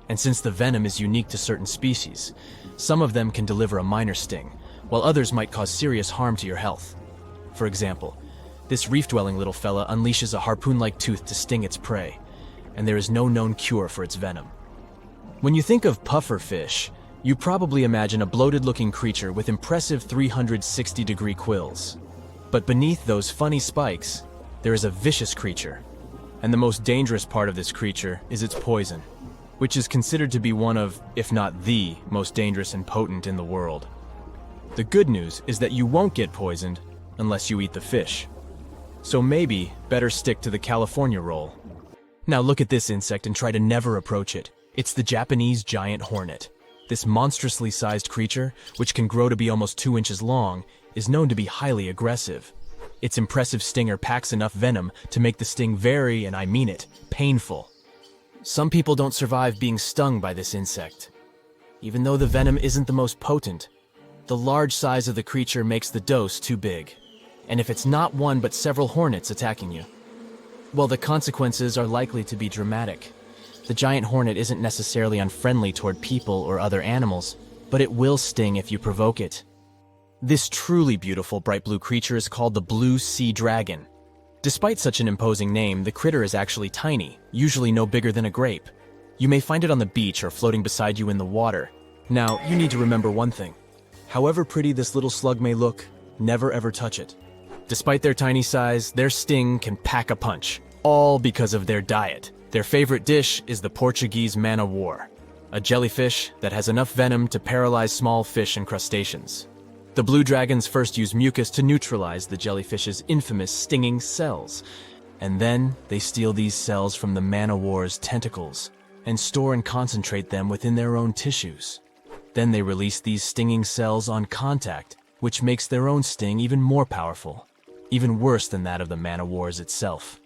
And since the venom is unique to certain species, some of them can deliver a minor sting, while others might cause serious harm to your health. For example, this reef-dwelling little fella unleashes a harpoon-like tooth to sting its prey, and there is no known cure for its venom. When you think of pufferfish, you probably imagine a bloated-looking creature with impressive 360-degree quills. But beneath those funny spikes, there is a vicious creature. And the most dangerous part of this creature is its poison, which is considered to be one of, if not the, most dangerous and potent in the world. The good news is that you won't get poisoned unless you eat the fish. So maybe better stick to the California roll. Now look at this insect and try to never approach it. It's the Japanese giant hornet. This monstrously sized creature, which can grow to be almost 2 inches long, is known to be highly aggressive. Its impressive stinger packs enough venom to make the sting very, and I mean it, painful. Some people don't survive being stung by this insect. Even though the venom isn't the most potent, the large size of the creature makes the dose too big. And if it's not one but several hornets attacking you, well, the consequences are likely to be dramatic. The giant hornet isn't necessarily unfriendly toward people or other animals, but it will sting if you provoke it. This truly beautiful bright blue creature is called the blue sea dragon. Despite such an imposing name, the critter is actually tiny, usually no bigger than a grape. You may find it on the beach or floating beside you in the water. Now, you need to remember one thing. However pretty this little slug may look, never ever touch it. Despite their tiny size, their sting can pack a punch, all because of their diet. Their favorite dish is the Portuguese man-o'-war, a jellyfish that has enough venom to paralyze small fish and crustaceans. The blue dragons first use mucus to neutralize the jellyfish's infamous stinging cells, and then they steal these cells from the man-o'-war's tentacles and store and concentrate them within their own tissues. Then they release these stinging cells on contact, which makes their own sting even more powerful, even worse than that of the man-o'-war's itself.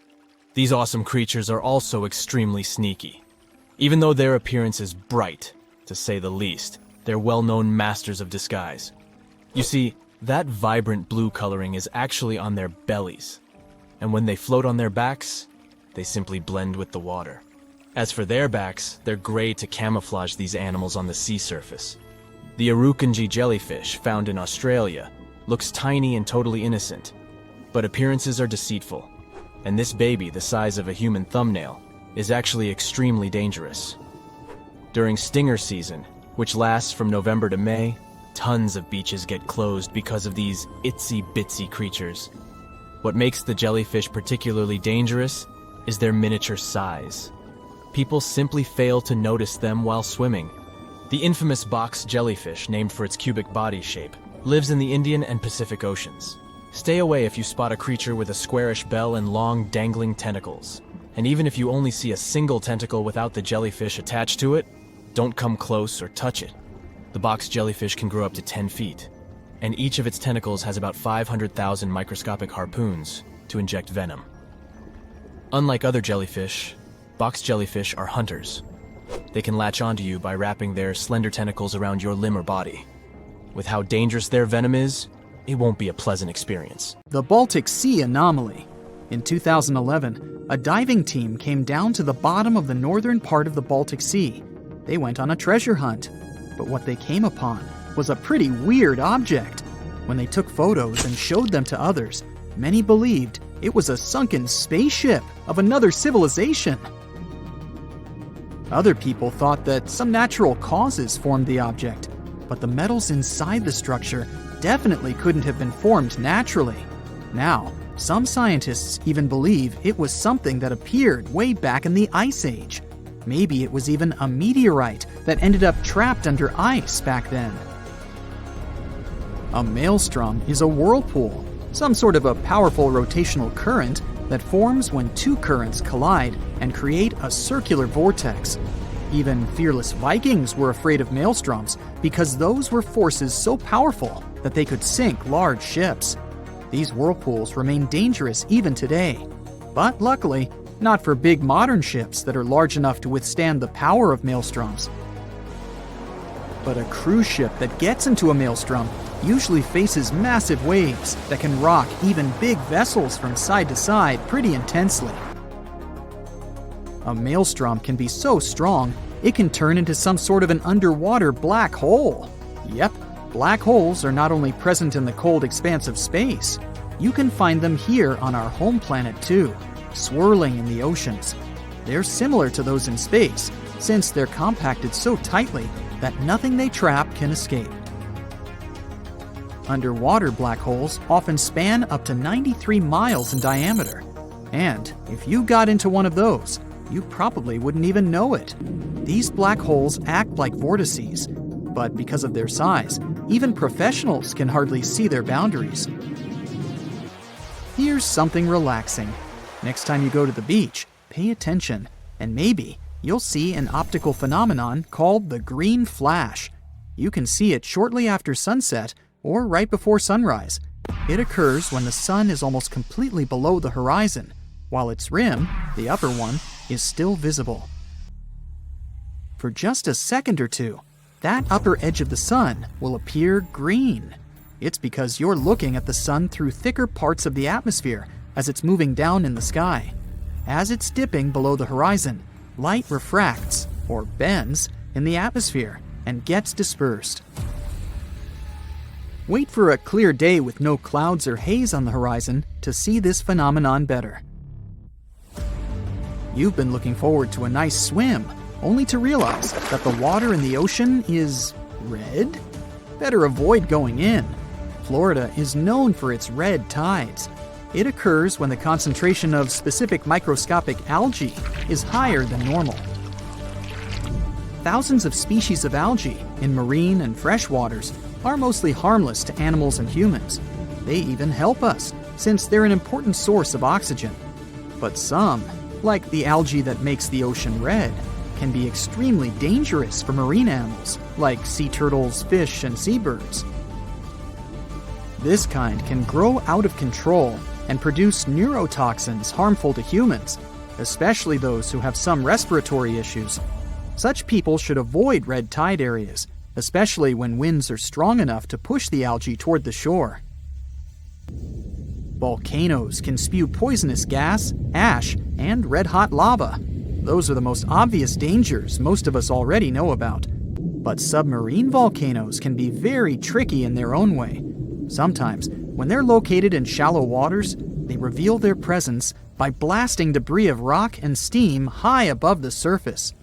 These awesome creatures are also extremely sneaky. Even though their appearance is bright, to say the least, they're well-known masters of disguise. You see, that vibrant blue coloring is actually on their bellies, and when they float on their backs, they simply blend with the water. As for their backs, they're gray to camouflage these animals on the sea surface. The Irukandji jellyfish, found in Australia, looks tiny and totally innocent, but appearances are deceitful, and this baby, the size of a human thumbnail, is actually extremely dangerous. During stinger season, which lasts from November to May, tons of beaches get closed because of these itsy-bitsy creatures. What makes the jellyfish particularly dangerous is their miniature size. People simply fail to notice them while swimming. The infamous box jellyfish, named for its cubic body shape, lives in the Indian and Pacific Oceans. Stay away if you spot a creature with a squarish bell and long, dangling tentacles. And even if you only see a single tentacle without the jellyfish attached to it, don't come close or touch it. The box jellyfish can grow up to 10 feet, and each of its tentacles has about 500,000 microscopic harpoons to inject venom. Unlike other jellyfish, box jellyfish are hunters. They can latch onto you by wrapping their slender tentacles around your limb or body. With how dangerous their venom is, it won't be a pleasant experience. The Baltic Sea anomaly. In 2011, a diving team came down to the bottom of the northern part of the Baltic Sea. They went on a treasure hunt, but what they came upon was a pretty weird object. When they took photos and showed them to others, many believed it was a sunken spaceship of another civilization. Other people thought that some natural causes formed the object, but the metals inside the structure definitely couldn't have been formed naturally. Now, some scientists even believe it was something that appeared way back in the Ice Age. Maybe it was even a meteorite that ended up trapped under ice back then. A maelstrom is a whirlpool, some sort of a powerful rotational current that forms when two currents collide and create a circular vortex. Even fearless Vikings were afraid of maelstroms because those were forces so powerful that they could sink large ships. These whirlpools remain dangerous even today, but luckily, not for big modern ships that are large enough to withstand the power of maelstroms. But a cruise ship that gets into a maelstrom usually faces massive waves that can rock even big vessels from side to side pretty intensely. A maelstrom can be so strong, it can turn into some sort of an underwater black hole. Yep, black holes are not only present in the cold expanse of space, you can find them here on our home planet too, swirling in the oceans. They're similar to those in space, since they're compacted so tightly that nothing they trap can escape. Underwater black holes often span up to 93 miles in diameter. And if you got into one of those, you probably wouldn't even know it. These black holes act like vortices, but because of their size, even professionals can hardly see their boundaries. Here's something relaxing. Next time you go to the beach, pay attention, and maybe you'll see an optical phenomenon called the green flash. You can see it shortly after sunset or right before sunrise. It occurs when the sun is almost completely below the horizon, while its rim, the upper one, is still visible. For just a second or two, that upper edge of the sun will appear green. It's because you're looking at the sun through thicker parts of the atmosphere as it's moving down in the sky. As it's dipping below the horizon, light refracts, or bends, in the atmosphere and gets dispersed. Wait for a clear day with no clouds or haze on the horizon to see this phenomenon better. You've been looking forward to a nice swim, only to realize that the water in the ocean is red? Better avoid going in. Florida is known for its red tides. It occurs when the concentration of specific microscopic algae is higher than normal. Thousands of species of algae in marine and fresh waters are mostly harmless to animals and humans. They even help us, since they're an important source of oxygen. But some, like the algae that makes the ocean red, can be extremely dangerous for marine animals, like sea turtles, fish, and seabirds. This kind can grow out of control and produce neurotoxins harmful to humans, especially those who have some respiratory issues. Such people should avoid red tide areas, especially when winds are strong enough to push the algae toward the shore. Volcanoes can spew poisonous gas, ash, and red-hot lava. Those are the most obvious dangers most of us already know about. But submarine volcanoes can be very tricky in their own way. Sometimes, when they're located in shallow waters, they reveal their presence by blasting debris of rock and steam high above the surface.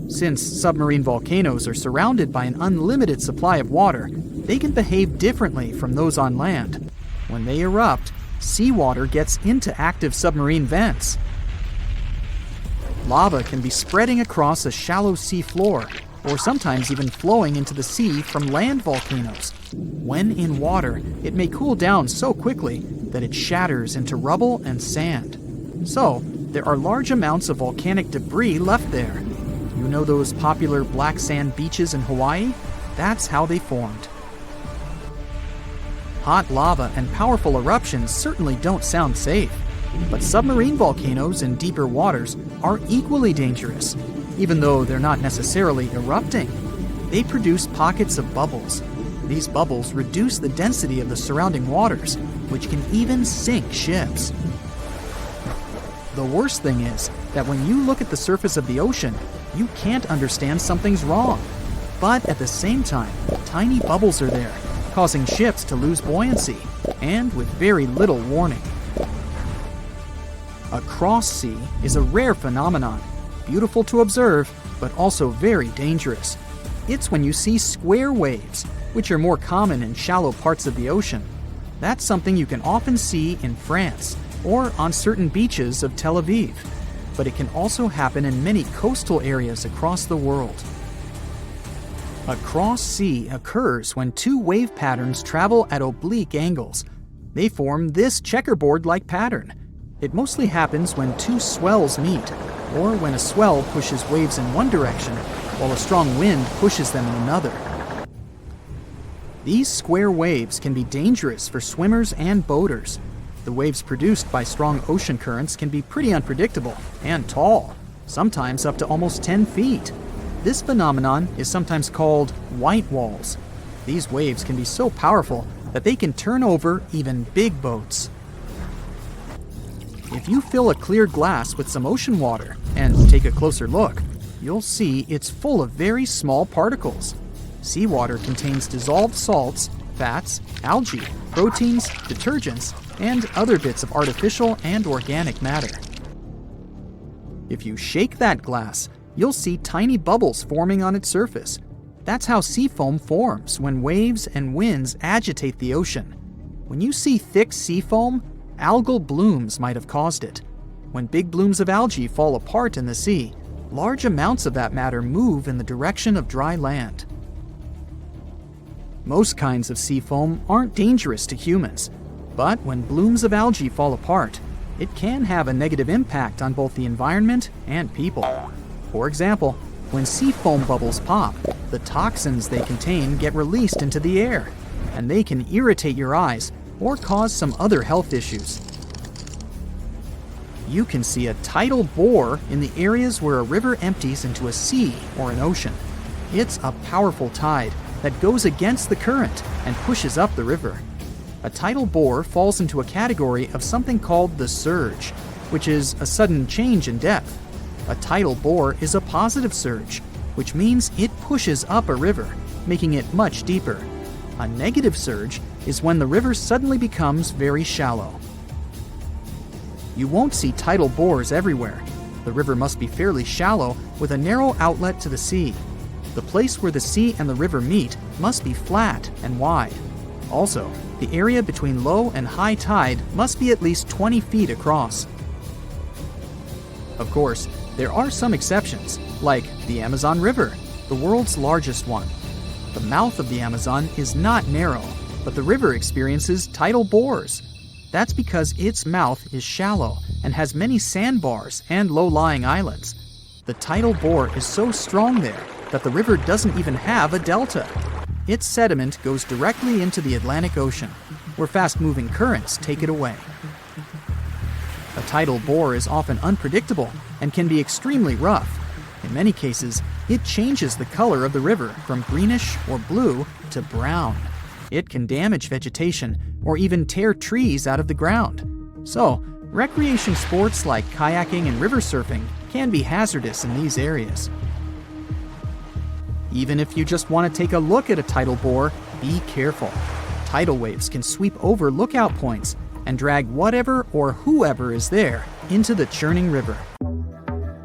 Since submarine volcanoes are surrounded by an unlimited supply of water, they can behave differently from those on land. When they erupt, seawater gets into active submarine vents. Lava can be spreading across a shallow sea floor, or sometimes even flowing into the sea from land volcanoes. When in water, it may cool down so quickly that it shatters into rubble and sand. So, there are large amounts of volcanic debris left there. You know those popular black sand beaches in Hawaii? That's how they formed. Hot lava and powerful eruptions certainly don't sound safe, but submarine volcanoes in deeper waters are equally dangerous, even though they're not necessarily erupting. They produce pockets of bubbles. These bubbles reduce the density of the surrounding waters, which can even sink ships. The worst thing is that when you look at the surface of the ocean, you can't understand something's wrong. But at the same time, tiny bubbles are there, causing ships to lose buoyancy, and with very little warning. A cross sea is a rare phenomenon, beautiful to observe, but also very dangerous. It's when you see square waves, which are more common in shallow parts of the ocean. That's something you can often see in France or on certain beaches of Tel Aviv, but it can also happen in many coastal areas across the world. A cross sea occurs when two wave patterns travel at oblique angles. They form this checkerboard-like pattern. It mostly happens when two swells meet, or when a swell pushes waves in one direction, while a strong wind pushes them in another. These square waves can be dangerous for swimmers and boaters. The waves produced by strong ocean currents can be pretty unpredictable and tall, sometimes up to almost 10 feet. This phenomenon is sometimes called white walls. These waves can be so powerful that they can turn over even big boats. If you fill a clear glass with some ocean water and take a closer look, you'll see it's full of very small particles. Seawater contains dissolved salts, fats, algae, proteins, detergents, and other bits of artificial and organic matter. If you shake that glass, you'll see tiny bubbles forming on its surface. That's how sea foam forms when waves and winds agitate the ocean. When you see thick sea foam, algal blooms might have caused it. When big blooms of algae fall apart in the sea, large amounts of that matter move in the direction of dry land. Most kinds of sea foam aren't dangerous to humans, but when blooms of algae fall apart, it can have a negative impact on both the environment and people. For example, when sea foam bubbles pop, the toxins they contain get released into the air, and they can irritate your eyes or cause some other health issues. You can see a tidal bore in the areas where a river empties into a sea or an ocean. It's a powerful tide that goes against the current and pushes up the river. A tidal bore falls into a category of something called the surge, which is a sudden change in depth. A tidal bore is a positive surge, which means it pushes up a river, making it much deeper. A negative surge is when the river suddenly becomes very shallow. You won't see tidal bores everywhere. The river must be fairly shallow with a narrow outlet to the sea. The place where the sea and the river meet must be flat and wide. Also, the area between low and high tide must be at least 20 feet across. Of course, there are some exceptions, like the Amazon River, the world's largest one. The mouth of the Amazon is not narrow, but the river experiences tidal bores. That's because its mouth is shallow and has many sandbars and low-lying islands. The tidal bore is so strong there that the river doesn't even have a delta. Its sediment goes directly into the Atlantic Ocean, where fast-moving currents take it away. A tidal bore is often unpredictable and can be extremely rough. In many cases, it changes the color of the river from greenish or blue to brown. It can damage vegetation or even tear trees out of the ground. So, recreation sports like kayaking and river surfing can be hazardous in these areas. Even if you just want to take a look at a tidal bore, be careful. Tidal waves can sweep over lookout points and drag whatever or whoever is there into the churning river.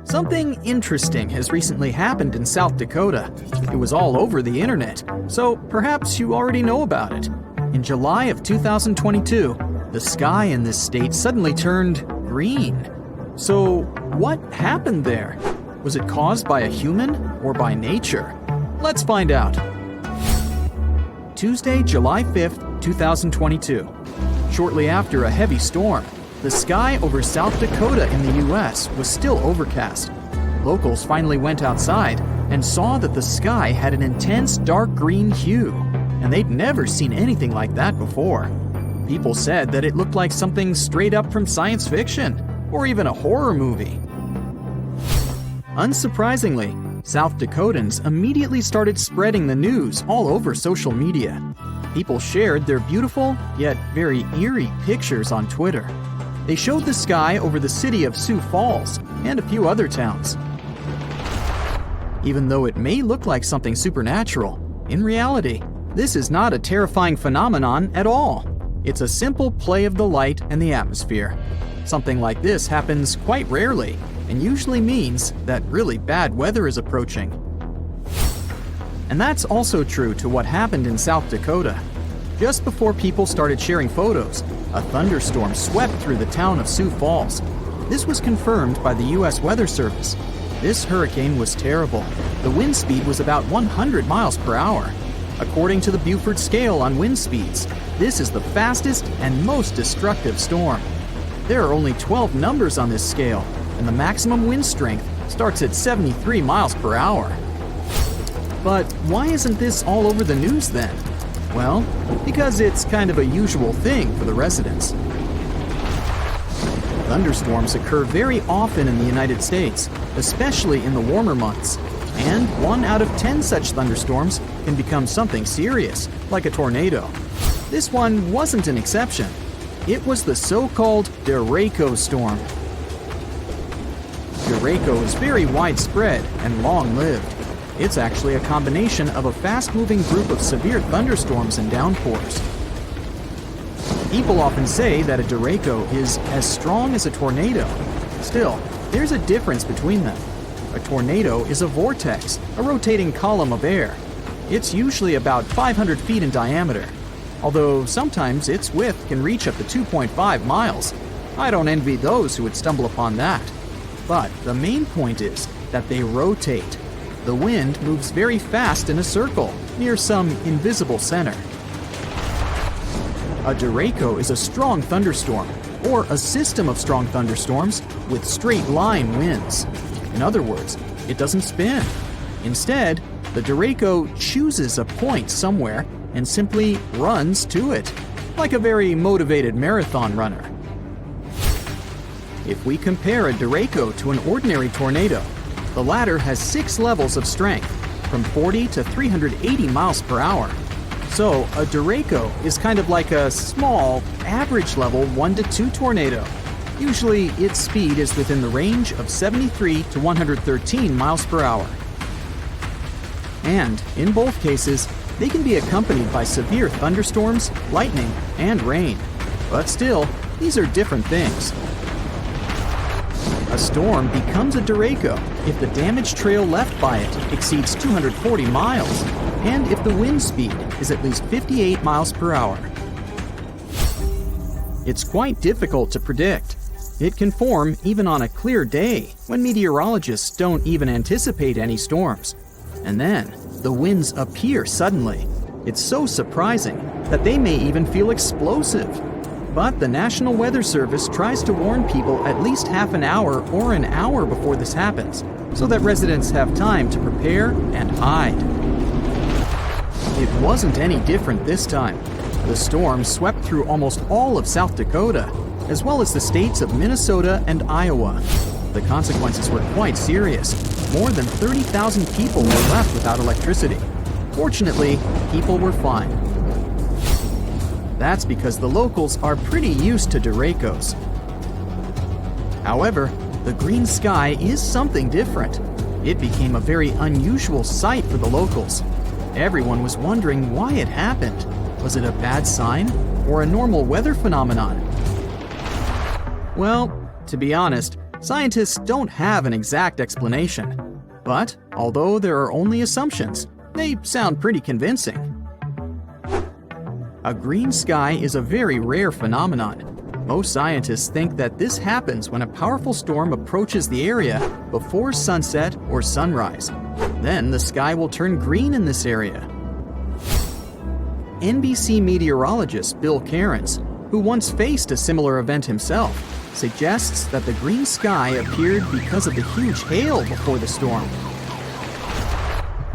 Something interesting has recently happened in South Dakota. It was all over the internet, so perhaps you already know about it. In July of 2022, the sky in this state suddenly turned green. So, what happened there? Was it caused by a human or by nature? Let's find out. Tuesday, July 5th, 2022. Shortly after a heavy storm, the sky over South Dakota in the US was still overcast. Locals finally went outside and saw that the sky had an intense dark green hue, and they'd never seen anything like that before. People said that it looked like something straight up from science fiction, or even a horror movie. Unsurprisingly, South Dakotans immediately started spreading the news all over social media. People shared their beautiful, yet very eerie pictures on Twitter. They showed the sky over the city of Sioux Falls and a few other towns. Even though it may look like something supernatural, in reality, this is not a terrifying phenomenon at all. It's a simple play of the light and the atmosphere. Something like this happens quite rarely, and usually means that really bad weather is approaching. And that's also true to what happened in South Dakota. Just before people started sharing photos, a thunderstorm swept through the town of Sioux Falls. This was confirmed by the U.S. Weather Service. This hurricane was terrible. The wind speed was about 100 miles per hour. According to the Beaufort scale on wind speeds, this is the fastest and most destructive storm. There are only 12 numbers on this scale, and the maximum wind strength starts at 73 miles per hour. But why isn't this all over the news then? Well, because it's kind of a usual thing for the residents. Thunderstorms occur very often in the United States, especially in the warmer months. And 1 out of 10 such thunderstorms can become something serious, like a tornado. This one wasn't an exception. It was the so-called derecho storm. Derecho is very widespread and long-lived. It's actually a combination of a fast-moving group of severe thunderstorms and downpours. People often say that a derecho is as strong as a tornado. Still, there's a difference between them. A tornado is a vortex, a rotating column of air. It's usually about 500 feet in diameter. although sometimes its width can reach up to 2.5 miles. I don't envy those who would stumble upon that. But the main point is that they rotate. The wind moves very fast in a circle near some invisible center. A derecho is a strong thunderstorm, or a system of strong thunderstorms with straight-line winds. In other words, it doesn't spin. Instead, the derecho chooses a point somewhere and simply runs to it, like a very motivated marathon runner. If we compare a derecho to an ordinary tornado, the latter has 6 levels of strength, from 40 to 380 miles per hour. So, a derecho is kind of like a small, average level 1 to 2 tornado. Usually, its speed is within the range of 73 to 113 miles per hour. And, in both cases, they can be accompanied by severe thunderstorms, lightning, and rain. But still, these are different things. A storm becomes a derecho if the damage trail left by it exceeds 240 miles, and if the wind speed is at least 58 miles per hour. It's quite difficult to predict. It can form even on a clear day when meteorologists don't even anticipate any storms. And then, the winds appear suddenly. It's so surprising that they may even feel explosive. But the National Weather Service tries to warn people at least half an hour or an hour before this happens, so that residents have time to prepare and hide. It wasn't any different this time. The storm swept through almost all of South Dakota, as well as the states of Minnesota and Iowa. The consequences were quite serious. More than 30,000 people were left without electricity. Fortunately, people were fine. That's because the locals are pretty used to derechos. However, the green sky is something different. It became a very unusual sight for the locals. Everyone was wondering why it happened. Was it a bad sign or a normal weather phenomenon? Well, to be honest, scientists don't have an exact explanation. But although there are only assumptions, they sound pretty convincing. A green sky is a very rare phenomenon. Most scientists think that this happens when a powerful storm approaches the area before sunset or sunrise. Then the sky will turn green in this area. NBC meteorologist Bill Cairns, who once faced a similar event himself, suggests that the green sky appeared because of the huge hail before the storm.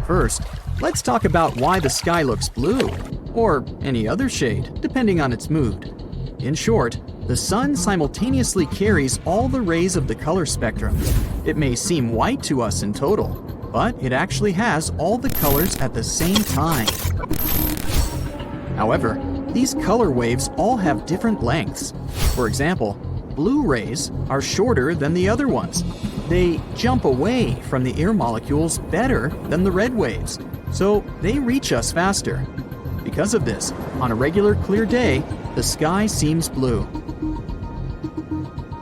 First, let's talk about why the sky looks blue, or any other shade, depending on its mood. In short, the sun simultaneously carries all the rays of the color spectrum. It may seem white to us in total, but it actually has all the colors at the same time. However, these color waves all have different lengths. For example, blue rays are shorter than the other ones. They jump away from the air molecules better than the red waves, so they reach us faster. Because of this, on a regular clear day, the sky seems blue.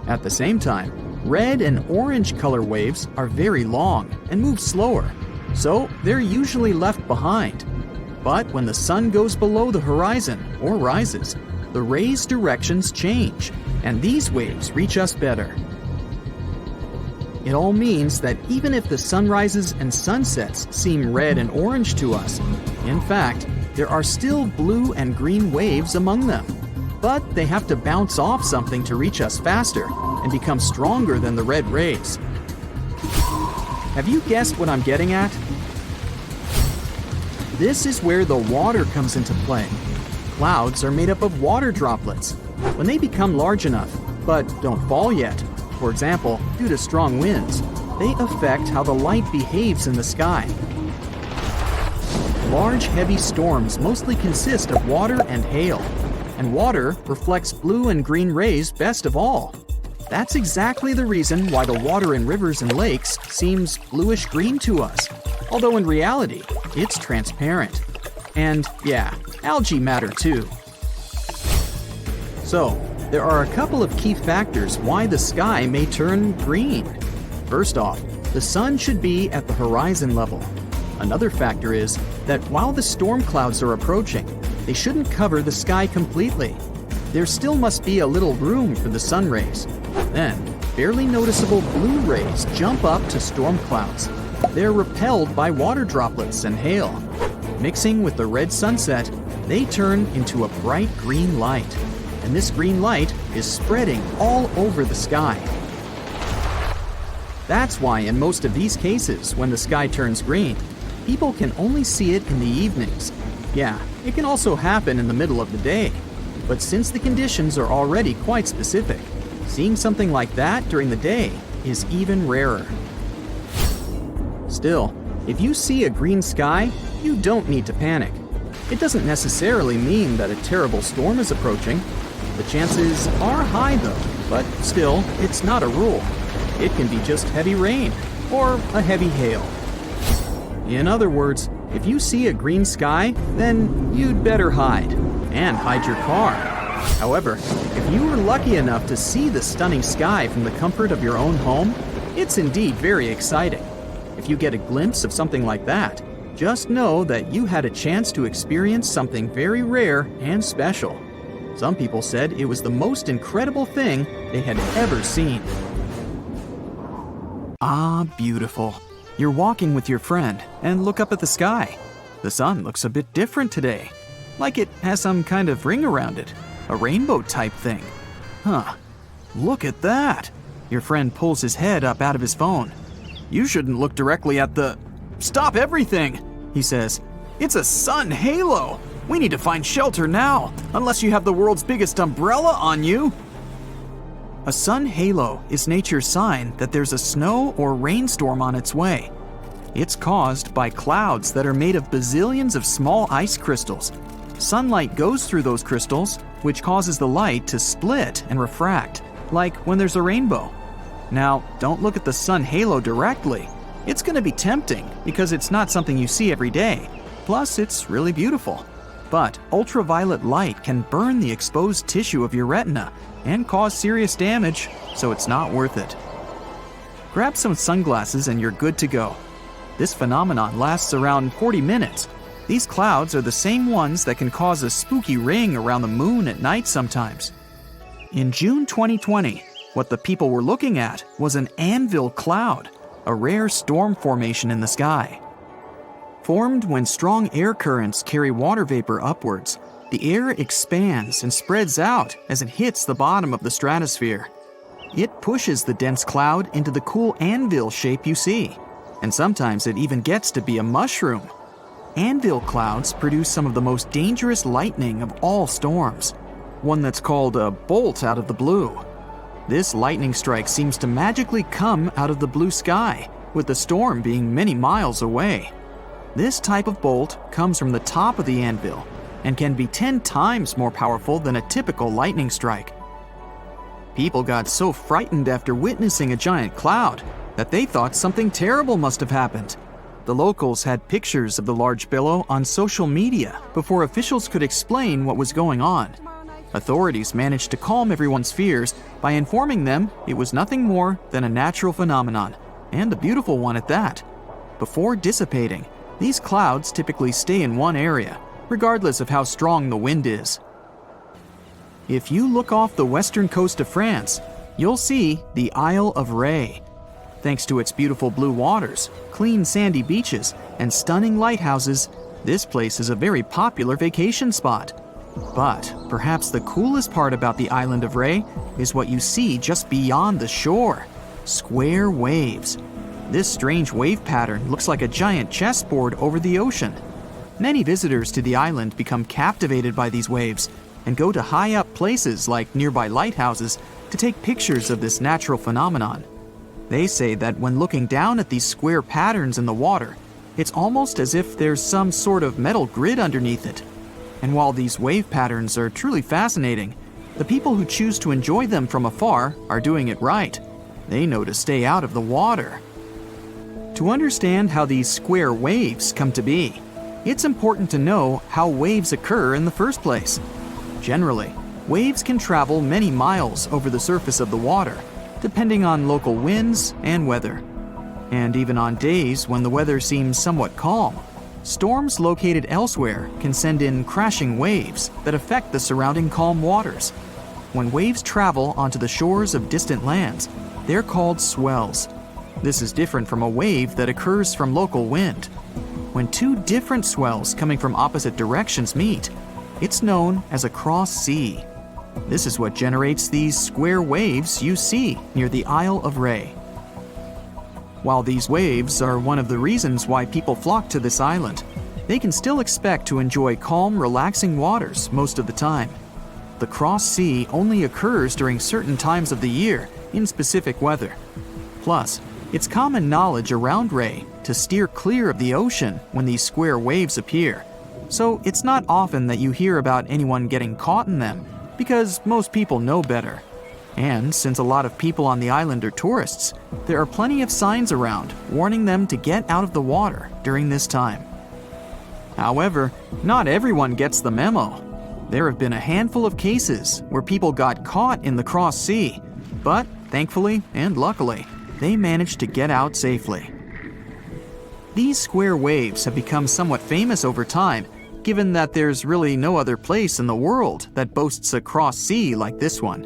At the same time, red and orange color waves are very long and move slower, so they're usually left behind. But when the sun goes below the horizon or rises, the rays' directions change, and these waves reach us better. It all means that even if the sunrises and sunsets seem red and orange to us, in fact, there are still blue and green waves among them. But they have to bounce off something to reach us faster and become stronger than the red rays. Have you guessed what I'm getting at? This is where the water comes into play. Clouds are made up of water droplets. When they become large enough, but don't fall yet, for example, due to strong winds, they affect how the light behaves in the sky. Large, heavy storms mostly consist of water and hail, and water reflects blue and green rays best of all. That's exactly the reason why the water in rivers and lakes seems bluish-green to us, although in reality, it's transparent. And yeah, algae matter too. So, there are a couple of key factors why the sky may turn green. First off, the sun should be at the horizon level. Another factor is that while the storm clouds are approaching, they shouldn't cover the sky completely. There still must be a little room for the sun rays. Then, barely noticeable blue rays jump up to storm clouds. They're repelled by water droplets and hail. Mixing with the red sunset, they turn into a bright green light. And this green light is spreading all over the sky. That's why in most of these cases, when the sky turns green, people can only see it in the evenings. Yeah, it can also happen in the middle of the day. But since the conditions are already quite specific, seeing something like that during the day is even rarer. Still, if you see a green sky, you don't need to panic. It doesn't necessarily mean that a terrible storm is approaching. The chances are high though, but still, it's not a rule. It can be just heavy rain or a heavy hail. In other words, if you see a green sky, then you'd better hide, and hide your car. However, if you were lucky enough to see the stunning sky from the comfort of your own home, it's indeed very exciting. If you get a glimpse of something like that, just know that you had a chance to experience something very rare and special. Some people said it was the most incredible thing they had ever seen. Ah, beautiful. You're walking with your friend and look up at the sky. The sun looks a bit different today, like it has some kind of ring around it, a rainbow type thing. Huh, look at that. Your friend pulls his head up out of his phone. You shouldn't look directly at the... Stop everything, he says. It's a sun halo. We need to find shelter now, unless you have the world's biggest umbrella on you. A sun halo is nature's sign that there's a snow or rainstorm on its way. It's caused by clouds that are made of bazillions of small ice crystals. Sunlight goes through those crystals, which causes the light to split and refract, like when there's a rainbow. Now, don't look at the sun halo directly. It's going to be tempting because it's not something you see every day. Plus, it's really beautiful. But ultraviolet light can burn the exposed tissue of your retina and cause serious damage, so it's not worth it. Grab some sunglasses and you're good to go. This phenomenon lasts around 40 minutes. These clouds are the same ones that can cause a spooky ring around the moon at night sometimes. In June 2020, what the people were looking at was an anvil cloud, a rare storm formation in the sky. Formed when strong air currents carry water vapor upwards, the air expands and spreads out as it hits the bottom of the stratosphere. It pushes the dense cloud into the cool anvil shape you see, and sometimes it even gets to be a mushroom. Anvil clouds produce some of the most dangerous lightning of all storms, one that's called a bolt out of the blue. This lightning strike seems to magically come out of the blue sky, with the storm being many miles away. This type of bolt comes from the top of the anvil and can be 10 times more powerful than a typical lightning strike. People got so frightened after witnessing a giant cloud that they thought something terrible must have happened. The locals had pictures of the large billow on social media before officials could explain what was going on. Authorities managed to calm everyone's fears by informing them it was nothing more than a natural phenomenon, and a beautiful one at that. Before dissipating, these clouds typically stay in one area, regardless of how strong the wind is. If you look off the western coast of France, you'll see the Isle of Ré. Thanks to its beautiful blue waters, clean sandy beaches, and stunning lighthouses, this place is a very popular vacation spot. But perhaps the coolest part about the island of Ré is what you see just beyond the shore: square waves. This strange wave pattern looks like a giant chessboard over the ocean. Many visitors to the island become captivated by these waves and go to high-up places like nearby lighthouses to take pictures of this natural phenomenon. They say that when looking down at these square patterns in the water, it's almost as if there's some sort of metal grid underneath it. And while these wave patterns are truly fascinating, the people who choose to enjoy them from afar are doing it right. They know to stay out of the water. To understand how these square waves come to be, it's important to know how waves occur in the first place. Generally, waves can travel many miles over the surface of the water, depending on local winds and weather. And even on days when the weather seems somewhat calm, storms located elsewhere can send in crashing waves that affect the surrounding calm waters. When waves travel onto the shores of distant lands, they're called swells. This is different from a wave that occurs from local wind. When two different swells coming from opposite directions meet, it's known as a cross sea. This is what generates these square waves you see near the Isle of Ré. While these waves are one of the reasons why people flock to this island, they can still expect to enjoy calm, relaxing waters most of the time. The cross sea only occurs during certain times of the year in specific weather. Plus, it's common knowledge around Ré to steer clear of the ocean when these square waves appear. So it's not often that you hear about anyone getting caught in them, because most people know better. And since a lot of people on the island are tourists, there are plenty of signs around warning them to get out of the water during this time. However, not everyone gets the memo. There have been a handful of cases where people got caught in the cross sea, but thankfully and luckily, they managed to get out safely. These square waves have become somewhat famous over time, given that there's really no other place in the world that boasts a cross sea like this one.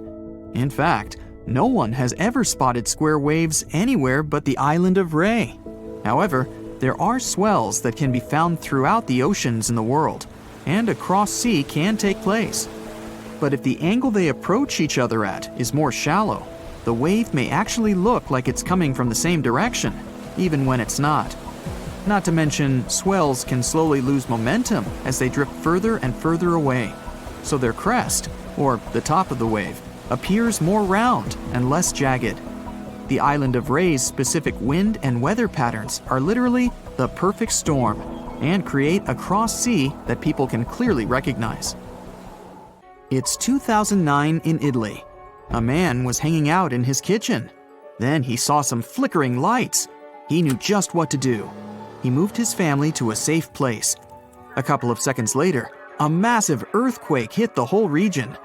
In fact, no one has ever spotted square waves anywhere but the island of Ré. However, there are swells that can be found throughout the oceans in the world, and a cross sea can take place. But if the angle they approach each other at is more shallow, the wave may actually look like it's coming from the same direction, even when it's not. Not to mention, swells can slowly lose momentum as they drift further and further away, so their crest, or the top of the wave, appears more round and less jagged. The island of Ré's specific wind and weather patterns are literally the perfect storm and create a cross sea that people can clearly recognize. It's 2009 in Italy. A man was hanging out in his kitchen. Then he saw some flickering lights. He knew just what to do. He moved his family to a safe place. A couple of seconds later, a massive earthquake hit the whole region.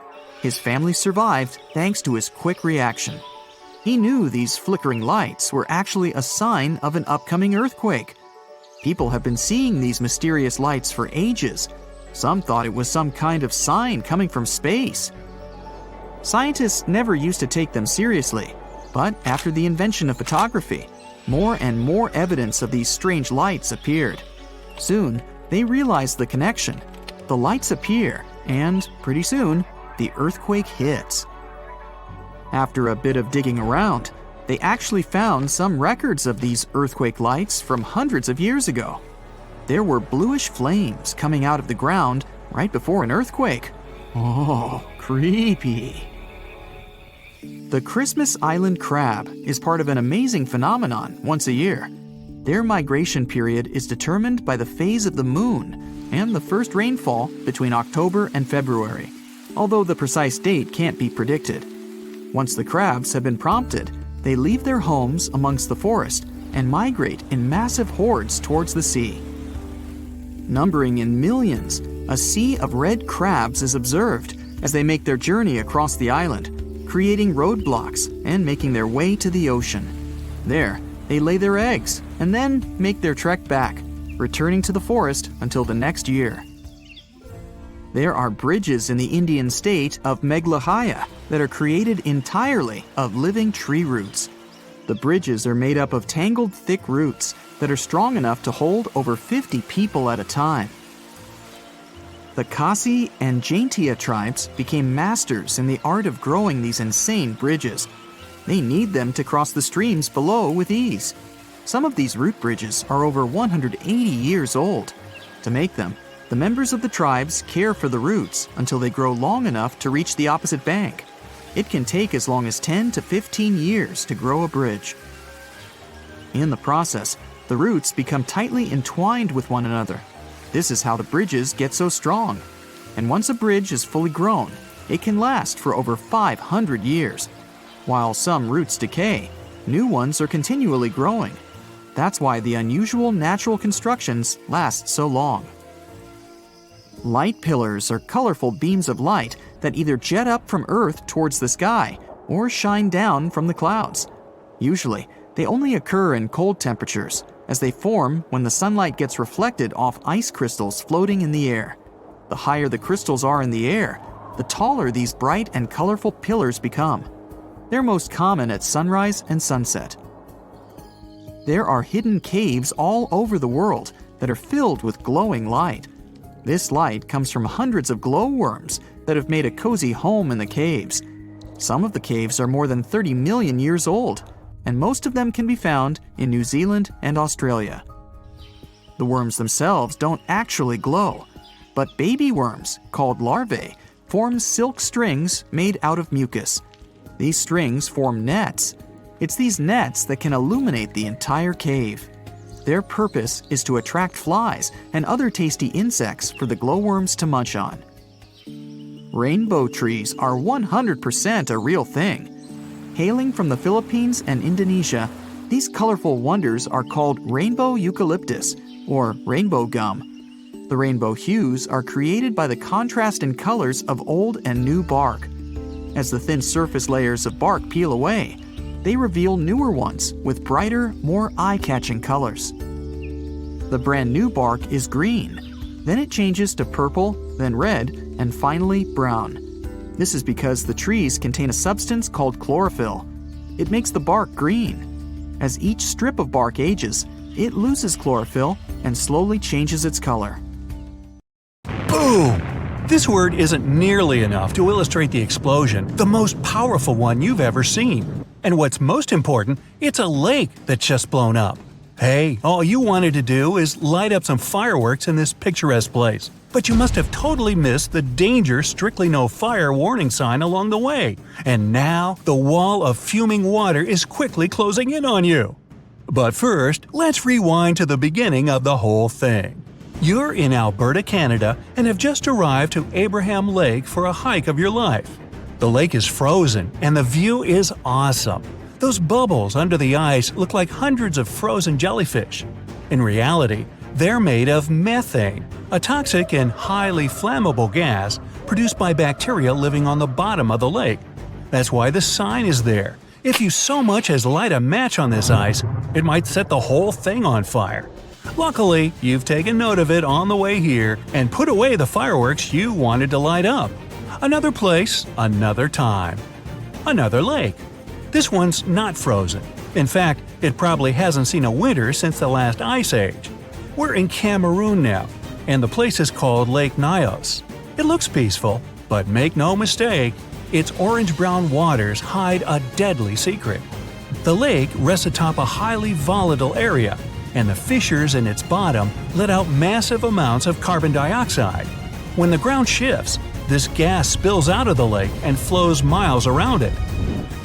His family survived thanks to his quick reaction. He knew these flickering lights were actually a sign of an upcoming earthquake. People have been seeing these mysterious lights for ages. Some thought it was some kind of sign coming from space. Scientists never used to take them seriously, but after the invention of photography, more and more evidence of these strange lights appeared. Soon, they realized the connection. The lights appear, and pretty soon, the earthquake hits. After a bit of digging around, they actually found some records of these earthquake lights from hundreds of years ago. There were bluish flames coming out of the ground right before an earthquake. Oh, creepy. The Christmas Island crab is part of an amazing phenomenon once a year. Their migration period is determined by the phase of the moon and the first rainfall between October and February, although the precise date can't be predicted. Once the crabs have been prompted, they leave their homes amongst the forest and migrate in massive hordes towards the sea. Numbering in millions, a sea of red crabs is observed as they make their journey across the island, creating roadblocks and making their way to the ocean. There, they lay their eggs and then make their trek back, returning to the forest until the next year. There are bridges in the Indian state of Meghalaya that are created entirely of living tree roots. The bridges are made up of tangled, thick roots that are strong enough to hold over 50 people at a time. The Khasi and Jaintia tribes became masters in the art of growing these insane bridges. They need them to cross the streams below with ease. Some of these root bridges are over 180 years old. To make them, the members of the tribes care for the roots until they grow long enough to reach the opposite bank. It can take as long as 10 to 15 years to grow a bridge. In the process, the roots become tightly entwined with one another. This is how the bridges get so strong. And once a bridge is fully grown, it can last for over 500 years. While some roots decay, new ones are continually growing. That's why the unusual natural constructions last so long. Light pillars are colorful beams of light that either jet up from Earth towards the sky or shine down from the clouds. Usually, They only occur in cold temperatures, as they form when the sunlight gets reflected off ice crystals floating in the air. The higher the crystals are in the air, the taller these bright and colorful pillars become. They're most common at sunrise and sunset. There are hidden caves all over the world that are filled with glowing light. This light comes from hundreds of glowworms that have made a cozy home in the caves. Some of the caves are more than 30 million years old, and most of them can be found in New Zealand and Australia. The worms themselves don't actually glow, but baby worms, called larvae, form silk strings made out of mucus. These strings form nets. It's these nets that can illuminate the entire cave. Their purpose is to attract flies and other tasty insects for the glowworms to munch on. Rainbow trees are 100% a real thing. Hailing from the Philippines and Indonesia, these colorful wonders are called rainbow eucalyptus, or rainbow gum. The rainbow hues are created by the contrast in colors of old and new bark. As the thin surface layers of bark peel away, they reveal newer ones with brighter, more eye-catching colors. The brand new bark is green. Then it changes to purple, then red, and finally brown. This is because the trees contain a substance called chlorophyll. It makes the bark green. As each strip of bark ages, it loses chlorophyll and slowly changes its color. Boom! This word isn't nearly enough to illustrate the explosion, the most powerful one you've ever seen. And what's most important, it's a lake that's just blown up. Hey, all you wanted to do is light up some fireworks in this picturesque place. But you must have totally missed the danger strictly no fire warning sign along the way. And now, the wall of fuming water is quickly closing in on you. But first, let's rewind to the beginning of the whole thing. You're in Alberta, Canada, and have just arrived to Abraham Lake for a hike of your life. The lake is frozen, and the view is awesome. Those bubbles under the ice look like hundreds of frozen jellyfish. In reality, they're made of methane, a toxic and highly flammable gas produced by bacteria living on the bottom of the lake. That's why the sign is there. If you so much as light a match on this ice, it might set the whole thing on fire. Luckily, you've taken note of it on the way here and put away the fireworks you wanted to light up. Another place, another time. Another lake. This one's not frozen. In fact, it probably hasn't seen a winter since the last ice age. We're in Cameroon now, and the place is called Lake Nyos. It looks peaceful, but make no mistake, its orange-brown waters hide a deadly secret. The lake rests atop a highly volatile area, and the fissures in its bottom let out massive amounts of carbon dioxide. When the ground shifts, this gas spills out of the lake and flows miles around it.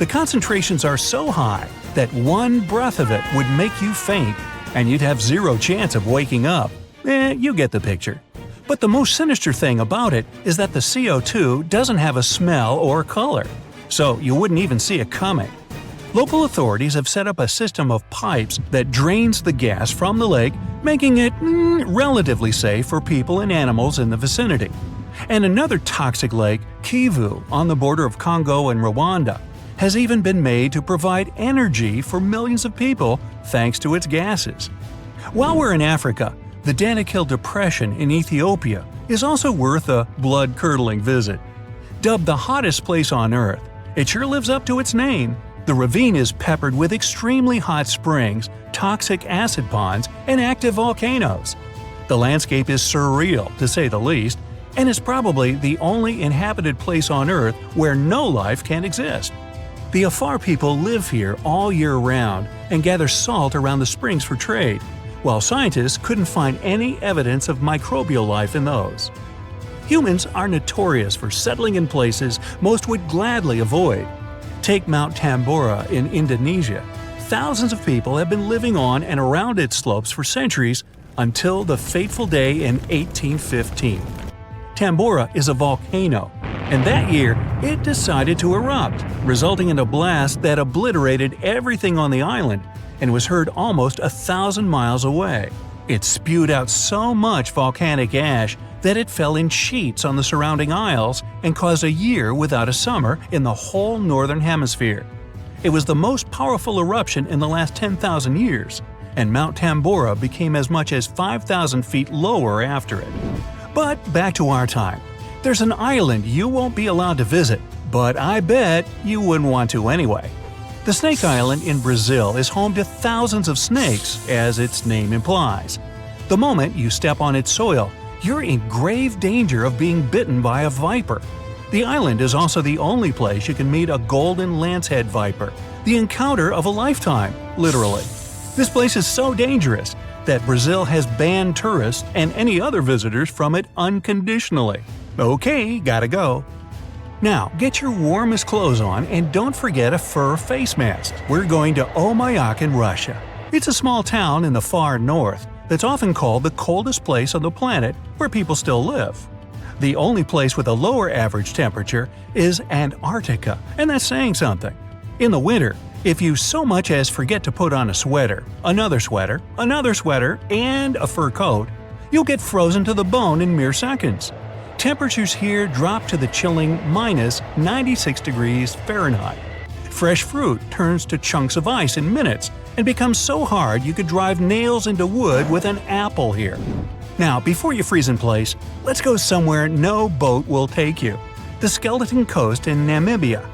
The concentrations are so high that one breath of it would make you faint, and you'd have zero chance of waking up. You get the picture. But the most sinister thing about it is that the CO2 doesn't have a smell or color, so you wouldn't even see it coming. Local authorities have set up a system of pipes that drains the gas from the lake, making it relatively safe for people and animals in the vicinity. And another toxic lake, Kivu, on the border of Congo and Rwanda, has even been made to provide energy for millions of people thanks to its gases. While we're in Africa, the Danakil Depression in Ethiopia is also worth a blood-curdling visit. Dubbed the hottest place on Earth, it sure lives up to its name. The ravine is peppered with extremely hot springs, toxic acid ponds, and active volcanoes. The landscape is surreal, to say the least, and is probably the only inhabited place on Earth where no life can exist. The Afar people live here all year round and gather salt around the springs for trade, while scientists couldn't find any evidence of microbial life in those. Humans are notorious for settling in places most would gladly avoid. Take Mount Tambora in Indonesia. Thousands of people have been living on and around its slopes for centuries until the fateful day in 1815. Tambora is a volcano, and that year it decided to erupt, resulting in a blast that obliterated everything on the island and was heard almost 1,000 miles away. It spewed out so much volcanic ash that it fell in sheets on the surrounding isles and caused a year without a summer in the whole northern hemisphere. It was the most powerful eruption in the last 10,000 years, and Mount Tambora became as much as 5,000 feet lower after it. But back to our time. There's an island you won't be allowed to visit, but I bet you wouldn't want to anyway. The Snake Island in Brazil is home to thousands of snakes, as its name implies. The moment you step on its soil, you're in grave danger of being bitten by a viper. The island is also the only place you can meet a golden lancehead viper, the encounter of a lifetime, literally. This place is so dangerous that Brazil has banned tourists and any other visitors from it unconditionally. Okay, gotta go. Now, get your warmest clothes on and don't forget a fur face mask. We're going to Omayak in Russia. It's a small town in the far north that's often called the coldest place on the planet where people still live. The only place with a lower average temperature is Antarctica, and that's saying something. In the winter, if you so much as forget to put on a sweater, and a fur coat, you'll get frozen to the bone in mere seconds. Temperatures here drop to the chilling minus 96 degrees Fahrenheit. Fresh fruit turns to chunks of ice in minutes and becomes so hard you could drive nails into wood with an apple here. Now, before you freeze in place, let's go somewhere no boat will take you. The Skeleton Coast in Namibia.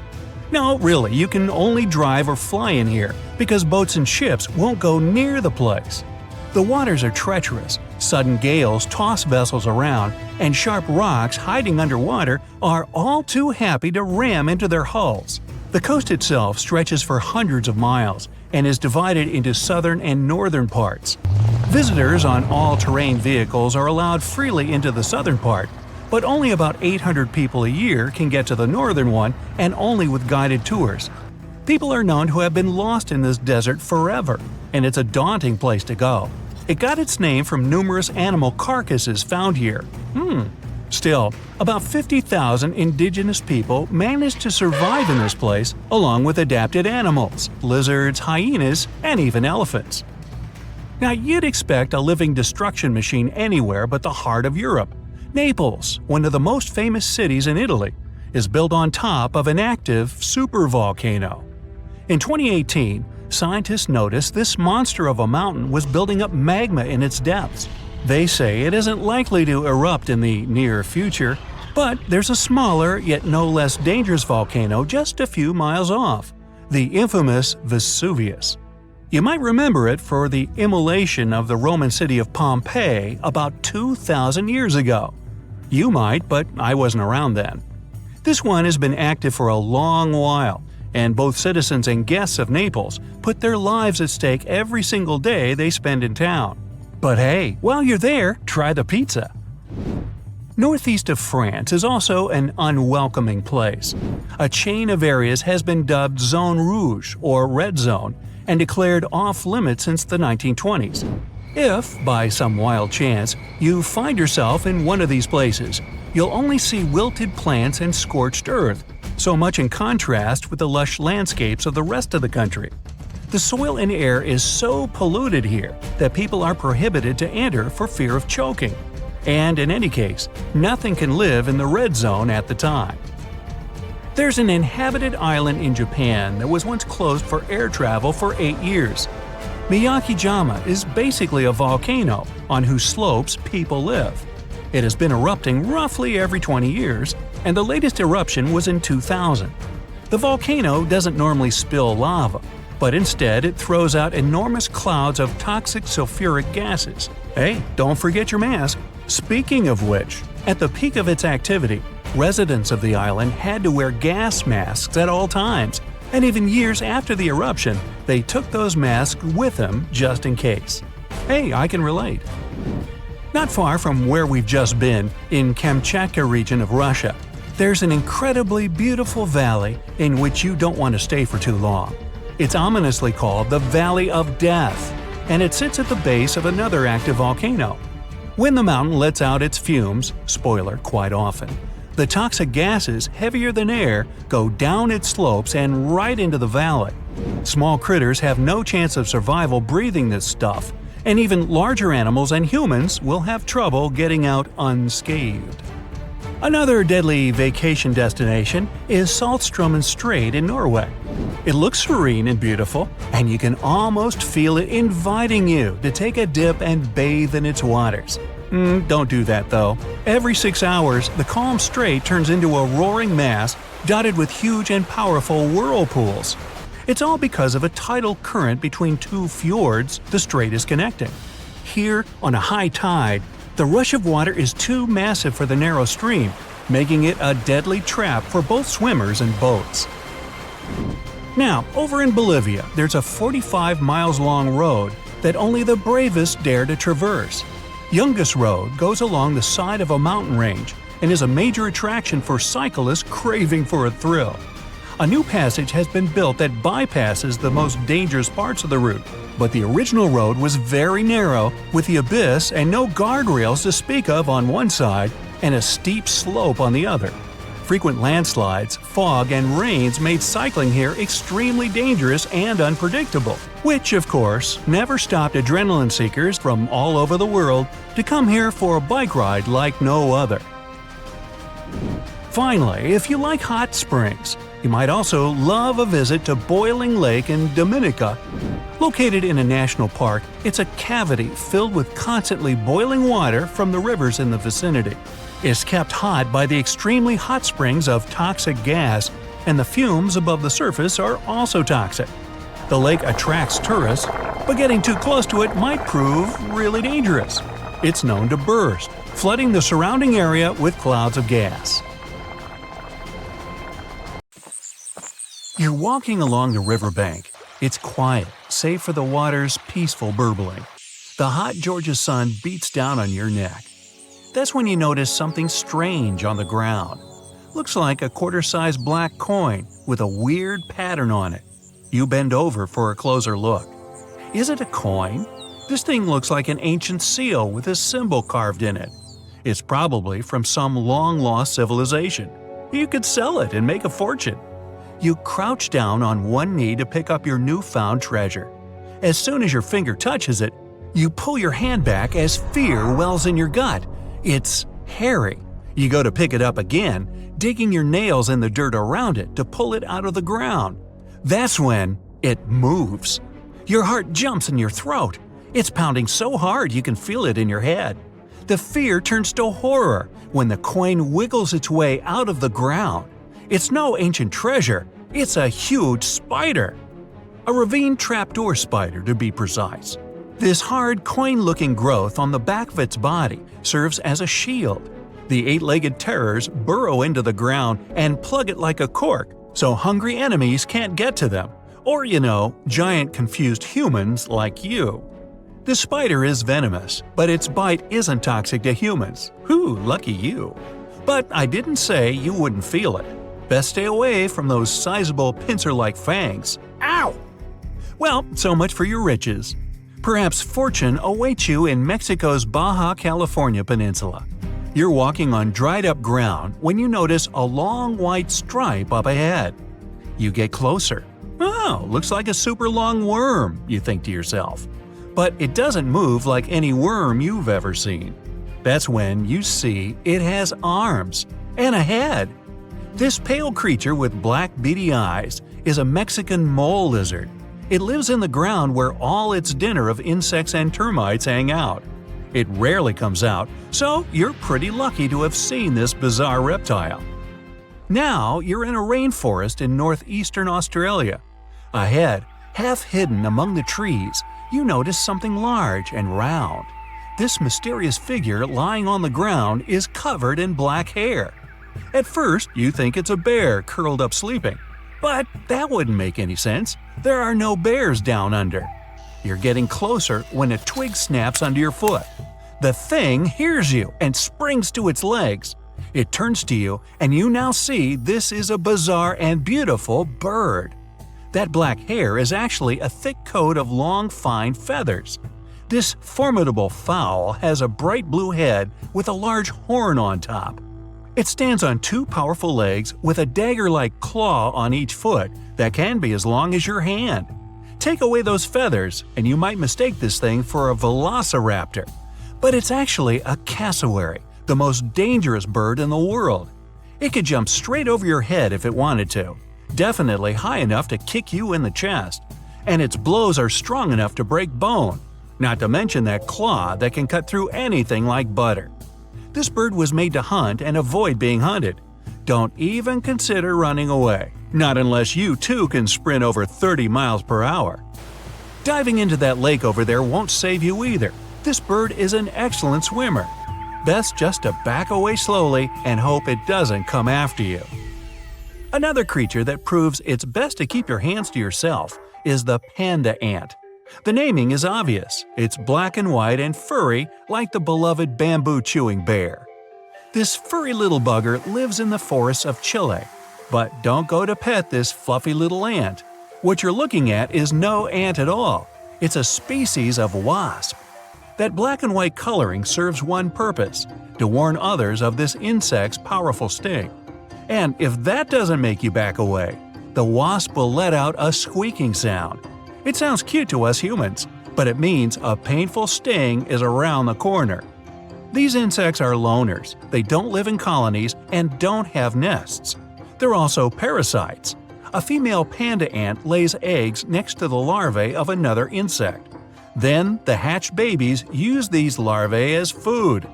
No, really, you can only drive or fly in here because boats and ships won't go near the place. The waters are treacherous, sudden gales toss vessels around, and sharp rocks hiding underwater are all too happy to ram into their hulls. The coast itself stretches for hundreds of miles and is divided into southern and northern parts. Visitors on all-terrain vehicles are allowed freely into the southern part, but only about 800 people a year can get to the northern one, and only with guided tours. People are known to have been lost in this desert forever, and it's a daunting place to go. It got its name from numerous animal carcasses found here. Still, about 50,000 indigenous people managed to survive in this place, along with adapted animals, lizards, hyenas, and even elephants. Now, you'd expect a living destruction machine anywhere but the heart of Europe. Naples, one of the most famous cities in Italy, is built on top of an active supervolcano. In 2018, scientists noticed this monster of a mountain was building up magma in its depths. They say it isn't likely to erupt in the near future, but there's a smaller yet no less dangerous volcano just a few miles off, the infamous Vesuvius. You might remember it for the immolation of the Roman city of Pompeii about 2,000 years ago. You might, but I wasn't around then. This one has been active for a long while, and both citizens and guests of Naples put their lives at stake every single day they spend in town. But hey, while you're there, try the pizza. Northeast of France is also an unwelcoming place. A chain of areas has been dubbed Zone Rouge, or Red Zone, and declared off-limits since the 1920s. If, by some wild chance, you find yourself in one of these places, you'll only see wilted plants and scorched earth, so much in contrast with the lush landscapes of the rest of the country. The soil and air is so polluted here that people are prohibited to enter for fear of choking. And in any case, nothing can live in the red zone at the time. There's an inhabited island in Japan that was once closed for air travel for 8 years. Miyakijima is basically a volcano on whose slopes people live. It has been erupting roughly every 20 years, and the latest eruption was in 2000. The volcano doesn't normally spill lava, but instead it throws out enormous clouds of toxic sulfuric gases. Hey, don't forget your mask. Speaking of which, at the peak of its activity, residents of the island had to wear gas masks at all times, and even years after the eruption, they took those masks with them just in case. Hey, I can relate. Not far from where we've just been, in Kamchatka region of Russia, there's an incredibly beautiful valley in which you don't want to stay for too long. It's ominously called the Valley of Death, and it sits at the base of another active volcano. When the mountain lets out its fumes, spoiler, quite often, the toxic gases, heavier than air, go down its slopes and right into the valley. Small critters have no chance of survival breathing this stuff, and even larger animals and humans will have trouble getting out unscathed. Another deadly vacation destination is Saltstraumen Strait in Norway. It looks serene and beautiful, and you can almost feel it inviting you to take a dip and bathe in its waters. Don't do that though. Every 6 hours, the calm strait turns into a roaring mass dotted with huge and powerful whirlpools. It's all because of a tidal current between two fjords the strait is connecting. Here, on a high tide, the rush of water is too massive for the narrow stream, making it a deadly trap for both swimmers and boats. Now, over in Bolivia, there's a 45 miles long road that only the bravest dare to traverse. Yungas Road goes along the side of a mountain range and is a major attraction for cyclists craving for a thrill. A new passage has been built that bypasses the most dangerous parts of the route, but the original road was very narrow, with the abyss and no guardrails to speak of on one side and a steep slope on the other. Frequent landslides, fog, and rains made cycling here extremely dangerous and unpredictable, which, of course, never stopped adrenaline seekers from all over the world to come here for a bike ride like no other. Finally, if you like hot springs, you might also love a visit to Boiling Lake in Dominica. Located in a national park, it's a cavity filled with constantly boiling water from the rivers in the vicinity. It's kept hot by the extremely hot springs of toxic gas, and the fumes above the surface are also toxic. The lake attracts tourists, but getting too close to it might prove really dangerous. It's known to burst, flooding the surrounding area with clouds of gas. You're walking along the riverbank. It's quiet, save for the water's peaceful burbling. The hot Georgia sun beats down on your neck. That's when you notice something strange on the ground. Looks like a quarter-sized black coin with a weird pattern on it. You bend over for a closer look. Is it a coin? This thing looks like an ancient seal with a symbol carved in it. It's probably from some long-lost civilization. You could sell it and make a fortune. You crouch down on one knee to pick up your newfound treasure. As soon as your finger touches it, you pull your hand back as fear wells in your gut. It's hairy. You go to pick it up again, digging your nails in the dirt around it to pull it out of the ground. That's when it moves. Your heart jumps in your throat. It's pounding so hard you can feel it in your head. The fear turns to horror when the coin wiggles its way out of the ground. It's no ancient treasure, it's a huge spider. A ravine trapdoor spider, to be precise. This hard, coin-looking growth on the back of its body serves as a shield. The eight-legged terrors burrow into the ground and plug it like a cork, so hungry enemies can't get to them. Or, giant confused humans like you. The spider is venomous, but its bite isn't toxic to humans. Whew, lucky you. But I didn't say you wouldn't feel it. Best stay away from those sizable pincer-like fangs. Ow! Well, so much for your riches. Perhaps fortune awaits you in Mexico's Baja California peninsula. You're walking on dried-up ground when you notice a long white stripe up ahead. You get closer. Oh, looks like a super long worm, you think to yourself. But it doesn't move like any worm you've ever seen. That's when you see it has arms and a head. This pale creature with black beady eyes is a Mexican mole lizard. It lives in the ground where all its dinner of insects and termites hang out. It rarely comes out, so you're pretty lucky to have seen this bizarre reptile. Now you're in a rainforest in northeastern Australia. Ahead, half hidden among the trees, you notice something large and round. This mysterious figure lying on the ground is covered in black hair. At first, you think it's a bear curled up sleeping. But that wouldn't make any sense. There are no bears down under. You're getting closer when a twig snaps under your foot. The thing hears you and springs to its legs. It turns to you, and you now see this is a bizarre and beautiful bird. That black hair is actually a thick coat of long, fine feathers. This formidable fowl has a bright blue head with a large horn on top. It stands on two powerful legs with a dagger-like claw on each foot that can be as long as your hand. Take away those feathers, and you might mistake this thing for a velociraptor. But it's actually a cassowary, the most dangerous bird in the world. It could jump straight over your head if it wanted to, definitely high enough to kick you in the chest, and its blows are strong enough to break bone, not to mention that claw that can cut through anything like butter. This bird was made to hunt and avoid being hunted. Don't even consider running away, not unless you too can sprint over 30 miles per hour. Diving into that lake over there won't save you either. This bird is an excellent swimmer. Best just to back away slowly and hope it doesn't come after you. Another creature that proves it's best to keep your hands to yourself is the panda ant. The naming is obvious. It's black and white and furry like the beloved bamboo-chewing bear. This furry little bugger lives in the forests of Chile. But don't go to pet this fluffy little ant. What you're looking at is no ant at all. It's a species of wasp. That black and white coloring serves one purpose – to warn others of this insect's powerful sting. And if that doesn't make you back away, the wasp will let out a squeaking sound. It sounds cute to us humans, but it means a painful sting is around the corner. These insects are loners, they don't live in colonies, and don't have nests. They're also parasites. A female panda ant lays eggs next to the larvae of another insect. Then the hatched babies use these larvae as food.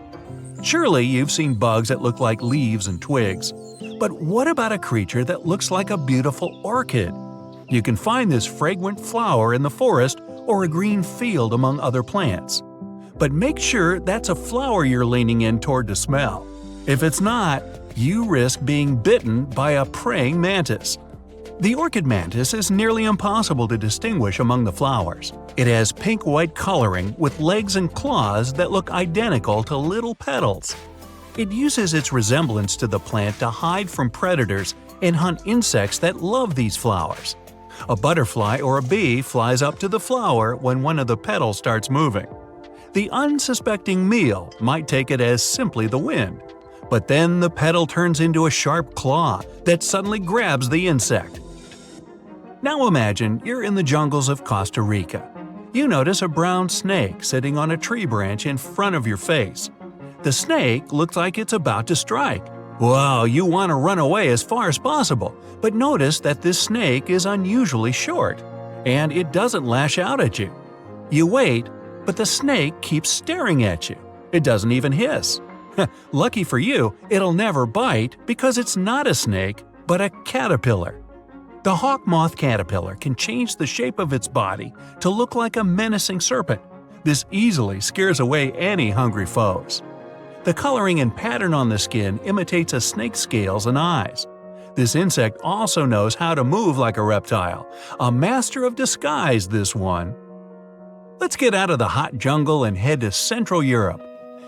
Surely you've seen bugs that look like leaves and twigs. But what about a creature that looks like a beautiful orchid? You can find this fragrant flower in the forest or a green field among other plants. But make sure that's a flower you're leaning in toward to smell. If it's not, you risk being bitten by a praying mantis. The orchid mantis is nearly impossible to distinguish among the flowers. It has pink-white coloring with legs and claws that look identical to little petals. It uses its resemblance to the plant to hide from predators and hunt insects that love these flowers. A butterfly or a bee flies up to the flower when one of the petals starts moving. The unsuspecting meal might take it as simply the wind, but then the petal turns into a sharp claw that suddenly grabs the insect. Now imagine you're in the jungles of Costa Rica. You notice a brown snake sitting on a tree branch in front of your face. The snake looks like it's about to strike. Wow, you want to run away as far as possible, but notice that this snake is unusually short, and it doesn't lash out at you. You wait, but the snake keeps staring at you. It doesn't even hiss. Lucky for you, it'll never bite because it's not a snake, but a caterpillar. The hawk moth caterpillar can change the shape of its body to look like a menacing serpent. This easily scares away any hungry foes. The coloring and pattern on the skin imitates a snake's scales and eyes. This insect also knows how to move like a reptile. A master of disguise, this one. Let's get out of the hot jungle and head to Central Europe.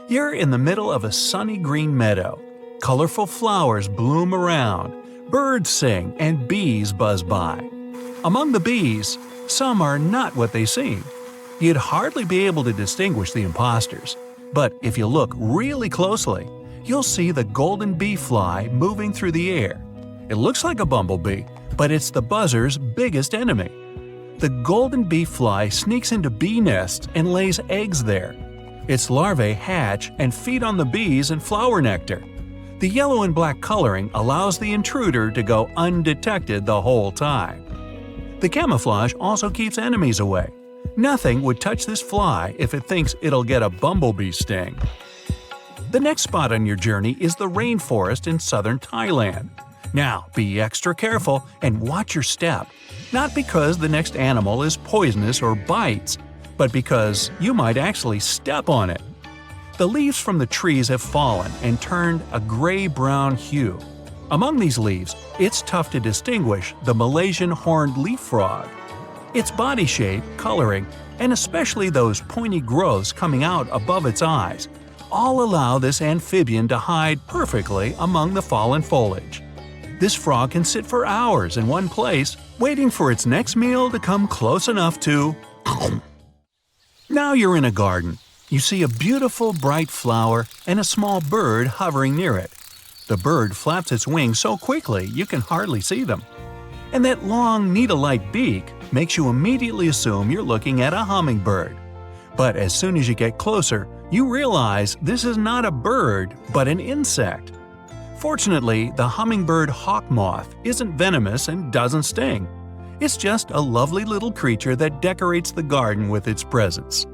You're in the middle of a sunny green meadow. Colorful flowers bloom around, birds sing, and bees buzz by. Among the bees, some are not what they seem. You'd hardly be able to distinguish the imposters. But if you look really closely, you'll see the golden bee fly moving through the air. It looks like a bumblebee, but it's the buzzer's biggest enemy. The golden bee fly sneaks into bee nests and lays eggs there. Its larvae hatch and feed on the bees and flower nectar. The yellow and black coloring allows the intruder to go undetected the whole time. The camouflage also keeps enemies away. Nothing would touch this fly if it thinks it'll get a bumblebee sting. The next spot on your journey is the rainforest in southern Thailand. Now, be extra careful and watch your step, not because the next animal is poisonous or bites, but because you might actually step on it. The leaves from the trees have fallen and turned a gray-brown hue. Among these leaves, it's tough to distinguish the Malaysian horned leaf frog. Its body shape, coloring, and especially those pointy growths coming out above its eyes, all allow this amphibian to hide perfectly among the fallen foliage. This frog can sit for hours in one place, waiting for its next meal to come close enough to… Now you're in a garden. You see a beautiful bright flower and a small bird hovering near it. The bird flaps its wings so quickly you can hardly see them. And that long needle-like beak makes you immediately assume you're looking at a hummingbird. But as soon as you get closer, you realize this is not a bird, but an insect. Fortunately, the hummingbird hawk moth isn't venomous and doesn't sting. It's just a lovely little creature that decorates the garden with its presence.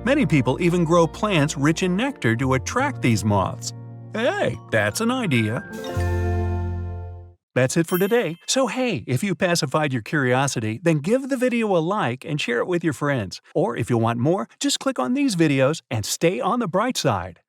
Many people even grow plants rich in nectar to attract these moths. Hey, that's an idea. That's it for today. So hey, if you pacified your curiosity, then give the video a like and share it with your friends. Or if you want more, just click on these videos and stay on the bright side.